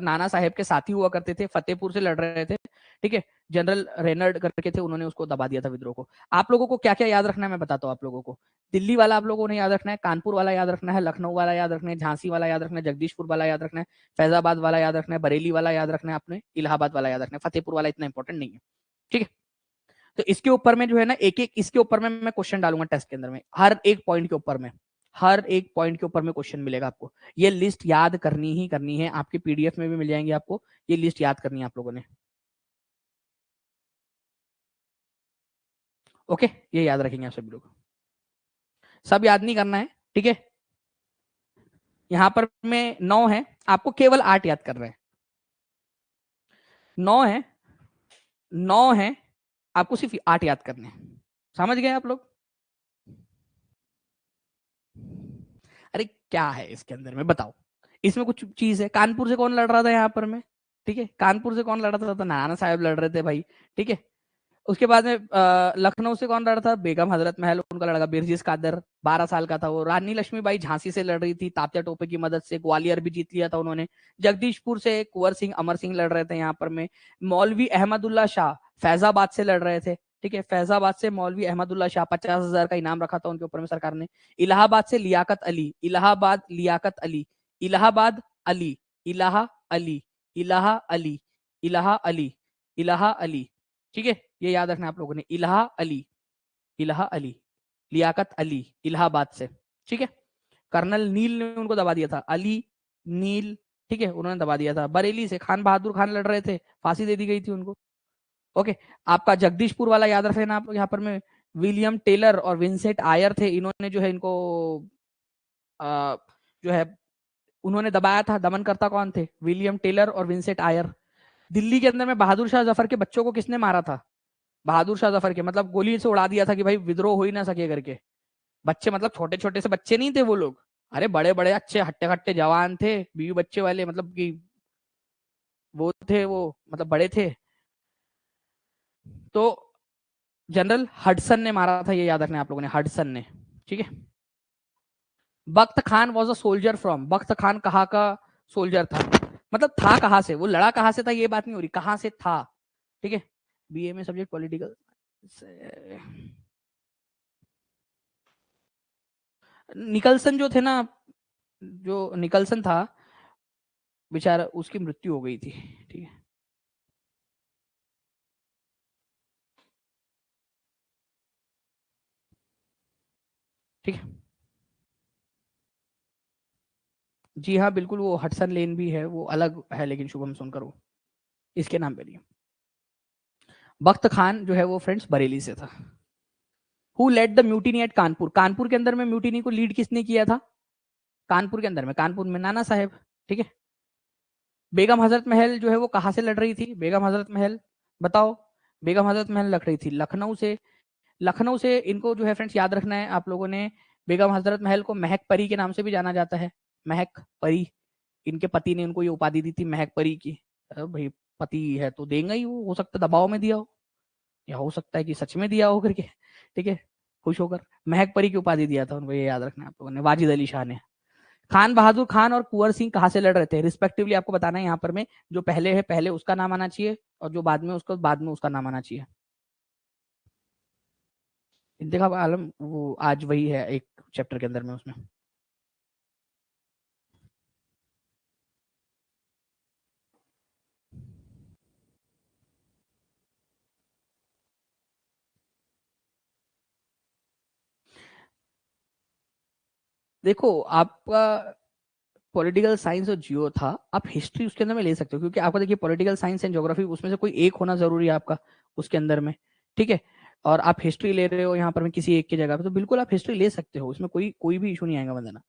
नाना साहेब के साथी हुआ करते थे, फतेहपुर से लड़ रहे थे, ठीक है। जनरल रेनर्ड करके थे, उन्होंने उसको दबा दिया था विद्रोह को। आप लोगों को क्या क्या याद रखना है मैं बताता हूँ आप लोगों को। दिल्ली वाला आप लोगों ने याद रखना है, कानपुर वाला याद रखना है, लखनऊ वाला याद रखना है, झांसी वाला याद रखना है, जगदीशपुर वाला याद रखना है, फैजाबाद वाला याद रखना है, बरेली वाला याद रखना है, आपने इलाहाबाद वाला याद रखना है, फतेहपुर वाला इतना इंपॉर्टेंट नहीं है, ठीक है। तो इसके ऊपर में जो है ना एक एक इसके ऊपर में मैं क्वेश्चन डालूंगा टेस्ट के अंदर में, हर एक पॉइंट के ऊपर में, हर एक पॉइंट के ऊपर में क्वेश्चन मिलेगा आपको। ये लिस्ट याद करनी ही करनी है, आपके पीडीएफ में भी मिल जाएंगे आपको, ये लिस्ट याद करनी है आप लोगों ने। ओके, ये याद रखेंगे आप सभी लोग, सब याद नहीं करना है, ठीक है। यहां पर में 9 है, आपको केवल 8 याद कर रहे हैं। 9 है, 9 है, आपको सिर्फ 8 याद करने हैं। समझ गए आप लोग? अरे क्या है इसके अंदर में बताओ, इसमें कुछ चीज है। कानपुर से कौन लड़ रहा था यहाँ पर में, ठीक है, कानपुर से कौन लड़ रहा था? तो नाना साहब लड़ रहे थे भाई, ठीक है। उसके बाद में लखनऊ से कौन लड़ रहा था? बेगम हजरत महल, उनका लड़का बिरजिस कादर, 12 साल का था वो। रानी लक्ष्मीबाई झांसी से लड़ रही थी तात्या टोपे की मदद से, ग्वालियर भी जीत लिया था उन्होंने। जगदीशपुर से कुंवर सिंह अमर सिंह लड़ रहे थे यहाँ पर में। मौलवी अहमदुल्ला शाह फैजाबाद से लड़ रहे थे, ठीक है, फैजाबाद से मौलवी अहमदुल्ला शाह, 50,000 का इनाम रखा था उनके ऊपर में सरकार ने। इलाहाबाद से लियाकत अली, इलाहाबाद लियाकत अली, इलाहाबाद अली, इलाहा अली, इलाहा अली, इलाहा अली, इलाहा अली, ठीक है। ये याद रखना आप लोगों ने, इलाहा अली, इलाहा अली, लियाकत अली, इलाहाबाद से, ठीक है। कर्नल नील ने उनको दबा दिया था, अली नील, ठीक है, उन्होंने दबा दिया था। बरेली से खान बहादुर खान लड़ रहे थे, फांसी दे दी गई थी उनको। ओके, आपका जगदीशपुर वाला याद रखना आप यहाँ पर में, विलियम टेलर और विंसेंट आयर थे, इन्होंने जो है इनको जो है उन्होंने दबाया था। दमनकर्ता कौन थे? विलियम टेलर और विंसेंट आयर। दिल्ली के अंदर में बहादुर शाह जफर के बच्चों को किसने मारा था? बहादुर शाह जफर के, मतलब गोली से उड़ा दिया था कि भाई विद्रोह हो ही ना सके करके। बच्चे मतलब छोटे छोटे से बच्चे नहीं थे वो लोग, अरे बड़े बड़े अच्छे हट्टे खट्टे जवान थे, बीवी बच्चे वाले, मतलब कि वो थे, वो मतलब बड़े थे। तो जनरल हडसन ने मारा था, ये याद रखना आप लोगों ने, हडसन ने, ठीक है। Bakht Khan was a soldier from, Bakht Khan कहाँ का सोल्जर था? मतलब था कहाँ से, वो लड़ा कहाँ से था, ये बात नहीं हो रही, कहाँ से था, ठीक है। बीए में सब्जेक्ट पॉलिटिकल, निकलसन जो थे ना, जो निकलसन था बेचारा, उसकी मृत्यु हो गई थी, ठीक है। ठीक है, जी हाँ बिल्कुल, वो हडसन लेन भी है, वो अलग है, लेकिन शुभम सुनकर वो इसके नाम पे नहीं। बख्त खान जो है वो फ्रेंड्स बरेली से था। Who led the mutiny at Kanpur, Kanpur के अंदर में म्यूटिनी को लीड किसने किया था? कानपुर के अंदर में, कानपुर में नाना साहेब, ठीक है। बेगम हजरत महल जो है वो कहाँ से लड़ रही थी? बेगम हजरत महल बताओ, बेगम हजरत महल लड़ रही थी लखनऊ से। लखनऊ से इनको जो है फ्रेंड्स याद रखना है आप लोगों ने, बेगम हजरत महल को महक परी के नाम से भी जाना जाता है, महक परी। इनके पति ने उनको ये उपाधि दी थी महक परी की। भाई पति है तो देंगे ही, वो हो सकता है दबाव में दिया हो, या हो सकता है कि सच में दिया हो करके, ठीक है, खुश होकर महक परी की उपाधि दिया था उनको, ये याद रखना है आप लोगों ने। वाजिद अली शाह ने। खान बहादुर खान और कुंवर सिंह कहाँ से लड़ रहे थे रिस्पेक्टिवली, आपको बताना है यहाँ पर में। जो पहले है पहले उसका नाम आना चाहिए, और जो बाद में उसको बाद में उसका नाम आना चाहिए। इंतखाब आलम वो आज वही है एक चैप्टर के अंदर में उसमें। देखो आपका पॉलिटिकल साइंस और जियो था, आप हिस्ट्री उसके अंदर में ले सकते हो, क्योंकि आपका देखिए पॉलिटिकल साइंस एंड ज्योग्राफी, उसमें से कोई एक होना जरूरी है आपका उसके अंदर में, ठीक है। और आप हिस्ट्री ले रहे हो यहाँ पर में किसी एक की जगह पे, तो बिल्कुल आप हिस्ट्री ले सकते हो, उसमें कोई कोई भी इशू नहीं आएगा बंदना,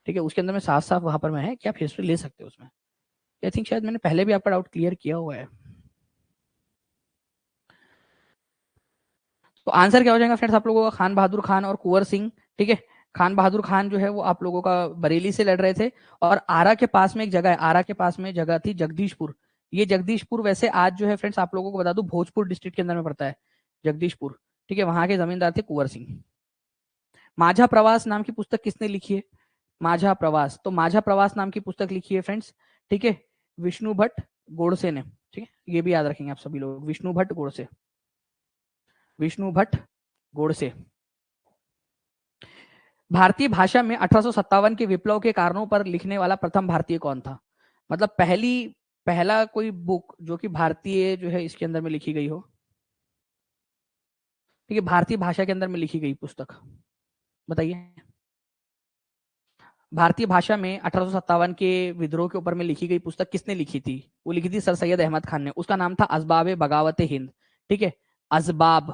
ठीक है। उसके अंदर में साफ साफ वहां पर में है कि आप हिस्ट्री ले सकते हो उसमें। आई थिंक शायद मैंने पहले भी आपका डाउट क्लियर किया हुआ है। तो आंसर क्या हो जाएगा फ्रेंड्स आप लोगों का? खान बहादुर खान और कुंवर सिंह, ठीक है। खान बहादुर खान जो है वो आप लोगों का बरेली से लड़ रहे थे। और आरा के पास में एक जगह है, आरा के पास में जगह थी जगदीशपुर। ये जगदीशपुर वैसे आज जो है फ्रेंड्स आप लोगों को बता दूं भोजपुर डिस्ट्रिक्ट के अंदर में पड़ता है जगदीशपुर, ठीक है। वहां के जमींदार थे कुंवर सिंह। माझा प्रवास नाम की पुस्तक किसने लिखी है? माझा प्रवास, तो माझा प्रवास नाम की पुस्तक लिखी है फ्रेंड्स, ठीक है, विष्णु भट्ट गोडसे ने, ठीक है, ये भी याद रखेंगे आप सभी लोग, विष्णु भट्ट गोडसे, विष्णु भट्ट गोडसे। भारतीय भाषा में 1857 के विप्लव के कारणों पर लिखने वाला प्रथम भारतीय कौन था? मतलब पहला कोई बुक जो कि भारतीय जो है इसके अंदर में लिखी गई हो, ठीक है, भारतीय भाषा के अंदर में लिखी गई पुस्तक बताइए। भारतीय भाषा में 1857 के विद्रोह के ऊपर में लिखी गई पुस्तक किसने लिखी थी? वो लिखी थी सर सैयद अहमद खान ने। उसका नाम था असबाब बगावत हिंद, ठीक है, असबाब,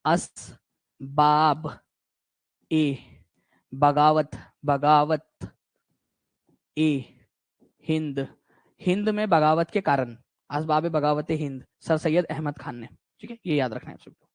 असबाब ए बगावत, बगावत ए हिंद, हिंद में बगावत के कारण, असबाब बगावत हिंद, सर सैयद अहमद खान ने, ठीक है, ये याद रखना है आप सबको।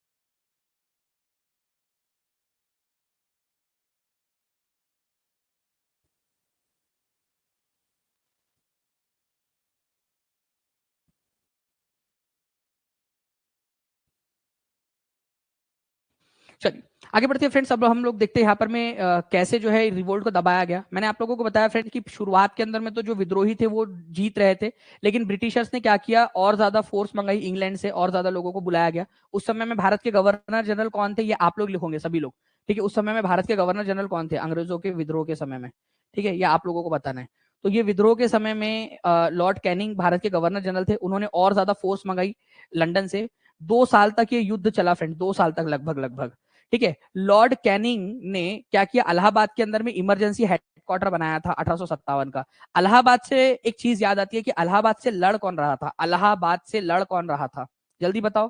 चलिए आगे बढ़ते हैं फ्रेंड्स। अब हम लोग देखते हैं यहाँ पर में कैसे जो है रिवोल्ट को दबाया गया। मैंने आप लोगों को बताया फ्रेंड्स कि शुरुआत के अंदर में तो जो विद्रोही थे वो जीत रहे थे, लेकिन ब्रिटिशर्स ने क्या किया, और ज्यादा फोर्स मंगाई इंग्लैंड से, और ज्यादा लोगों को बुलाया गया। उस समय में भारत के गवर्नर जनरल कौन थे, ये आप लोग लिखोगे सभी लोग, ठीक है। उस समय में भारत के गवर्नर जनरल कौन थे अंग्रेजों के विद्रोह के समय में, ठीक है, ये आप लोगों को बताना है। तो ये विद्रोह के समय में लॉर्ड कैनिंग भारत के गवर्नर जनरल थे, उन्होंने और ज्यादा फोर्स मंगाई लंदन से। 2 साल तक ये युद्ध चला फ्रेंड, 2 साल तक लगभग लगभग, ठीक है। लॉर्ड कैनिंग ने क्या किया, इलाहाबाद के अंदर में इमरजेंसी हेडक्वार्टर बनाया था 1857 का। इलाहाबाद से एक चीज याद आती है कि इलाहाबाद से लड़ कौन रहा था, इलाहाबाद से लड़ कौन रहा था, जल्दी बताओ,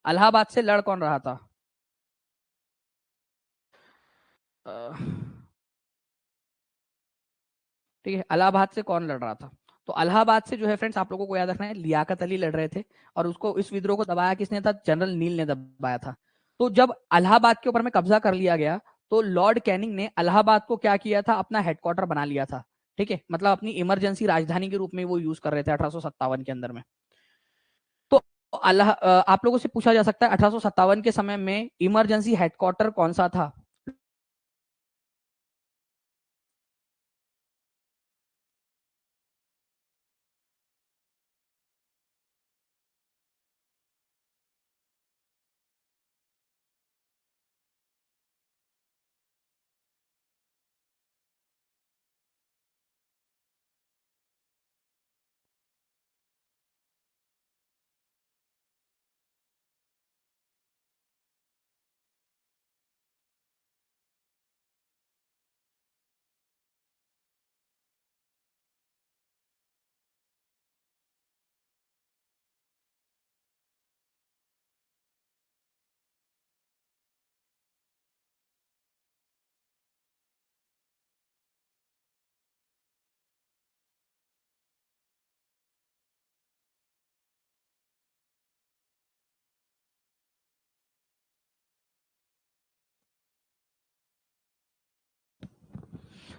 इलाहाबाद से लड़ कौन रहा था? ठीक है, इलाहाबाद से कौन लड़ रहा था? तो इलाहाबाद से जो है फ्रेंड्स आप लोगों को याद रखना है, लियाकत अली लड़ रहे थे। और उसको, इस विद्रोह को दबाया किसने था? जनरल नील ने दबाया था। तो जब इलाहाबाद के ऊपर में कब्जा कर लिया गया, तो लॉर्ड कैनिंग ने इलाहाबाद को क्या किया था, अपना हेडक्वार्टर बना लिया था, ठीक है, मतलब अपनी इमरजेंसी राजधानी के रूप में वो यूज कर रहे थे 1857 के अंदर में। तो आप लोगों से पूछा जा सकता है 1857 के समय में इमरजेंसी हेडक्वार्टर कौन सा था?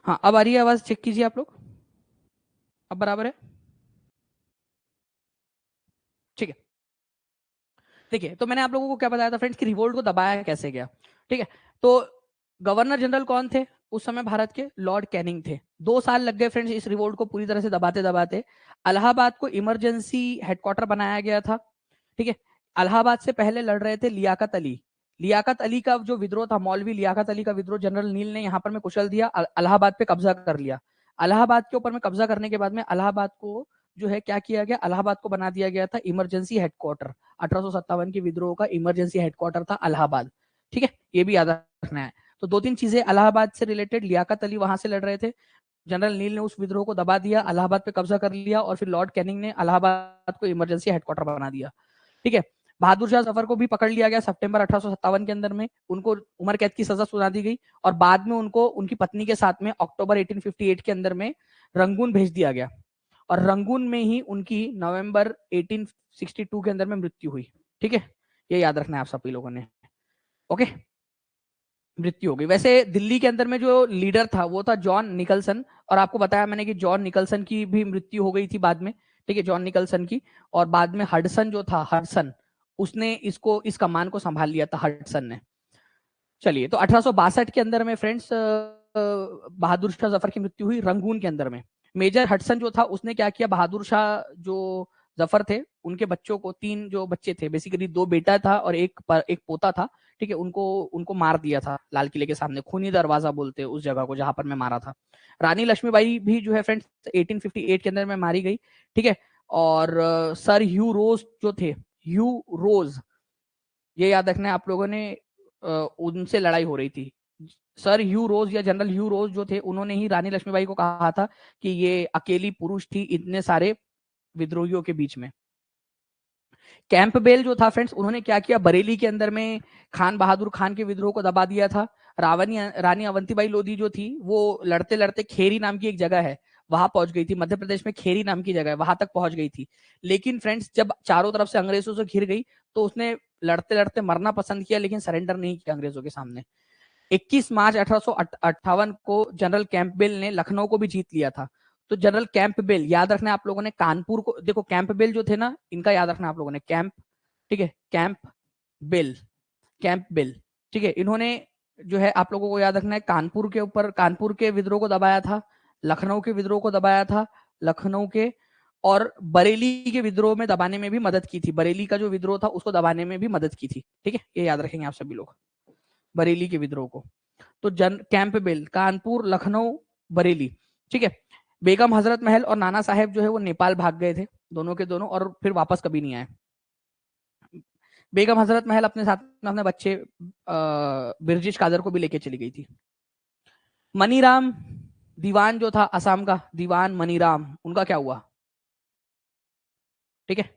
हाँ, अब आ रही है आवाज, चेक कीजिए आप लोग, अब बराबर है, ठीक है। देखिए, तो मैंने आप लोगों को क्या बताया था फ्रेंड्स कि रिवोल्ट को दबाया कैसे गया, ठीक है। तो गवर्नर जनरल कौन थे उस समय भारत के? लॉर्ड कैनिंग थे। 2 साल लग गए फ्रेंड्स इस रिवोल्ट को पूरी तरह से दबाते दबाते। इलाहाबाद को इमरजेंसी हेडक्वार्टर बनाया गया था, ठीक है। इलाहाबाद से पहले लड़ रहे थे लियाकत अली। लियाकत अली का जो विद्रोह था, मौलवी लियाकत अली का विद्रोह, जनरल नील ने यहाँ पर में कुचल दिया, इलाहाबाद पे कब्जा कर लिया। इलाहाबाद के ऊपर में कब्जा करने के बाद में इलाहाबाद को जो है क्या किया गया, इलाहाबाद को बना दिया गया था इमरजेंसी हेडक्वार्टर। 1857 के विद्रोह का इमरजेंसी हेडक्वार्टर था इलाहाबाद, ठीक है, ये भी याद रखना है। तो 2-3 चीजें इलाहाबाद से रिलेटेड, लियाकत अली वहां से लड़ रहे थे, जनरल नील ने उस विद्रोह को दबा दिया, इलाहाबाद पे कब्जा कर लिया, और फिर लॉर्ड कैनिंग ने इलाहाबाद को इमरजेंसी हेडक्वार्टर बना दिया, ठीक है। बहादुर शाह जफर को भी पकड़ लिया गया सितंबर 1857 के अंदर में, उनको उम्र कैद की सजा सुना दी गई, और बाद में उनको उनकी पत्नी के साथ में अक्टूबर 1858 के अंदर में रंगून भेज दिया गया, और रंगून में ही उनकी नवंबर 1862 के अंदर में मृत्यु हुई, ठीक है, ये याद रखना है आप सभी लोगों ने, ओके। मृत्यु हो गई। वैसे दिल्ली के अंदर में जो लीडर था वो था जॉन निकलसन, और आपको बताया मैंने कि जॉन निकलसन की भी मृत्यु हो गई थी बाद में, ठीक है, जॉन निकलसन की। और बाद में हडसन जो था, हडसन, उसने इसको, इस कमान को संभाल लिया था, हडसन ने। चलिए, तो 1862 के अंदर में फ्रेंड्स बहादुर शाह जफर की मृत्यु हुई रंगून के अंदर में। मेजर हडसन जो था उसने क्या किया, बहादुर शाह जो जफर थे उनके बच्चों को, 3 जो बच्चे थे, बेसिकली 2 बेटा था और एक पोता था, ठीक है, उनको उनको मार दिया था लाल किले के सामने। खूनी दरवाजा बोलते हैं उस जगह को जहां पर मैं मारा था। रानी लक्ष्मीबाई भी जो है फ्रेंड्स 1858 के अंदर में मारी गई, ठीक है। और सर ह्यू रोज जो थे, ह्यू रोज, ये याद रखना है आप लोगों ने, उनसे लड़ाई हो रही थी। सर ह्यू रोज या जनरल ह्यू रोज जो थे, उन्होंने ही रानी लक्ष्मीबाई को कहा था कि ये अकेली पुरुष थी इतने सारे विद्रोहियों के बीच में। कैंपबेल जो था फ्रेंड्स, उन्होंने क्या किया, बरेली के अंदर में खान बहादुर खान के विद्रोह को दबा दिया था। रानी अवंतीबाई लोधी जो थी वो लड़ते लड़ते खेरी नाम की एक जगह है वहां पहुंच गई थी, मध्य प्रदेश में खेरी नाम की जगह है, वहां तक पहुंच गई थी। लेकिन फ्रेंड्स जब चारों तरफ से अंग्रेजों से घिर गई तो उसने लड़ते लड़ते मरना पसंद किया, लेकिन सरेंडर नहीं किया अंग्रेजों के सामने। 21 मार्च 1858 को जनरल कैंपबेल ने लखनऊ को भी जीत लिया था। तो जनरल कैंपबेल, याद रखना है आप लोगों ने, कानपुर को देखो, कैंपबेल जो थे ना, इनका याद रखना आप लोगों ने, कैंप, ठीक है, कैंपबेल, कैंपबेल, ठीक है, इन्होंने जो है आप लोगों को याद रखना है, कानपुर के ऊपर, कानपुर के विद्रोह को दबाया था, लखनऊ के विद्रोह को दबाया था, लखनऊ के, और बरेली के विद्रोह में दबाने में भी मदद की थी। बरेली का जो विद्रोह था उसको दबाने में भी मदद की थी, ठीक है, ये याद रखेंगे आप सभी लोग, बरेली के विद्रोह को। तो कैंपबेल, कानपुर, लखनऊ, बरेली, ठीक है। बेगम हजरत महल और नाना साहेब जो है वो नेपाल भाग गए थे, दोनों के दोनों, और फिर वापस कभी नहीं आए। बेगम हजरत महल अपने साथ में अपने बच्चे बिरजिश कादर को भी लेके चली गई थी। मनीराम दीवान जो था असम का, दीवान मनीराम, उनका क्या हुआ, ठीक है,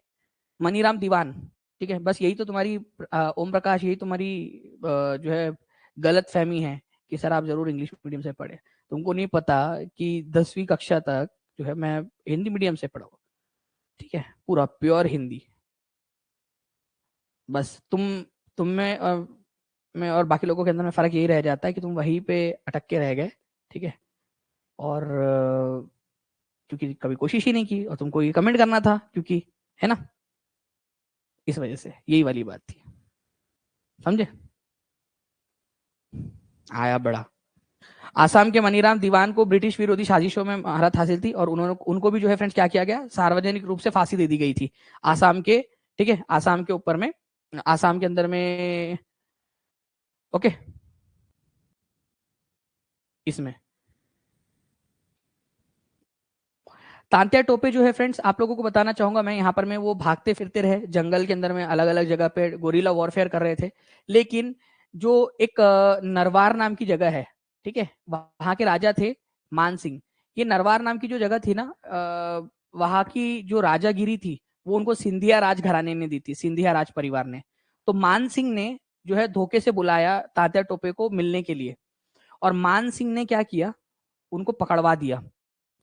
मनीराम दीवान, ठीक है। बस यही तो तुम्हारी ओम प्रकाश, यही तुम्हारी जो है गलत फहमी है कि सर आप जरूर इंग्लिश मीडियम से पढ़े। तुमको नहीं पता कि 10वीं कक्षा तक जो है मैं हिंदी मीडियम से पढ़ा, ठीक है, पूरा प्योर हिंदी। बस तुम में और मैं और बाकी लोगों के अंदर में फर्क यही रह जाता है कि तुम वहीं पे अटक के रह गए, ठीक है। और क्योंकि कभी कोशिश ही नहीं की, और तुमको ये कमेंट करना था क्योंकि, है ना, इस वजह से यही वाली बात थी, समझे। आया बड़ा। आसाम के मनीराम दीवान को ब्रिटिश विरोधी साजिशों में महारत हासिल थी, और उन्होंने उनको भी जो है फ्रेंड्स क्या किया गया, सार्वजनिक रूप से फांसी दे दी गई थी आसाम के, ठीक है, आसाम के ऊपर में, आसाम के अंदर में, ओके, इसमें तांत्या टोपे जो है फ्रेंड्स, आप लोगों को बताना चाहूंगा मैं, यहाँ पर में वो भागते फिरते रहे जंगल के अंदर में, अलग अलग जगह पे गोरिल्ला वॉरफेयर कर रहे थे। लेकिन जो एक नरवार नाम की जगह है, ठीक है, वहां के राजा थे मान सिंह। ये नरवार नाम की जो जगह थी ना, वहां की जो राजागिरी थी वो उनको सिंधिया राज घराने ने दी थी, सिंधिया राज परिवार ने। तो मान सिंह ने जो है धोखे से बुलाया तांत्या टोपे को मिलने के लिए, और मान सिंह ने क्या किया, उनको पकड़वा दिया,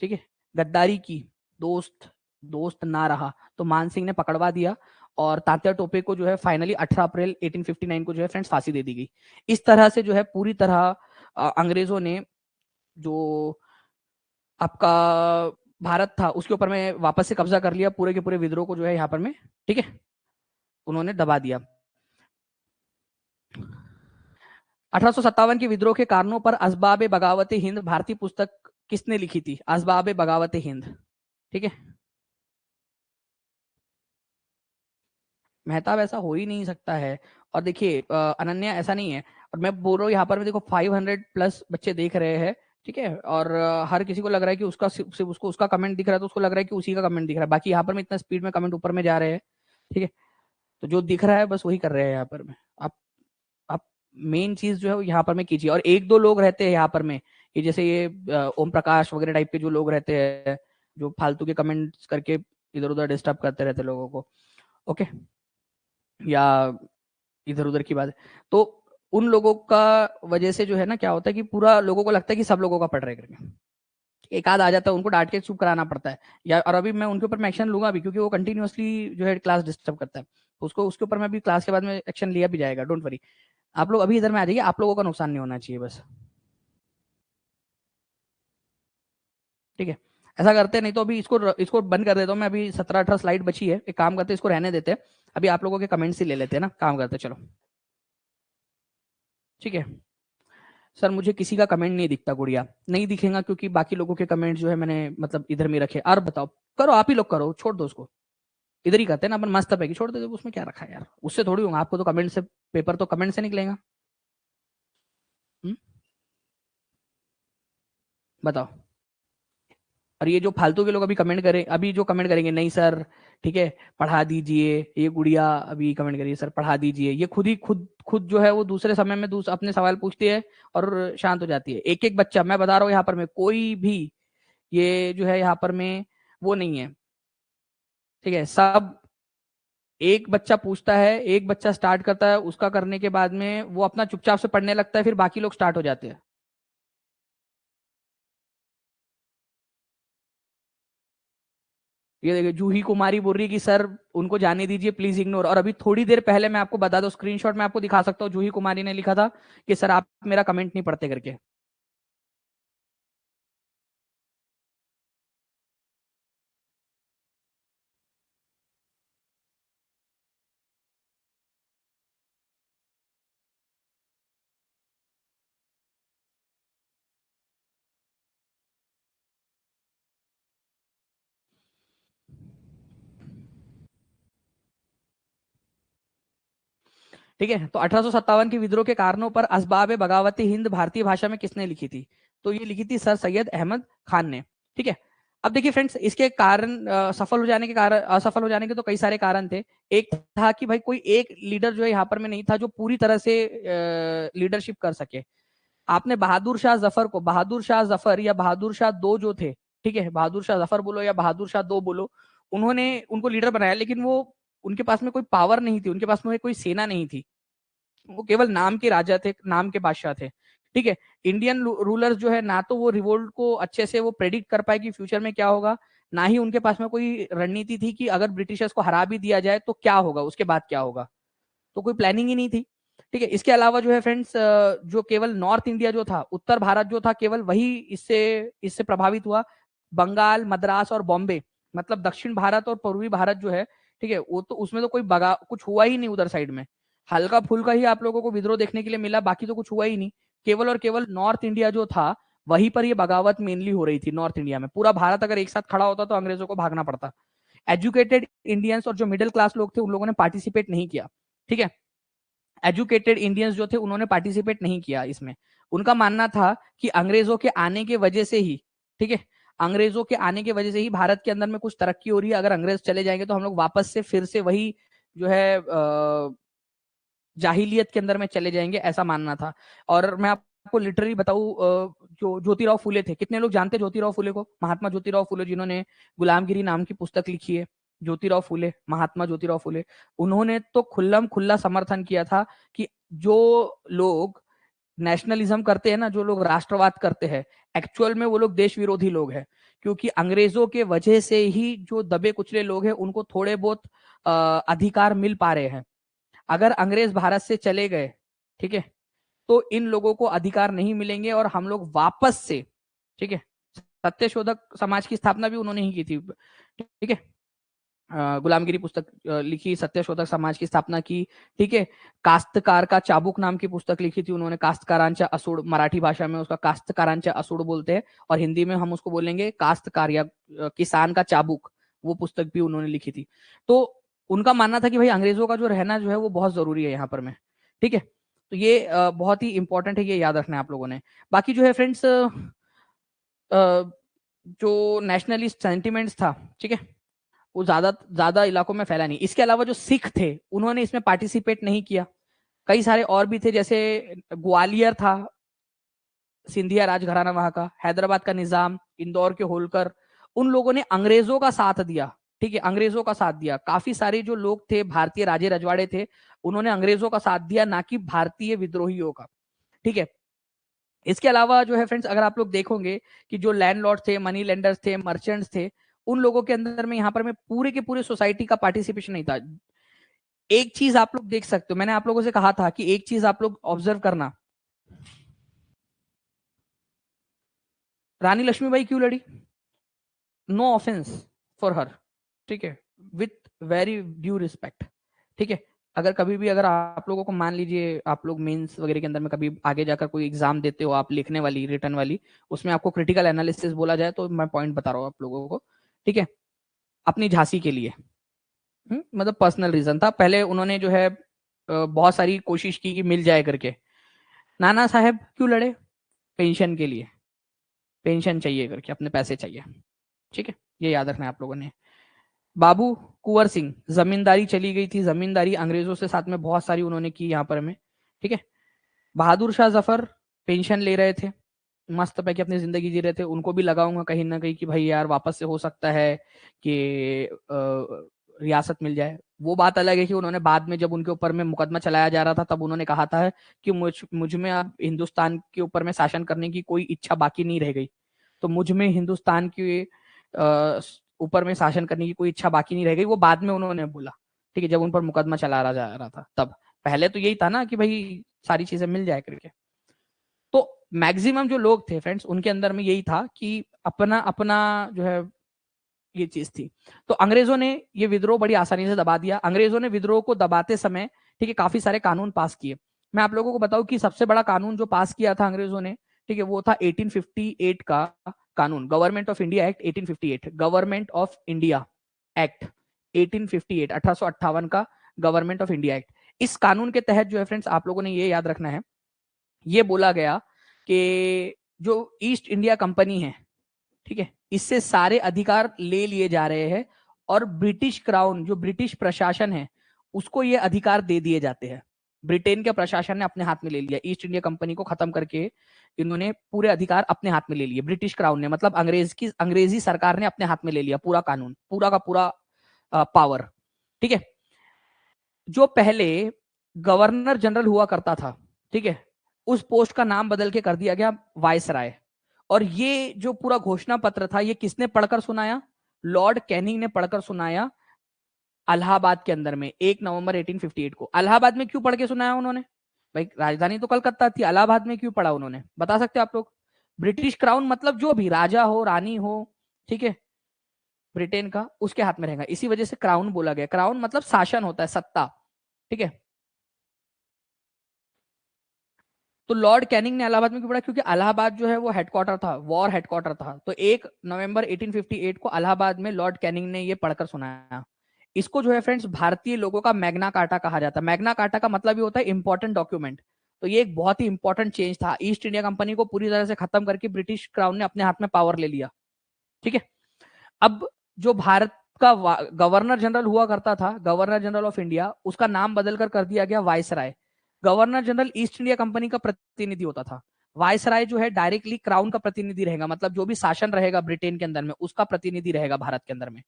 ठीक है, गद्दारी की, दोस्त दोस्त ना रहा, तो मान सिंह ने पकड़वा दिया, और तात्या टोपे को जो है फाइनली 18 अप्रैल 1859 को जो है फ्रेंड्स फांसी दे दी गई। इस तरह से जो है पूरी तरह अंग्रेजों ने जो आपका भारत था उसके ऊपर में वापस से कब्जा कर लिया, पूरे के पूरे विद्रोह को जो है यहाँ पर में, ठीक है, उन्होंने दबा दिया। 1857 के विद्रोह के कारणों पर असबाब बगावत हिंद भारतीय पुस्तक किसने लिखी थी, असबाब बगावत हिंद, ठीक है। मेहताब ऐसा हो ही नहीं सकता है। और देखिए अनन्या ऐसा नहीं है, और मैं बोल रहा हूँ यहाँ पर में देखो 500 प्लस बच्चे देख रहे हैं, ठीक है, और हर किसी को लग रहा है कि उसका सिर्फ उसको उसका कमेंट दिख रहा है, तो उसको लग रहा है कि उसी का कमेंट दिख रहा है, बाकी यहाँ पर में इतना स्पीड में कमेंट ऊपर में जा रहे हैं, ठीक है। तो जो दिख रहा है बस वही कर रहे हैं यहाँ पर में। आप मेन चीज जो है वो यहाँ पर में कीजिए। और एक दो लोग रहते हैं यहाँ पर में, ये जैसे ये ओम प्रकाश वगैरह टाइप के जो लोग रहते हैं, जो फालतू के कमेंट्स करके इधर उधर डिस्टर्ब करते रहते लोगों को, ओके, या इधर उधर की बात है। तो उन लोगों का वजह से जो है ना क्या होता है कि पूरा लोगों को लगता है कि सब लोगों का पढ़ रहे करके, एक आध आ जाता है, उनको डांट के चुप कराना पड़ता है, या और अभी मैं उनके ऊपर मैं एक्शन लूंगा भी, क्योंकि वो कंटिन्यूअसली जो है क्लास डिस्टर्ब करता है, उसको उसके ऊपर मैं भी क्लास के बाद में एक्शन लिया भी जाएगा, डोंट वरी। आप लोग अभी इधर में आ जाइए, आप लोगों का नुकसान नहीं होना चाहिए बस, ठीक है। ऐसा करते नहीं तो अभी इसको इसको बंद कर देता हूँ मैं, अभी 17-18 स्लाइड बची है, एक काम करते हैं इसको रहने देते हैं, अभी आप लोगों के कमेंट्स ही ले लेते हैं ना, काम करते हैं, चलो, ठीक है। सर मुझे किसी का कमेंट नहीं दिखता गुड़िया, नहीं दिखेगा क्योंकि बाकी लोगों के कमेंट जो है मैंने मतलब इधर में रखे। और बताओ, करो आप ही लोग करो, छोड़ दो उसको, इधर ही करते हैं ना अपन, मस्त है कि छोड़ दो, उसमें क्या रखा है यार, उससे थोड़ी होगा, आपको तो कमेंट से पेपर तो कमेंट से निकलेगा। हम्म? बताओ। और ये जो फालतू के लोग अभी कमेंट करें, अभी जो कमेंट करेंगे नहीं सर ठीक है पढ़ा दीजिए, ये गुड़िया अभी कमेंट करिए सर पढ़ा दीजिए, ये खुद ही खुद जो है वो दूसरे समय में अपने सवाल पूछती है और शांत हो जाती है। एक एक बच्चा, मैं बता रहा हूँ यहाँ पर में कोई भी ये जो है यहाँ पर में वो नहीं है, ठीक है। सब एक बच्चा पूछता है, एक बच्चा स्टार्ट करता है, उसका करने के बाद में वो अपना चुपचाप से पढ़ने लगता है, फिर बाकी लोग स्टार्ट हो जाते हैं। ये देखिए जूही कुमारी बोल रही है कि सर उनको जाने दीजिए प्लीज इग्नोर। और अभी थोड़ी देर पहले मैं आपको बता दूं, स्क्रीनशॉट मैं आपको दिखा सकता हूँ, जूही कुमारी ने लिखा था कि सर आप मेरा कमेंट नहीं पढ़ते करके। ठीक है, तो 1857 के विद्रोह के कारणों पर असबाब बगावत हिंद भारतीय भाषा में किसने लिखी थी? तो ये लिखी थी सर सैयद अहमद खान ने। ठीक है। अब देखिए फ्रेंड्स, इसके कारण सफल हो जाने के कारण, असफल हो जाने के तो कई सारे कारण थे। एक था कि भाई कोई एक लीडर जो है यहाँ पर में नहीं था जो पूरी तरह से लीडरशिप कर सके। आपने बहादुर शाह जफर को, बहादुर शाह जफर या बहादुर शाह दो जो थे, ठीक है, बहादुर शाह जफर बोलो या बहादुर शाह दो बोलो, उन्होंने उनको लीडर बनाया, लेकिन वो उनके पास में कोई पावर नहीं थी, उनके पास में कोई सेना नहीं थी, वो केवल नाम के राजा थे, नाम के बादशाह थे। ठीक है। इंडियन रूलर्स जो है ना तो वो रिवोल्ट को अच्छे से वो प्रेडिक्ट कर पाए कि फ्यूचर में क्या होगा, ना ही उनके पास में कोई रणनीति थी कि अगर ब्रिटिशर्स को हरा भी दिया जाए तो क्या होगा, उसके बाद क्या होगा, तो कोई प्लानिंग ही नहीं थी। ठीक है। इसके अलावा जो है फ्रेंड्स, जो केवल नॉर्थ इंडिया जो था, उत्तर भारत जो था, केवल वही इससे इससे प्रभावित हुआ। बंगाल, मद्रास और बॉम्बे, मतलब दक्षिण भारत और पूर्वी भारत जो है, ठीक है, वो तो उसमें तो कोई बगा कुछ हुआ ही नहीं उधर साइड में। हल्का फुल्का ही आप लोगों को विद्रोह देखने के लिए मिला, बाकी तो कुछ हुआ ही नहीं। केवल और केवल नॉर्थ इंडिया जो था, वहीं पर ये बगावत मेनली हो रही थी। नॉर्थ इंडिया में पूरा भारत अगर एक साथ खड़ा होता तो अंग्रेजों को भागना पड़ता। एजुकेटेड इंडियंस और जो मिडिल क्लास लोग थे उन लोगों ने पार्टिसिपेट नहीं किया। ठीक है। एजुकेटेड इंडियंस जो थे उन्होंने पार्टिसिपेट नहीं किया इसमें। उनका मानना था कि अंग्रेजों के आने के वजह से ही, ठीक है, अंग्रेजों के आने की वजह से ही भारत के अंदर में कुछ तरक्की हो रही है, अगर अंग्रेज चले जाएंगे तो हम लोग वापस से फिर से वही जो है जाहिलियत के अंदर में चले जाएंगे, ऐसा मानना था। और मैं आपको लिटरली बताऊं, जो ज्योतिराव फुले थे, कितने लोग जानते हैं ज्योतिराव फुले को? महात्मा ज्योतिराव फुले जिन्होंने गुलामगिरी नाम की पुस्तक लिखी है, ज्योतिराव फुले, महात्मा ज्योतिराव फुले, उन्होंने तो खुल्लम खुल्ला समर्थन किया था कि जो लोग नेशनलिज्म करते हैं ना, जो लोग राष्ट्रवाद करते हैं, एक्चुअल में वो लोग देश विरोधी लोग हैं। क्योंकि अंग्रेजों के वजह से ही जो दबे कुचले लोग हैं उनको थोड़े बहुत अधिकार मिल पा रहे हैं। अगर अंग्रेज भारत से चले गए, ठीक है, तो इन लोगों को अधिकार नहीं मिलेंगे और हम लोग वापस से, ठीक है, सत्यशोधक समाज की स्थापना भी उन्होंने ही की थी। ठीक है। गुलामगिरी पुस्तक लिखी, सत्यशोधक समाज की स्थापना की। ठीक है। कास्तकार का चाबुक नाम की पुस्तक लिखी थी उन्होंने, कास्तकारांचा असूड, मराठी भाषा में उसका कास्तकारांचा असूड बोलते हैं, और हिंदी में हम उसको बोलेंगे कास्तकार या किसान का चाबुक, वो पुस्तक भी उन्होंने लिखी थी। तो उनका मानना था कि भाई अंग्रेजों का जो रहना जो है वो बहुत जरूरी है यहाँ पर में। ठीक है। तो ये बहुत ही इंपॉर्टेंट है, ये याद रखना है आप लोगों ने। बाकी जो है फ्रेंड्स, जो नेशनलिस्ट सेंटिमेंट्स था, ठीक है, वो ज्यादा ज्यादा इलाकों में फैला नहीं। इसके अलावा जो सिख थे उन्होंने इसमें पार्टिसिपेट नहीं किया। कई सारे और भी थे, जैसे ग्वालियर था, सिंधिया राजघराना वहां का, हैदराबाद का निजाम, इंदौर के होलकर, उन लोगों ने अंग्रेजों का साथ दिया। ठीक है, अंग्रेजों का साथ दिया। काफी सारे जो लोग थे, भारतीय राजे रजवाड़े थे, उन्होंने अंग्रेजों का साथ दिया, ना कि भारतीय विद्रोहियों का। ठीक है। इसके अलावा जो है फ्रेंड्स, अगर आप लोग देखोगे कि जो लैंडलॉर्ड थे, मनी लेंडर्स थे, मर्चेंट्स थे, उन लोगों के अंदर में यहाँ पर में पूरे के पूरे सोसाइटी का पार्टिसिपेशन नहीं था। एक चीज आप लोग देख सकते हो, मैंने आप लोगों से कहा था कि एक चीज आप लोग ऑब्जर्व करना, रानी लक्ष्मीबाई क्यों लड़ी? नो ऑफेंस फॉर हर, ठीक है, विथ वेरी ड्यू रिस्पेक्ट, ठीक है, अगर कभी भी अगर आप लोगों को मान लीजिए आप लोग मेंस वगैरह के अंदर में कभी आगे जाकर कोई एग्जाम देते हो, आप लिखने वाली रिटर्न वाली, उसमें आपको क्रिटिकल एनालिसिस बोला जाए तो मैं पॉइंट बता रहा हूँ आप लोगों को, ठीक है। अपनी झांसी के लिए मतलब पर्सनल रीजन था, पहले उन्होंने जो है बहुत सारी कोशिश की कि मिल जाए करके। नाना साहब क्यों लड़े? पेंशन के लिए, पेंशन चाहिए करके, अपने पैसे चाहिए, ठीक है। ये याद रखना है आप लोगों ने। बाबू कुंवर सिंह, जमींदारी चली गई थी, जमींदारी अंग्रेजों से साथ में बहुत सारी उन्होंने की यहाँ पर हमें, ठीक है। बहादुर शाह जफर पेंशन ले रहे थे, मस्त पैकी अपनी जिंदगी जी रहे थे, उनको भी लगाऊंगा कहीं ना कहीं कि भाई यार वापस से हो सकता है कि रियासत मिल जाए। वो बात अलग है कि उन्होंने बाद में जब उनके ऊपर में मुकदमा चलाया जा रहा था तब उन्होंने कहा था कि मुझ में अब हिंदुस्तान के ऊपर में शासन करने की कोई इच्छा बाकी नहीं रह गई। तो मुझ में हिंदुस्तान के ऊपर में शासन करने की कोई इच्छा बाकी नहीं रह गई, वो बाद में उन्होंने बोला, ठीक है, जब उन पर मुकदमा चला जा रहा था तब। पहले तो यही था ना कि भाई सारी चीजें मिल जाए करके। तो मैक्सिमम जो लोग थे फ्रेंड्स उनके अंदर में यही था कि अपना अपना जो है ये चीज थी। तो अंग्रेजों ने ये विद्रोह बड़ी आसानी से दबा दिया। अंग्रेजों ने विद्रोह को दबाते समय, ठीक है, काफी सारे कानून पास किए। मैं आप लोगों को बताऊं कि सबसे बड़ा कानून जो पास किया था अंग्रेजों ने, ठीक है, वो था 1858 का कानून, government of India act 1858। Government of India act 1858, 1858 का गवर्नमेंट ऑफ इंडिया एक्ट। इस कानून के तहत जो है फ्रेंड्स आप लोगों ने ये याद रखना है, ये बोला गया कि जो ईस्ट इंडिया कंपनी है, ठीक है, इससे सारे अधिकार ले लिए जा रहे हैं और ब्रिटिश क्राउन, जो ब्रिटिश प्रशासन है, उसको ये अधिकार दे दिए जाते हैं। ब्रिटेन के प्रशासन ने अपने हाथ में ले लिया, ईस्ट इंडिया कंपनी को खत्म करके इन्होंने पूरे अधिकार अपने हाथ में ले लिए। ब्रिटिश क्राउन ने, मतलब अंग्रेजी सरकार ने अपने हाथ में ले लिया पूरा कानून, पूरा का पूरा पावर, ठीक है। जो पहले गवर्नर जनरल हुआ करता था, ठीक है, उस पोस्ट का नाम बदल के कर दिया गया वायसराय। और ये जो पूरा घोषणा पत्र था, ये किसने पढ़कर सुनाया? लॉर्ड कैनिंग ने पढ़कर सुनाया अलाहाबाद के अंदर में 1 नवंबर 1858 को। अलाहाबाद में क्यों पढ़ के सुनाया उन्होंने? भाई राजधानी तो कलकत्ता थी, अलाहाबाद में क्यों पढ़ा उन्होंने, बता सकते हो आप लोग? ब्रिटिश क्राउन मतलब जो भी राजा हो, रानी हो, ठीक है, ब्रिटेन का, उसके हाथ में रहेगा, इसी वजह से क्राउन बोला गया। क्राउन मतलब शासन होता है, सत्ता, ठीक है। तो लॉर्ड कैनिंग ने इलाहाबाद में क्यों पढ़ा? क्योंकि इलाहाबाद जो है वो हेडक्वार्टर था, वॉर हेडक्वार्टर था। तो 1 नवंबर 1858 को इलाहाबाद में लॉर्ड कैनिंग ने ये पढ़कर सुनाया। इसको जो है फ्रेंड्स भारतीय लोगों का मैग्ना कार्टा कहा जाता है। मैग्ना कार्टा का मतलब ये होता है इंपॉर्टेंट डॉक्यूमेंट। तो ये एक बहुत ही इंपॉर्टेंट चेंज था। ईस्ट इंडिया कंपनी को पूरी तरह से खत्म करके ब्रिटिश क्राउन ने अपने हाथ में पावर ले लिया, ठीक है। अब जो भारत का गवर्नर जनरल हुआ करता था, गवर्नर जनरल ऑफ इंडिया, उसका नाम बदलकर कर दिया गया viceroy. Governor general east India company का प्रतिनिधि होता था। वायसराय जो है डायरेक्टली क्राउन का प्रतिनिधि रहेगा, मतलब जो भी शासन रहेगा ब्रिटेन के अंदर में उसका प्रतिनिधि रहेगा भारत के अंदर में।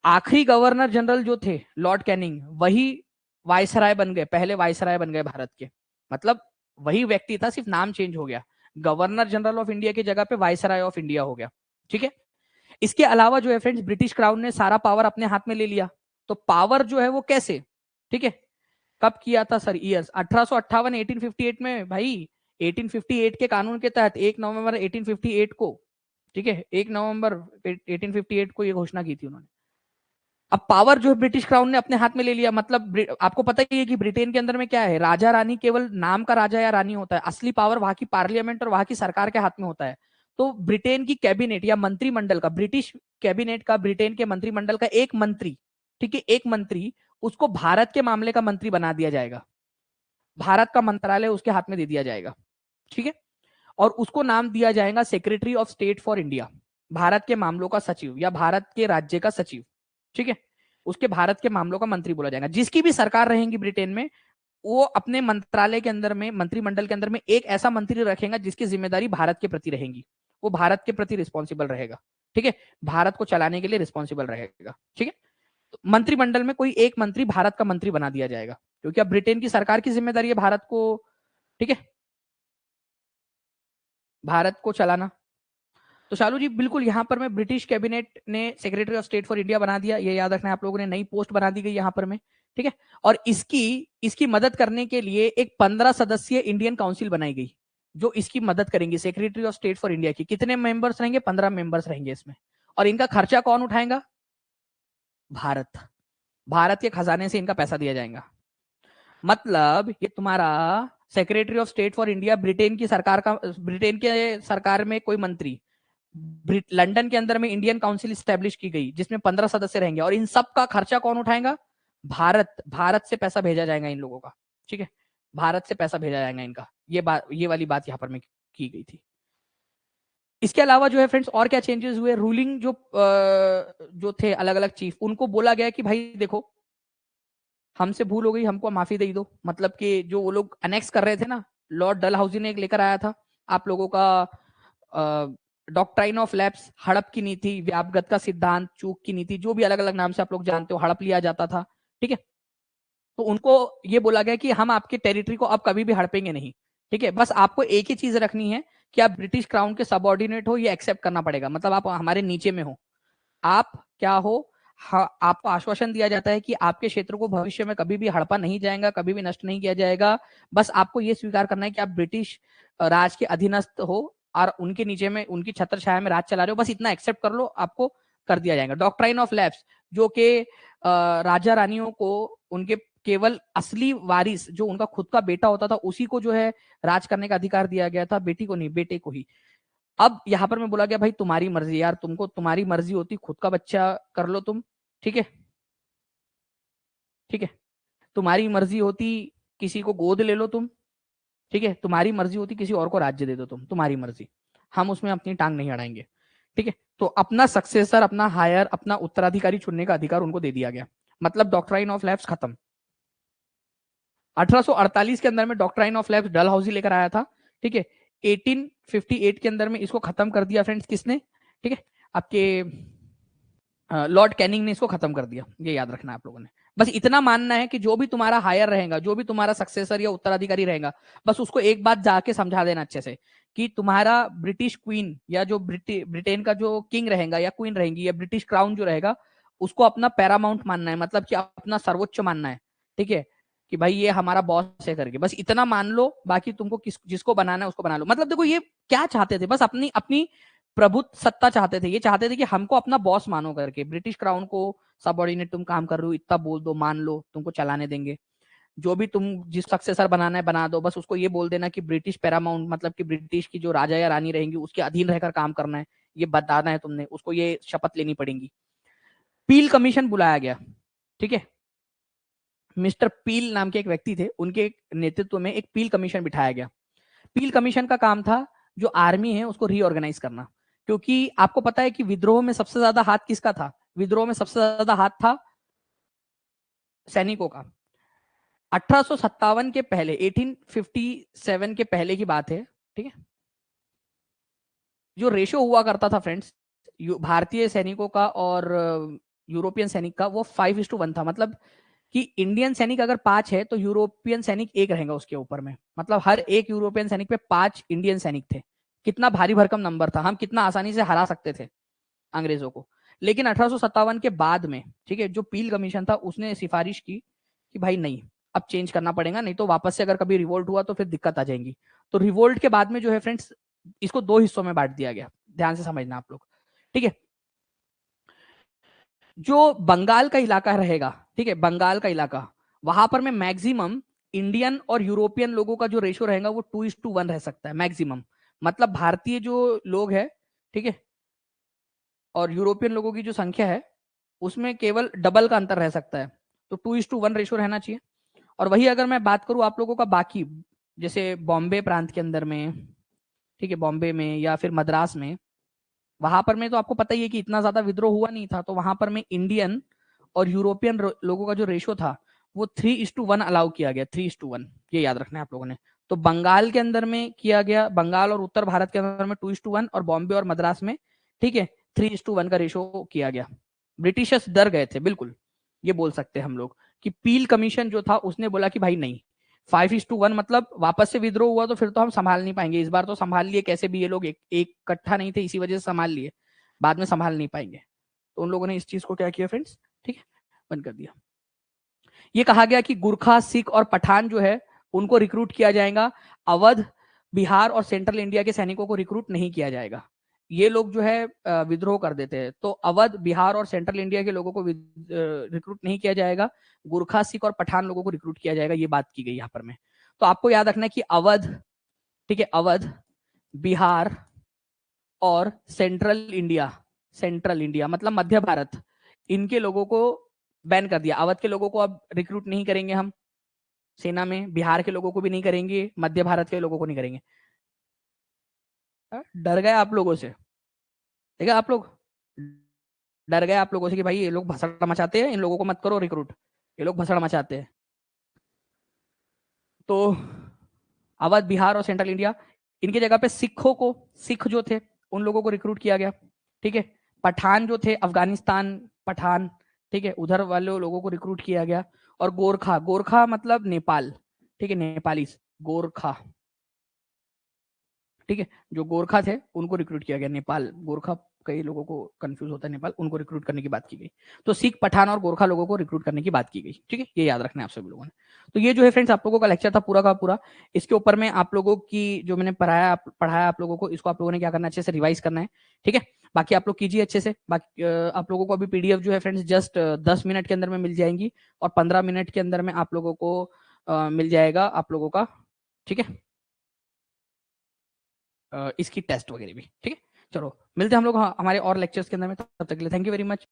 आखिरी गवर्नर जनरल जो थे लॉर्ड कैनिंग, वही वायसराय बन गए, पहले वायसराय बन गए भारत के। मतलब वही व्यक्ति था, सिर्फ नाम चेंज हो गया। गवर्नर जनरल ऑफ इंडिया की जगह पे वायसराय ऑफ इंडिया हो गया, ठीक है। इसके अलावा जो है फ्रेंड्स ब्रिटिश क्राउन ने सारा पावर अपने हाथ में ले लिया। तो पावर जो है वो कैसे, ठीक है, कब किया था सर? ईयर्स 1858, 1858 में भाई। 1858 के कानून के तहत 1 नवंबर 1858 को, ठीक है, 1 नवंबर 1858 को ये घोषणा की थी उन्होंने। अब पावर जो है ब्रिटिश क्राउन ने अपने हाथ में ले लिया। मतलब आपको पता ही है कि ब्रिटेन के अंदर में क्या है, राजा रानी केवल नाम का राजा या रानी होता है, असली पावर वहां की पार्लियामेंट और वहां की सरकार के हाथ में होता है। तो ब्रिटेन की कैबिनेट या मंत्रिमंडल का, ब्रिटिश कैबिनेट का, ब्रिटेन के मंत्रिमंडल का एक मंत्री, ठीक है, एक मंत्री, उसको भारत के मामले का मंत्री बना दिया जाएगा। भारत का मंत्रालय उसके हाथ में दे दिया जाएगा, ठीक है। और उसको नाम दिया जाएगा secretary of state for India, Bharat के मामलों का सचिव या भारत के राज्य का सचिव, ठीक है। उसके भारत के मामलों का मंत्री बोला जाएगा। जिसकी भी सरकार रहेगी ब्रिटेन में, वो अपने मंत्रालय के अंदर में, मंत्रिमंडल के अंदर में एक ऐसा मंत्री रखेगा जिसकी जिम्मेदारी भारत के प्रति रहेगी। वो भारत के प्रति रिस्पॉन्सिबल रहेगा, ठीक है, भारत को चलाने के लिए रिस्पॉन्सिबल रहेगा, ठीक है। तो मंत्रिमंडल में कोई एक मंत्री भारत का मंत्री बना दिया जाएगा, क्योंकि अब ब्रिटेन की सरकार की जिम्मेदारी है भारत को, ठीक है, भारत को चलाना। तो शालू जी बिल्कुल यहाँ पर मैं ब्रिटिश कैबिनेट ने secretary of state for India बना दिया, ये याद रखना है आप लोगों ने, नई पोस्ट बना दी गई यहाँ पर में, ठीक है। और इसकी इसकी मदद करने के लिए एक 15 सदस्यीय इंडियन काउंसिल बनाई गई जो इसकी मदद करेंगी, secretary of state for India की। कितने मेंबर्स रहेंगे? 15 मेंबर्स रहेंगे इसमें। और इनका खर्चा कौन उठाएगा? भारत। भारत के खजाने से इनका पैसा दिया जाएगा। मतलब ये तुम्हारा secretary of state for India Britain की सरकार का, ब्रिटेन के सरकार में कोई मंत्री, लंदन के अंदर में इंडियन काउंसिल स्टैब्लिश की गई जिसमें 15 सदस्य रहेंगे, और इन सब का खर्चा कौन उठाएगा? भारत। भारत से पैसा भेजा जाएगा इन लोगों का, ठीक है, भारत से पैसा भेजा जाएगा इनका। ये वाली बात यहाँ पर में की गई थी। इसके अलावा जो है फ्रेंड्स और क्या चेंजेस हुए? रूलिंग जो थे अलग अलग चीफ, उनको बोला गया कि भाई देखो हमसे भूल हो गई, हमको माफी दे दो। मतलब कि जो वो लोग अनेक्स कर रहे थे ना, लॉर्ड डलहौजी ने एक लेकर आया था आप लोगों का डॉक्ट्राइन ऑफ लैप्स, हड़प की नीति, व्यापगत का सिद्धांत, चूक की नीति, जो भी अलग अलग नाम से आप लोग जानते हो, हड़प लिया जाता था, ठीक है। तो उनको ये बोला गया कि हम आपके टेरिटरी को अब कभी भी हड़पेंगे नहीं, ठीक है। बस आपको एक ही चीज रखनी है कि आप ब्रिटिश क्राउन के सबऑर्डिनेट हो, ये एक्सेप्ट करना पड़ेगा। मतलब आप हमारे नीचे में हो, आप क्या हो, आपको आश्वासन दिया जाता है कि आपके क्षेत्र को भविष्य में कभी भी हड़पा नहीं जाएगा, कभी भी नष्ट नहीं किया जाएगा। बस आपको ये स्वीकार करना है कि आप ब्रिटिश राज के अधीनस्थ हो और उनके नीचे में, उनकी छत्र छाया में राज चला रहे हो। बस इतना एक्सेप्ट कर लो, आपको कर दिया जाएगा। डॉक्ट्राइन ऑफ लैप्स, जो कि राजा रानियों को उनके केवल असली वारिस जो उनका खुद का बेटा होता था उसी को जो है राज करने का अधिकार दिया गया था, बेटी को नहीं, बेटे को ही। अब यहां पर मैं बोला गया भाई तुम्हारी मर्जी यार, तुमको तुम्हारी मर्जी होती खुद का बच्चा कर लो तुम, ठीक है, ठीक है, तुम्हारी मर्जी होती किसी को गोद ले लो तुम, ठीक है, तुम्हारी मर्जी होती किसी और को राज्य दे दो तुम, तुम्हारी मर्जी, हम उसमें अपनी टांग नहीं अड़ाएंगे, ठीक है। तो अपना सक्सेसर, अपना हायर, अपना उत्तराधिकारी चुनने का अधिकार उनको दे दिया गया। मतलब डॉक्ट्राइन ऑफ लैप्स खत्म। 1848 के अंदर में डॉक्ट्राइन ऑफ लैप्स डलहौजी लेकर आया था, ठीक है। 1858 के अंदर में इसको खत्म कर दिया फ्रेंड्स, किसने? ठीक है, आपके लॉर्ड कैनिंग ने इसको खत्म कर दिया। ये याद रखना आप लोगों ने। बस इतना मानना है कि जो भी तुम्हारा हायर रहेगा, जो भी तुम्हारा सक्सेसर या उत्तराधिकारी रहेगा, बस उसको एक बात जाके समझा देना अच्छे से कि तुम्हारा ब्रिटिश क्वीन या जो ब्रिटेन का जो किंग रहेगा या क्वीन रहेंगी या ब्रिटिश क्राउन जो रहेगा, उसको अपना पैरामाउंट मानना है, मतलब कि अपना सर्वोच्च मानना है, ठीक है, कि भाई ये हमारा बॉस है करके। बस इतना मान लो, बाकी तुमको जिसको बनाना है उसको बना लो। मतलब देखो ये क्या चाहते थे, बस अपनी अपनी प्रभुत्व सत्ता चाहते थे। ये चाहते थे कि हमको अपना बॉस मानो करके, ब्रिटिश क्राउन को सबऑर्डिनेट तुम काम कर रहे हो, इतना बोल दो, मान लो, तुमको चलाने देंगे। जो भी तुम जिस सक्सेसर बनाना है बना दो, बस उसको ये बोल देना कि ब्रिटिश पैरामाउंट, मतलब कि ब्रिटिश की जो राजा या रानी रहेंगी उसके अधीन रहकर काम करना है, ये बताना है तुमने उसको, ये शपथ लेनी पड़ेगी। पील कमीशन बुलाया गया, ठीक है, मिस्टर पील नाम के एक व्यक्ति थे, उनके नेतृत्व में एक पील कमीशन बिठाया गया। पील कमीशन का काम था जो आर्मी है उसको रीऑर्गेनाइज करना, क्योंकि आपको पता है कि विद्रोह में सबसे ज्यादा हाथ किसका था? विद्रोह में सबसे ज्यादा हाथ था सैनिकों का। 1857 के पहले, 1857 के पहले की बात है, ठीक है, जो रेशो हुआ करता था फ्रेंड्स भारतीय सैनिकों का और यूरोपियन सैनिक का, वो 5:1 था। मतलब कि इंडियन सैनिक अगर 5 है तो यूरोपियन सैनिक 1 रहेगा उसके ऊपर में। मतलब हर एक यूरोपियन सैनिक पे 5 इंडियन सैनिक थे। कितना भारी भरकम नंबर था, हम कितना आसानी से हरा सकते थे अंग्रेजों को। लेकिन 1857 के बाद में, ठीक है, जो पील कमीशन था उसने सिफारिश की कि भाई नहीं, अब चेंज करना पड़ेगा, नहीं तो वापस से अगर कभी रिवोल्ट हुआ तो फिर दिक्कत आ जाएगी। तो रिवोल्ट के बाद में जो है फ्रेंड्स, इसको 2 हिस्सों में बांट दिया गया। ध्यान से समझना आप लोग, ठीक है। जो बंगाल का इलाका रहेगा, ठीक है, बंगाल का इलाका, वहां पर में मैक्सिमम इंडियन और यूरोपियन लोगों का जो रेशो रहेगा वो 2:1 रह सकता है मैक्सिमम। मतलब भारतीय जो लोग है, ठीक है, और यूरोपियन लोगों की जो संख्या है उसमें केवल डबल का अंतर रह सकता है। तो 2:1 रेशो रहना चाहिए। और वही अगर मैं बात करूं आप लोगों का बाकी, जैसे बॉम्बे प्रांत के अंदर में, ठीक है, बॉम्बे में या फिर मद्रास में, वहां पर में तो आपको पता ही है कि इतना ज्यादा विद्रोह हुआ नहीं था। तो वहां पर में इंडियन और यूरोपियन लोगों का जो रेशो था वो 3:1 अलाउ किया गया, 3:1। ये याद रखना है आप लोगों ने। तो बंगाल के अंदर में किया गया, बंगाल और उत्तर भारत के अंदर में 2:1, और बॉम्बे और मद्रास में, ठीक है, 3:1 का रेशो किया गया। ब्रिटिशर्स डर गए थे, बिल्कुल ये बोल सकते हैं हम लोग कि पील कमीशन जो था उसने बोला कि भाई नहीं, 5:1 मतलब वापस से विद्रोह हुआ तो फिर तो हम संभाल नहीं पाएंगे। इस बार तो संभाल लिए कैसे भी, ये लोग एक इकट्ठा नहीं थे, इसी वजह से संभाल लिए, बाद में संभाल नहीं पाएंगे। तो उन लोगों ने इस चीज को क्या किया फ्रेंड्स, ठीक है, बंद कर दिया। ये कहा गया कि गुरखा, सिख और पठान जो है उनको रिक्रूट किया जाएगा, अवध, बिहार और सेंट्रल इंडिया के सैनिकों को रिक्रूट नहीं किया जाएगा। ये लोग जो है विद्रोह कर देते हैं, तो अवध, बिहार और सेंट्रल इंडिया के लोगों को रिक्रूट नहीं किया जाएगा, गुरखा, सिख और पठान लोगों को रिक्रूट किया जाएगा, ये बात की गई यहाँ पर में। तो आपको याद रखना है कि अवध, ठीक है, अवध, बिहार और सेंट्रल इंडिया मतलब मध्य भारत, इनके लोगों को बैन कर दिया। अवध के लोगों को अब रिक्रूट नहीं करेंगे हम सेना में, बिहार के लोगों को भी नहीं करेंगे, मध्य भारत के लोगों को नहीं करेंगे। डर गए आप लोगों से, ठीक है, आप लोग डर गए आप लोगों से कि भाई ये लोग भसड़ मचाते हैं, इन लोगों को मत करो रिक्रूट, ये लोग भसड़ मचाते हैं। तो अवध, बिहार और सेंट्रल इंडिया, इनकी जगह पे सिख जो थे उन लोगों को रिक्रूट किया गया, ठीक है। पठान जो थे, अफगानिस्तान पठान, ठीक है, उधर वाले लोगों को रिक्रूट किया गया। और गोरखा, गोरखा मतलब नेपाल, ठीक है, नेपाली गोरखा, ठीक है, जो गोरखा थे उनको रिक्रूट किया गया। नेपाल गोरखा, कई लोगों को कंफ्यूज होता है नेपाल, उनको रिक्रूट करने की बात की गई। तो सिख, पठान और गोरखा लोगों को रिक्रूट करने की बात की गई, ठीक है, ये याद रखना है आप सभी लोगों ने। तो ये जो है फ्रेंड्स आप लोगों का लेक्चर था पूरा का पूरा। इसके ऊपर में आप लोगों की जो मैंने पढ़ाया आप लोगों को, इसको आप लोगों ने क्या करना है, अच्छे से रिवाइज करना है, ठीक है। बाकी आप लोग कीजिए अच्छे से। बाकी आप लोगों को अभी पीडीएफ जो है फ्रेंड्स जस्ट 10 मिनट के अंदर में मिल जाएंगी, और 15 मिनट के अंदर में आप लोगों को मिल जाएगा आप लोगों का, ठीक है, इसकी टेस्ट वगैरह भी, ठीक है। चलो मिलते हैं हम लोग हमारे और लेक्चर्स के अंदर में, तब तक के लिए थैंक यू वेरी मच।